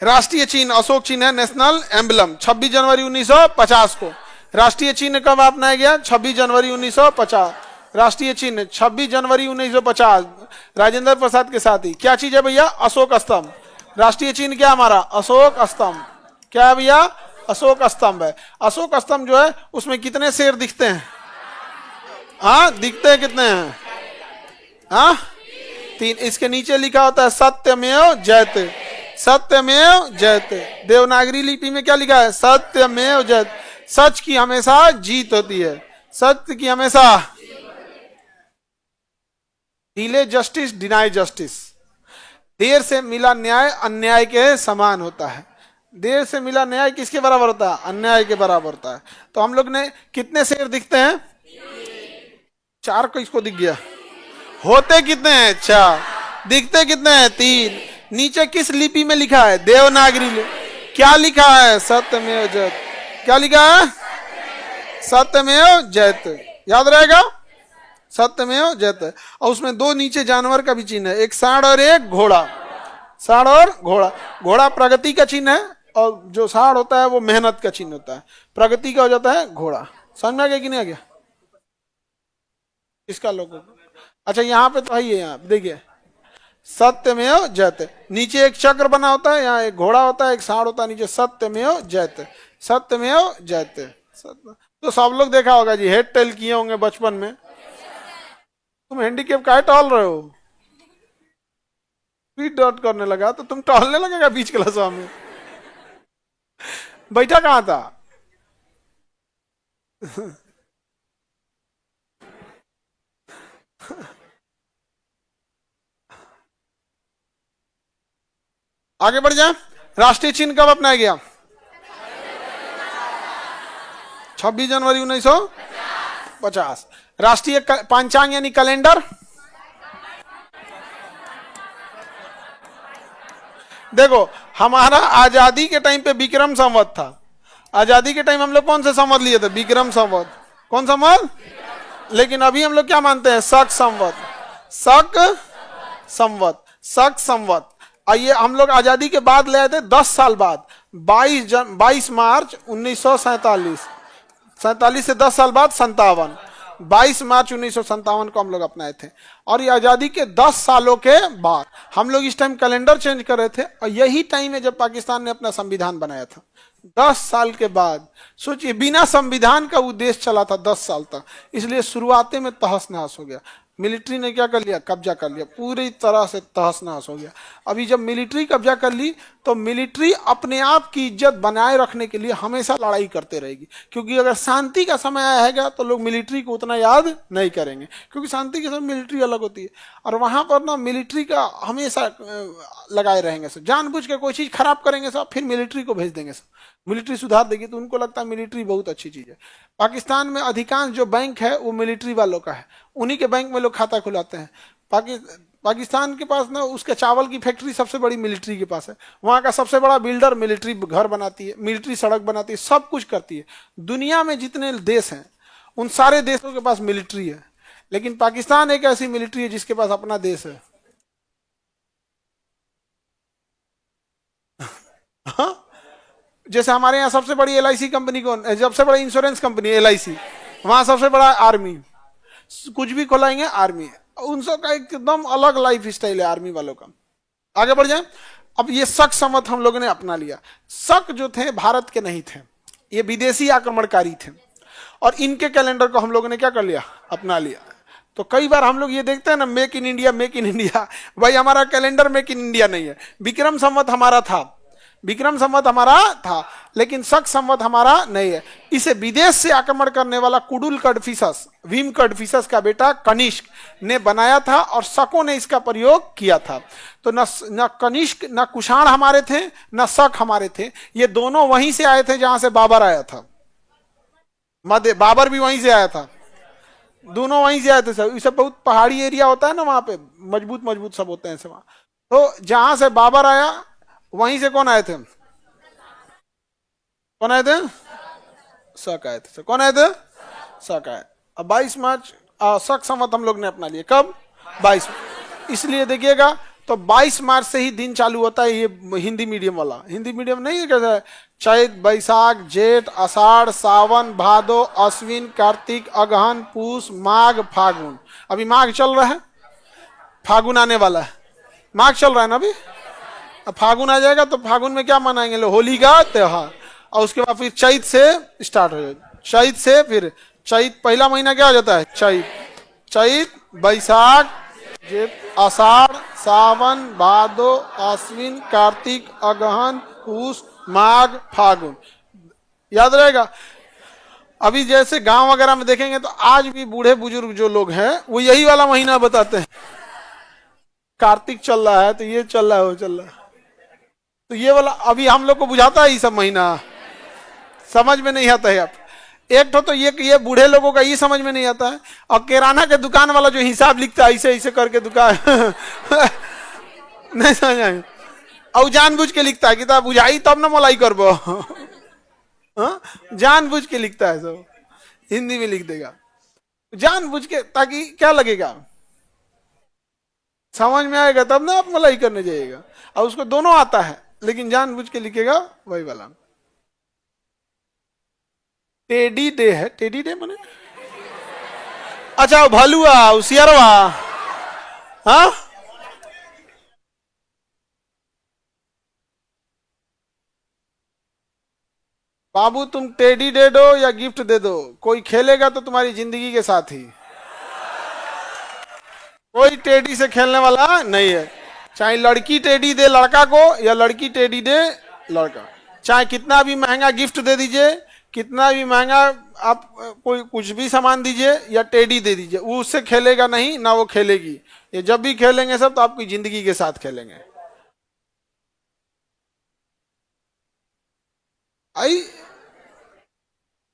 राष्ट्रीय चिन्ह अशोक चिन्ह है, नेशनल एम्बलम। 26 जनवरी 1950 को राष्ट्रीय चिन्ह कब अपनाया गया? 26 जनवरी 1950। राष्ट्रीय चिन्ह 26 जनवरी 1950, राजेंद्र प्रसाद के साथ ही। क्या चीज है भैया? अशोक स्तंभ। राष्ट्रीय चिन्ह क्या हमारा? अशोक स्तंभ। क्या है भैया? अशोक स्तंभ है। अशोक स्तंभ जो है उसमें कितने शेर दिखते हैं? हाँ दिखते हैं, कितने हैं? हाँ 3। इसके नीचे लिखा होता है सत्यमेव जयते, सत्यमेव जयते। देवनागरी लिपि में क्या लिखा है? सत्यमेव जयते। सच की हमेशा जीत होती है, सत्य की हमेशा। Delay justice deny justice. देर से मिला न्याय अन्याय के समान होता है। देर से मिला न्याय किसके बराबर होता है? अन्याय के बराबर होता है। तो हम लोग ने कितने शेर दिखते हैं? 4 को इसको दिख गया। होते कितने हैं? 4। दिखते कितने हैं? 3। नीचे किस लिपि में लिखा है? देवनागरी लिपि। क्या लिखा है? सत्यमेव जयते। क्या लिखा है? सत्यमेव जयते। याद रहेगा? सत्यमेव जयते। और उसमें 2 नीचे जानवर का भी चिन्ह है, एक सांड और एक घोड़ा। सांड और घोड़ा। घोड़ा प्रगति का चिन्ह है और जो सांड होता है वो मेहनत का चिन्ह होता है। प्रगति का हो जाता है घोड़ा। समझ में आ गया कि नहीं आ गया? इसका लोगों अच्छा यहाँ पे तो है, यहाँ देखिए सत्यमेव जयते। नीचे एक चक्र बना होता है, यहाँ एक घोड़ा होता है, एक सांड होता है, नीचे सत्यमेव जयते, सत्यमेव जयते। तो सब लोग देखा होगा जी, हेड टेल किए होंगे बचपन में। तुम हैंडीकेप काहे टहल रहे हो? स्पीड डॉट करने लगा तो तुम टहलने लगेगा बीच क्लास में। बैठा कहाँ था? आगे बढ़ जाए। राष्ट्रीय चिन्ह कब अपनाया गया? 26 जनवरी 1950। राष्ट्रीय पंचांग यानी कैलेंडर? देखो हमारा आजादी के टाइम पे विक्रम संवत था। आजादी के टाइम हम लोग कौन से संवत लिए थे? विक्रम संवत। कौन संवत? लेकिन अभी हम लोग क्या मानते हैं? शक संवत। शक संवत, शक संवत। आइए हम लोग आजादी के बाद ले आए थे 10 साल बाद, 22 मार्च 1947। 47 से 10 साल बाद 57, 22 मार्च 1957 को हम लोग अपनाए थे। और ये आजादी के 10 सालों के बाद हम लोग इस टाइम कैलेंडर चेंज कर रहे थे, और यही टाइम है जब पाकिस्तान ने अपना संविधान बनाया था। 10 साल के बाद सोचिए, बिना संविधान का उद्देश्य चला था 10 साल तक, इसलिए शुरुआती में तहस नहस हो गया। मिलिट्री ने क्या कर लिया? कब्जा कर लिया, पूरी तरह से तहस नहस हो गया। अभी जब मिलिट्री कब्जा कर ली तो मिलिट्री अपने आप की इज्जत बनाए रखने के लिए हमेशा लड़ाई करते रहेगी, क्योंकि अगर शांति का समय आएगा तो लोग मिलिट्री को उतना याद नहीं करेंगे, क्योंकि शांति के समय मिलिट्री अलग होती है। और वहां पर ना मिलिट्री का हमेशा लगाए रहेंगे सब, जानबूझ के कोई चीज खराब करेंगे सब, फिर मिलिट्री को भेज देंगे सब, मिलिट्री सुधार देगी। तो उनको लगता है मिलिट्री बहुत अच्छी चीज है। पाकिस्तान में अधिकांश जो बैंक है वो मिलिट्री वालों का है, उन्हीं के बैंक में लोग खाता खुलाते हैं। पाकिस्तान के पास ना उसके चावल की फैक्ट्री सबसे बड़ी मिलिट्री के पास है। वहाँ का सबसे बड़ा बिल्डर मिलिट्री घर बनाती है, मिलिट्री सड़क बनाती है, सब कुछ करती है। दुनिया में जितने देश हैं उन सारे देशों के पास मिलिट्री है, लेकिन पाकिस्तान एक ऐसी मिलिट्री है जिसके पास अपना देश है। हाँ? जैसे हमारे यहाँ सबसे बड़ी LIC कंपनी कौन? सबसे बड़ी इंश्योरेंस कंपनी LIC, वहां सबसे बड़ा आर्मी। कुछ भी खोलाएंगे आर्मी है। उन सब का एकदम अलग लाइफ स्टाइल है आर्मी वालों का। आगे बढ़ जाए। अब ये शक समत हम लोगों ने अपना लिया। शक जो थे भारत के नहीं थे, ये विदेशी आक्रमणकारी थे, और इनके कैलेंडर को हम लोगों ने क्या कर लिया, अपना लिया। तो कई बार हम लोग ये देखते हैं ना, make in India make in India, भाई हमारा कैलेंडर मेक इन इंडिया नहीं है। विक्रम संवत हमारा था, विक्रम संवत हमारा था, लेकिन शक संवत हमारा नहीं है। इसे विदेश से आक्रमण करने वाला कुडुल कडफिसस, भीम कडफिसस का बेटा कनिष्क ने बनाया था, और शकों ने इसका प्रयोग किया था। तो न कनिष्क न कुषाण हमारे थे, न शक हमारे थे, ये दोनों वहीं से आए थे जहां से बाबर आया था। मध्य बाबर भी वहीं से आया था, दोनों वहीं से आए थे सब। ये सब बहुत पहाड़ी एरिया होता है ना, वहां पे मजबूत मजबूत सब होते हैं सब। तो जहां से बाबर आया वहीं से कौन आए थे, कौन आए थे, शक आए थे। कौन आए थे, शक आए। अब 22 मार्च शक संवत हम लोग ने अपना लिया। कब, 22। इसलिए देखिएगा, तो 22 मार्च से ही दिन चालू होता है ये हिंदी मीडियम वाला। हिंदी मीडियम नहीं है, कैसा है, चैत बैसाख जेठ आषाढ़ सावन भादो अश्विन कार्तिक अगहन पूस माघ फागुन। अभी माघ चल रहा है, फागुन आने वाला है। माघ चल रहा है ना अभी, अब फागुन आ जाएगा तो फागुन में क्या मनाएंगे लोग, होली का त्योहार। और उसके बाद फिर चैत से स्टार्ट हो जाएगा, चैत से फिर चैत पहला महीना क्या हो जाता है, चैत, चैत बैसाख जेठ आषाढ़ सावन भादो अश्विन कार्तिक अगहन पूस माघ फागुन, याद रहेगा। अभी जैसे गांव वगैरह में देखेंगे तो आज भी बूढ़े बुजुर्ग जो लोग हैं वो यही वाला महीना बताते हैं, कार्तिक चल रहा है तो ये चल रहा है वो चल रहा है, तो ये वाला अभी हम लोग को बुझाता है ये सब महीना, समझ में नहीं आता है। आप एक तो ये बूढ़े लोगों का ये समझ में नहीं आता है, और किराना के दुकान वाला जो हिसाब लिखता है ऐसे ऐसे करके दुकान नहीं समझ आए, और जानबूझ के लिखता है किताब बुझाई तब ना मोलाई करबो जानबूझ के लिखता है, सब हिंदी में लिख देगा जानबूझ के, ताकि क्या लगेगा, समझ में आएगा तब ना आप मलाई करने जाइएगा। और उसको दोनों आता है लेकिन जानबूझ के लिखेगा वही वाला। टेडी डे है, टेडी डे माने अच्छा भलुआ उसियरवा, हाँ बाबू तुम टेडी दे दो या गिफ्ट दे दो, कोई खेलेगा तो तुम्हारी जिंदगी के साथ ही, कोई टेडी से खेलने वाला नहीं है। चाहे लड़की टेडी दे लड़का को या लड़की टेडी दे लड़का, चाहे कितना भी महंगा गिफ्ट दे दीजिए, कितना भी महंगा आप कोई कुछ भी सामान दीजिए या टेडी दे दीजिए, वो उससे खेलेगा नहीं ना वो खेलेगी। ये जब भी खेलेंगे सब तो आपकी जिंदगी के साथ खेलेंगे। आई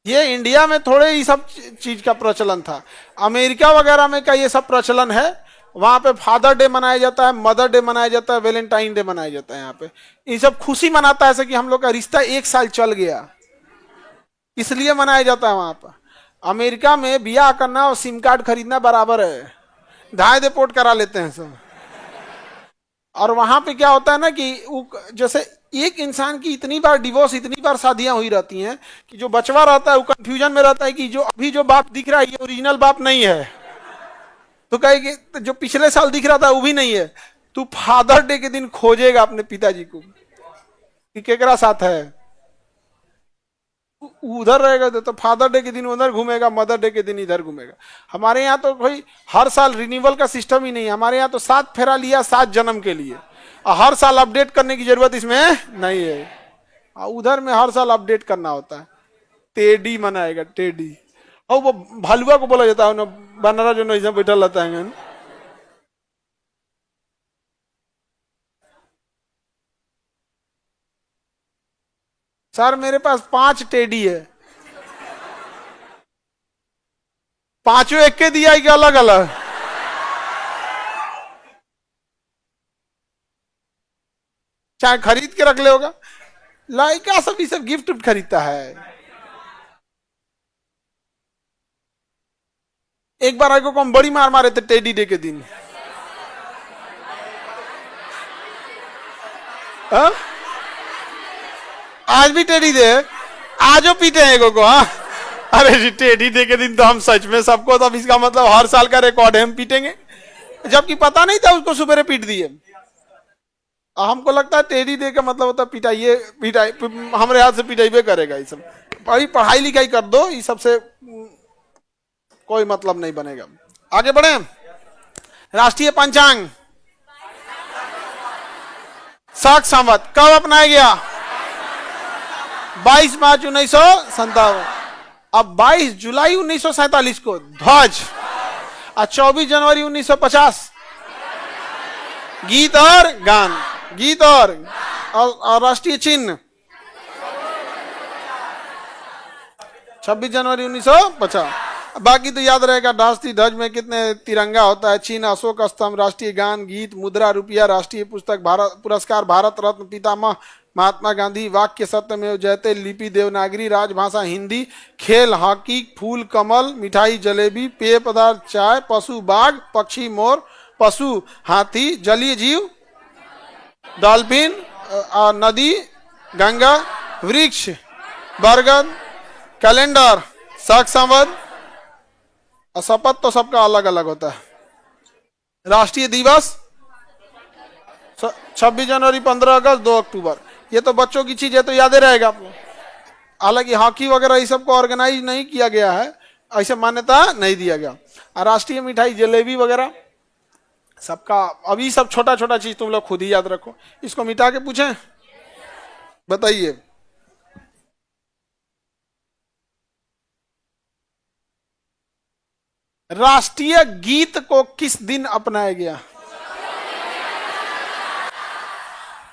ये इंडिया में थोड़े ही सब चीज का प्रचलन था, अमेरिका वगैरह में का ये सब प्रचलन है। वहां पे फादर डे मनाया जाता है, मदर डे मनाया जाता है, वैलेंटाइन डे मनाया जाता है। यहाँ पे ये सब खुशी मनाता है ऐसे कि हम लोग का रिश्ता 1 साल चल गया, इसलिए मनाया जाता है। वहां पर अमेरिका में बियाह करना और सिम कार्ड खरीदना बराबर है, धाए दे पोर्ट करा लेते हैं सब। और वहां पे क्या होता है ना कि जैसे एक इंसान की इतनी बार डिवोर्स, इतनी बार शादियां हुई रहती हैं कि जो बचवा रहता है वो कंफ्यूजन में रहता है कि जो अभी जो बाप दिख रहा है ये ओरिजिनल बाप नहीं है, तो कहेगी जो पिछले साल दिख रहा था वो भी नहीं है। तू फादर डे के दिन खोजेगा अपने पिताजी को कि केकरा साथ है, उधर रहेगा तो फादर डे के दिन उधर घूमेगा, मदर डे के दिन इधर घूमेगा। हमारे यहाँ तो भाई हर साल रिन्यूअल का सिस्टम ही नहीं है, हमारे यहाँ तो 7 फेरा लिया 7 जन्म के लिए, और हर साल अपडेट करने की जरूरत इसमें नहीं है। उधर में हर साल अपडेट करना होता है। टेडी मनाएगा, टेडी, और वो भलुआ को बोला जाता है, बनरा जो नहीं बैठा रहता है। सर मेरे पास 5 टेडी है, पांचों एक के दिया है कि अलग अलग, चाहे खरीद के रख ले होगा। लाइका सब सब गिफ्ट खरीदता है। एक बार आगे को हम बड़ी मार मारे थे टेडी डे के दिन। हा? आज भी टेडी दे, आजो पीटे हैं को। हाँ अरे जी टेढ़ी डे के दिन तो हम सच में सबको, तो अब इसका मतलब हर साल का रिकॉर्ड है हम पीटेंगे, जबकि पता नहीं था उसको सुबह पीट दिए। हमको लगता है टेढ़ी डे का मतलब होता है पिटाइए, पिटाई हमारे हाथ से पिटाइबे करेगा। ये सब भाई पढ़ाई लिखाई कर दो, ये सबसे कोई मतलब नहीं बनेगा। आगे बढ़े। राष्ट्रीय पंचांग साख संवत कब अपनाया गया? 22 मार्च 1957। अब 22 जुलाई 1947 को ध्वज, और 24 जनवरी 1950 गीत और गान, गीत और राष्ट्रीय चिन्ह 26 जनवरी 1950। बाकी तो याद रहेगा, राष्ट्रीय ध्वज में कितने तिरंगा होता है, चिन्ह अशोक स्तंभ, राष्ट्रीय गान, गीत, मुद्रा रुपया, राष्ट्रीय पुस्तक भारत पुरस्कार, भारत रत्न पितामह महात्मा गांधी, वाक्य सत्यमेव जयते, लिपि देवनागरी, राजभाषा हिंदी, खेल हॉकी, फूल कमल, मिठाई जलेबी, पेय पदार्थ चाय, पशु बाघ, पक्षी मोर, पशु हाथी, जलीय जीव डॉल्फिन, नदी गंगा, वृक्ष बरगद, कैलेंडर साख संवत, शपथ तो सबका अलग अलग होता है। राष्ट्रीय दिवस 26 जनवरी, 15 अगस्त, 2 अक्टूबर। ये तो बच्चों की चीज है, तो याद रहेगा आप लोग। हालांकि हॉकी वगैरह ये सब को ऑर्गेनाइज नहीं किया गया है, ऐसे मान्यता नहीं दिया गया। राष्ट्रीय मिठाई जलेबी वगैरह सबका, अभी सब छोटा छोटा चीज तुम लोग खुद ही याद रखो। इसको मिटा के पूछें, बताइए। राष्ट्रीय गीत को किस दिन अपनाया गया?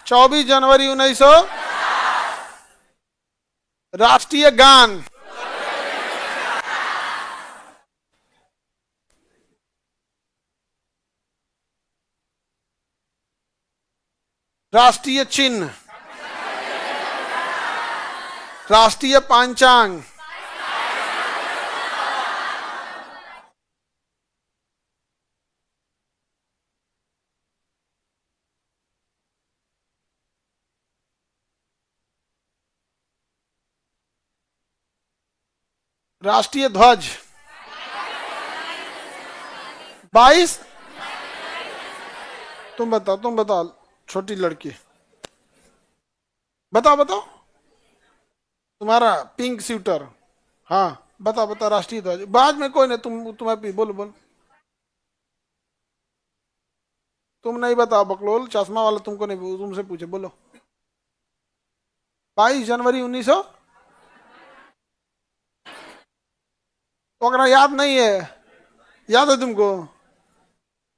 24 जनवरी 1900। राष्ट्रीय गान राष्ट्रीय चिन्ह, राष्ट्रीय पंचांग, राष्ट्रीय ध्वज 22। तुम बताओ छोटी लड़की, बताओ तुम्हारा पिंक स्वेटर, हाँ बताओ राष्ट्रीय ध्वज। बाद में कोई नहीं, तुम्हें बोलो तुम नहीं बताओ, बकलोल चश्मा वाला तुमको नहीं, तुमसे पूछे, बोलो। 22 जनवरी 1900। वगैरह याद नहीं है? याद है तुमको?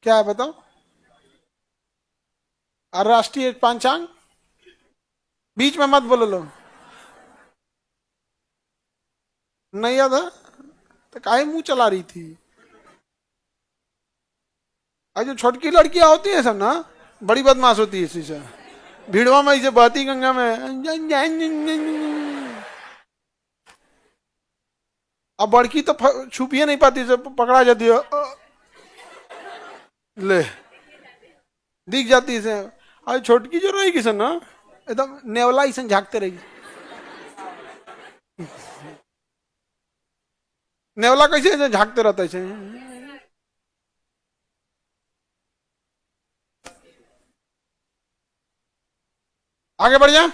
क्या है बताओ। और राष्ट्रीय पंचांग बीच में मत बोलो लो, नहीं याद है तो काहे मुंह चला रही थी? और जो छोटकी लड़कियां होती है सब ना, बड़ी बदमाश होती है इसी से, भीड़वा में इसे बहती गंगा में। अब बड़की तो छुपिए नहीं पाती, से पकड़ा जाती है, ले दिख जाती है। और छोटकी जो रहेगी सर ना, एकदम नेवला ही झांकते रहेगी। नेवला कैसे झांकते रहता है? आगे बढ़ जा।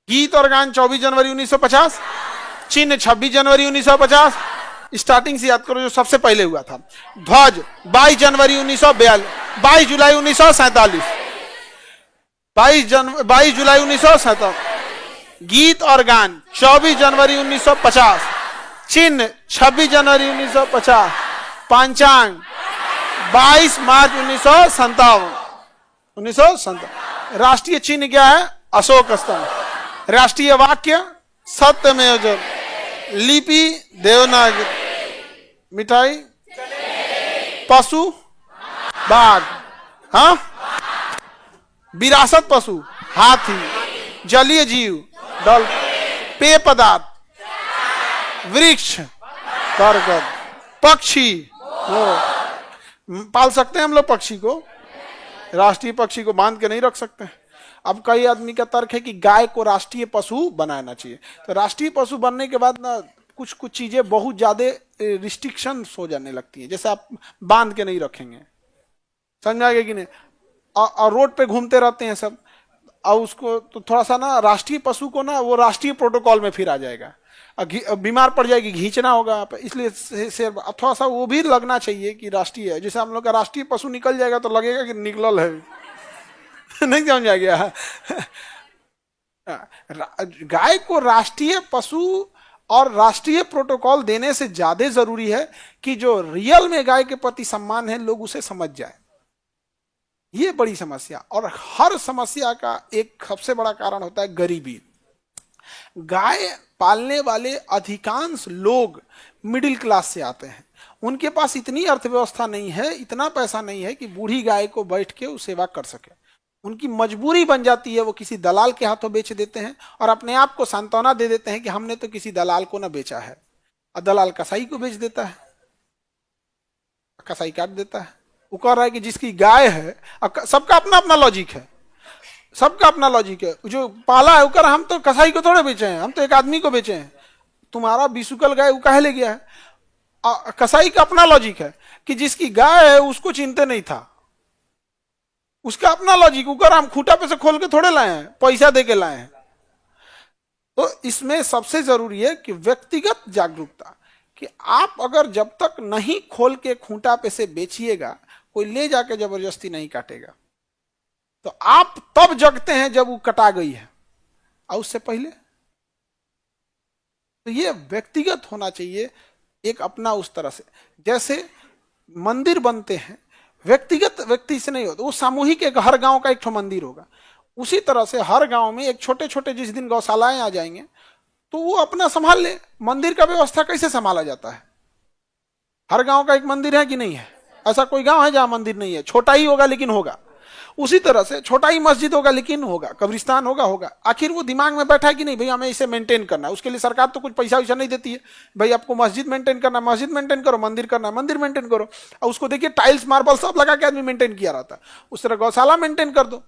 गीत और गान 24 जनवरी 1950, चिन्ह 26 जनवरी 1950। स्टार्टिंग से याद करो जो सबसे पहले हुआ था। ध्वज 22 जनवरी 1942, 22 जुलाई 1947, 22 जुलाई 1947। गीत और गान 24 जनवरी 1950, चिन्ह 26 जनवरी 1950, पंचांग 22 मार्च 1957। राष्ट्रीय चिन्ह क्या है? अशोक स्तंभ। राष्ट्रीय वाक्य सत्यमेव जयते, लिपि देवनागरी, मिठाई पशु बाघ, हाँ विरासत पशु हाथी, जलीय जीव डॉल्फिन, पेय पदार्थ वृक्ष बरगद, पक्षी पाल सकते हैं हम लोग पक्षी को, राष्ट्रीय पक्षी को बांध के नहीं रख सकते। अब कई आदमी का तर्क है कि गाय को राष्ट्रीय पशु बनाना चाहिए। तो राष्ट्रीय पशु बनने के बाद ना कुछ कुछ चीजें बहुत ज्यादा रिस्ट्रिक्शन हो जाने लगती हैं, जैसे आप बांध के नहीं रखेंगे, समझ आ गया कि नहीं, और रोड पे घूमते रहते हैं सब, और उसको तो थोड़ा सा ना राष्ट्रीय पशु को ना वो राष्ट्रीय प्रोटोकॉल में फिर आ जाएगा, बीमार पड़ जाएगी, घींचना होगा, इसलिए थोड़ा सा वो भी लगना चाहिए कि राष्ट्रीय है। जैसे हम लोग का राष्ट्रीय पशु निकल जाएगा तो लगेगा कि निकलल है नहीं समझ आ गया गाय को राष्ट्रीय पशु और राष्ट्रीय प्रोटोकॉल देने से ज्यादा जरूरी है कि जो रियल में गाय के प्रति सम्मान है लोग उसे समझ जाए। ये बड़ी समस्या, और हर समस्या का एक सबसे बड़ा कारण होता है गरीबी। गाय पालने वाले अधिकांश लोग मिडिल क्लास से आते हैं, उनके पास इतनी अर्थव्यवस्था नहीं है, इतना पैसा नहीं है कि बूढ़ी गाय को बैठ के सेवा कर सके। उनकी मजबूरी बन जाती है, वो किसी दलाल के हाथों बेच देते हैं और अपने आप को सांत्वना दे देते हैं कि हमने तो किसी दलाल को ना बेचा है, और दलाल कसाई को बेच देता है, कसाई काट देता है। वो कह रहा है कि जिसकी गाय है, सबका अपना अपना लॉजिक है, सबका अपना लॉजिक है। जो पाला है वो हम तो कसाई को थोड़े बेचे हैं, हम तो एक आदमी को बेचे हैं, तुम्हारा बिसुकल गाय वो काहे ले गया है। कसाई का अपना लॉजिक है कि जिसकी गाय है उसको चिंता नहीं था, उसका अपना लॉजिक, ऊपर हम खूटा पे से खोल के थोड़े लाए हैं, पैसा दे के लाए हैं। तो इसमें सबसे जरूरी है कि व्यक्तिगत जागरूकता, कि आप अगर जब तक नहीं खोल के खूंटा पे से बेचिएगा, कोई ले जाके जबरदस्ती नहीं काटेगा, तो आप तब जगते हैं जब वो कटा गई है, और उससे पहले तो ये व्यक्तिगत होना चाहिए एक अपना उस तरह से। जैसे मंदिर बनते हैं व्यक्तिगत व्यक्ति से नहीं होता, वो सामूहिक एक हर गांव का एक ठो मंदिर होगा। उसी तरह से हर गांव में एक छोटे छोटे जिस दिन गौशालाएं आ जाएंगे तो वो अपना संभाल ले। मंदिर का व्यवस्था कैसे संभाला जाता है? हर गांव का एक मंदिर है कि नहीं है? ऐसा कोई गांव है जहां मंदिर नहीं है? छोटा ही होगा लेकिन होगा। उसी तरह से छोटा ही मस्जिद होगा लेकिन होगा, कब्रिस्तान होगा। आखिर वो दिमाग में बैठा है कि नहीं भाई हमें इसे मेंटेन करना है। उसके लिए सरकार तो कुछ पैसा वैसा नहीं देती है, भाई आपको मस्जिद मेंटेन करना है मस्जिद मेंटेन करो, मंदिर करना है मंदिर मेंटेन करो। और उसको देखिए टाइल्स मार्बल सब लगा के आदमी मेंटेन किया रहता है। उस तरह गौशाला मेंटेन कर दो।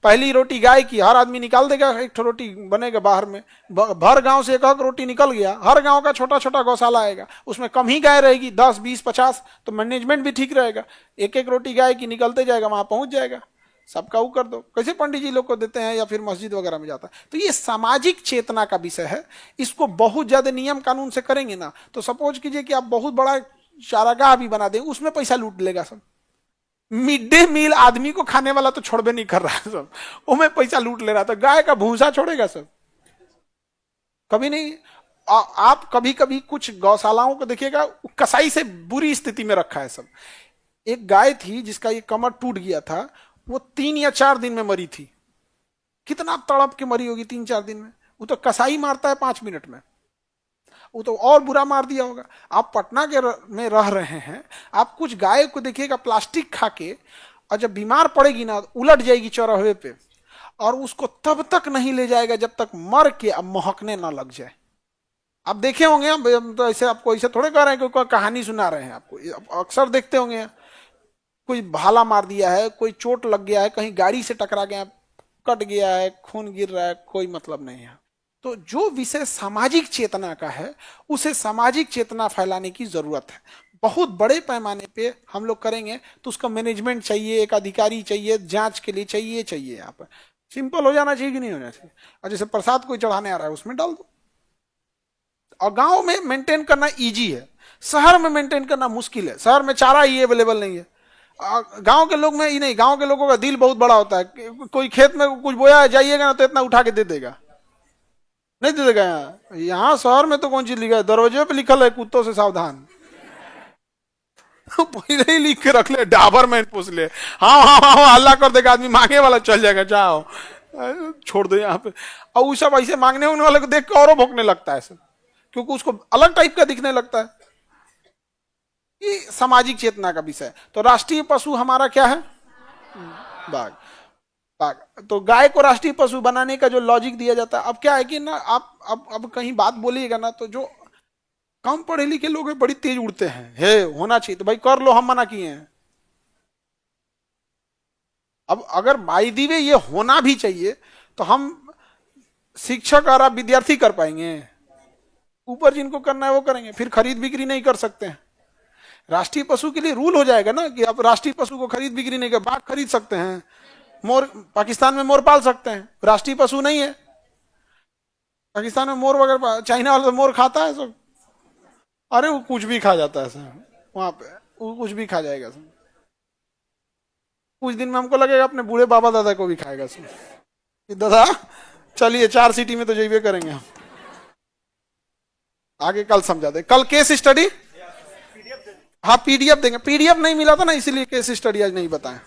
पहली रोटी गाय की हर आदमी निकाल देगा, एक रोटी बनेगा बाहर में, भर गांव से एक रोटी निकल गया, हर गांव का छोटा छोटा गौशाला आएगा, उसमें कम ही गाय रहेगी, 10 20 50, तो मैनेजमेंट भी ठीक रहेगा। एक एक रोटी गाय की निकलते जाएगा, वहां पहुंच जाएगा, सबका वो कर दो। कैसे पंडित जी लोग को देते हैं या फिर मस्जिद वगैरह में जाता है। तो ये सामाजिक चेतना का विषय है। इसको बहुत ज्यादा नियम कानून से करेंगे ना, तो सपोज कीजिए कि आप बहुत बड़ा चारागाह भी बना दें, उसमें पैसा लूट लेगा सब। मिड डे मील आदमी को खाने वाला तो छोड़बे नहीं कर रहा है सब, उसमें पैसा लूट ले रहा था। गाय का भूसा छोड़ेगा सब? कभी नहीं। आप कभी कभी कुछ गौशालाओं को देखिएगा, कसाई से बुरी स्थिति में रखा है सब। एक गाय थी जिसका ये कमर टूट गया था, वो 3 या 4 दिन में मरी थी। कितना तड़प के मरी होगी 3-4 दिन में। वो तो कसाई मारता है 5 मिनट में, वो तो और बुरा मार दिया होगा। आप पटना के में रह रहे हैं, आप कुछ गाय को देखिएगा प्लास्टिक खा के, और जब बीमार पड़ेगी ना उलट जाएगी चौराहे पे, और उसको तब तक नहीं ले जाएगा जब तक मर के अब महकने ना लग जाए। आप देखे होंगे, हम तो ऐसे आपको ऐसे थोड़े कह रहे हैं, कोई कहानी सुना रहे हैं आपको, अक्सर देखते होंगे कोई भाला मार दिया है, कोई चोट लग गया है, कहीं गाड़ी से टकरा गया, कट गया है, खून गिर रहा है, कोई मतलब नहीं है। तो जो विषय सामाजिक चेतना का है, उसे सामाजिक चेतना फैलाने की जरूरत है। बहुत बड़े पैमाने पे हम लोग करेंगे तो उसका मैनेजमेंट चाहिए, एक अधिकारी चाहिए, जांच के लिए चाहिए। यहाँ पर सिंपल हो जाना चाहिए कि नहीं होना चाहिए। और जैसे प्रसाद कोई चढ़ाने आ रहा है उसमें डाल दो। और गांव में मेंटेन करना इजी है, शहर में मेंटेन करना मुश्किल है। शहर में चारा ही अवेलेबल नहीं है। गांव के लोग में ही नहीं, गांव के लोगों का दिल बहुत बड़ा होता है। कोई खेत में कुछ बोया जाइएगा ना तो इतना उठा के दे देगा, नहीं दे देगा। यहाँ शहर में तो कौन चीज लिखा है? दरवाजे पे लिखल है कुत्तों से सावधान पहले ही लिख के रख ले, डाबर में पूछ ले, हाँ हल्ला कर देगा आदमी, मांगे वाला चल जाएगा, जाओ छोड़ दो यहाँ पे। और वो सब ऐसे मांगने उगने वाले को देख के और भौंकने लगता है सब, क्योंकि उसको अलग टाइप का दिखने लगता है। ये सामाजिक चेतना का विषय। तो राष्ट्रीय पशु हमारा क्या है? बाघ। बाघ। तो गाय को राष्ट्रीय पशु बनाने का जो लॉजिक दिया जाता है, अब क्या है कि ना आप अब कहीं बात बोलिएगा ना, तो जो कम पढ़े लिखे लोग हैं बड़ी तेज उड़ते हैं, हे होना चाहिए तो भाई कर लो, हम मना किए हैं। अब अगर बाय द वे ये होना भी चाहिए तो हम शिक्षक और आप विद्यार्थी कर पाएंगे? ऊपर जिनको करना है वो करेंगे, फिर खरीद बिक्री नहीं कर सकते हैं। राष्ट्रीय पशु के लिए रूल हो जाएगा ना कि आप राष्ट्रीय पशु को खरीद बिक्री नहीं कर, बाघ खरीद सकते हैं, मोर पाकिस्तान में मोर पाल सकते हैं, राष्ट्रीय पशु नहीं है। पाकिस्तान में मोर वगैरह, चाइना वाला तो मोर खाता है सब। अरे वो कुछ भी खा जाता है सर, वहां पे वो कुछ भी खा जाएगा सर। कुछ दिन में हमको लगेगा अपने बूढ़े बाबा दादा को भी खाएगा सर कि दादा चलिए 4 सीटी में तो जइबे करेंगे हम। आगे कल समझा दे, कल केस स्टडी, हाँ पीडीएफ देंगे। पीडीएफ नहीं मिला था ना, इसीलिए केस स्टडी आज नहीं बताएं।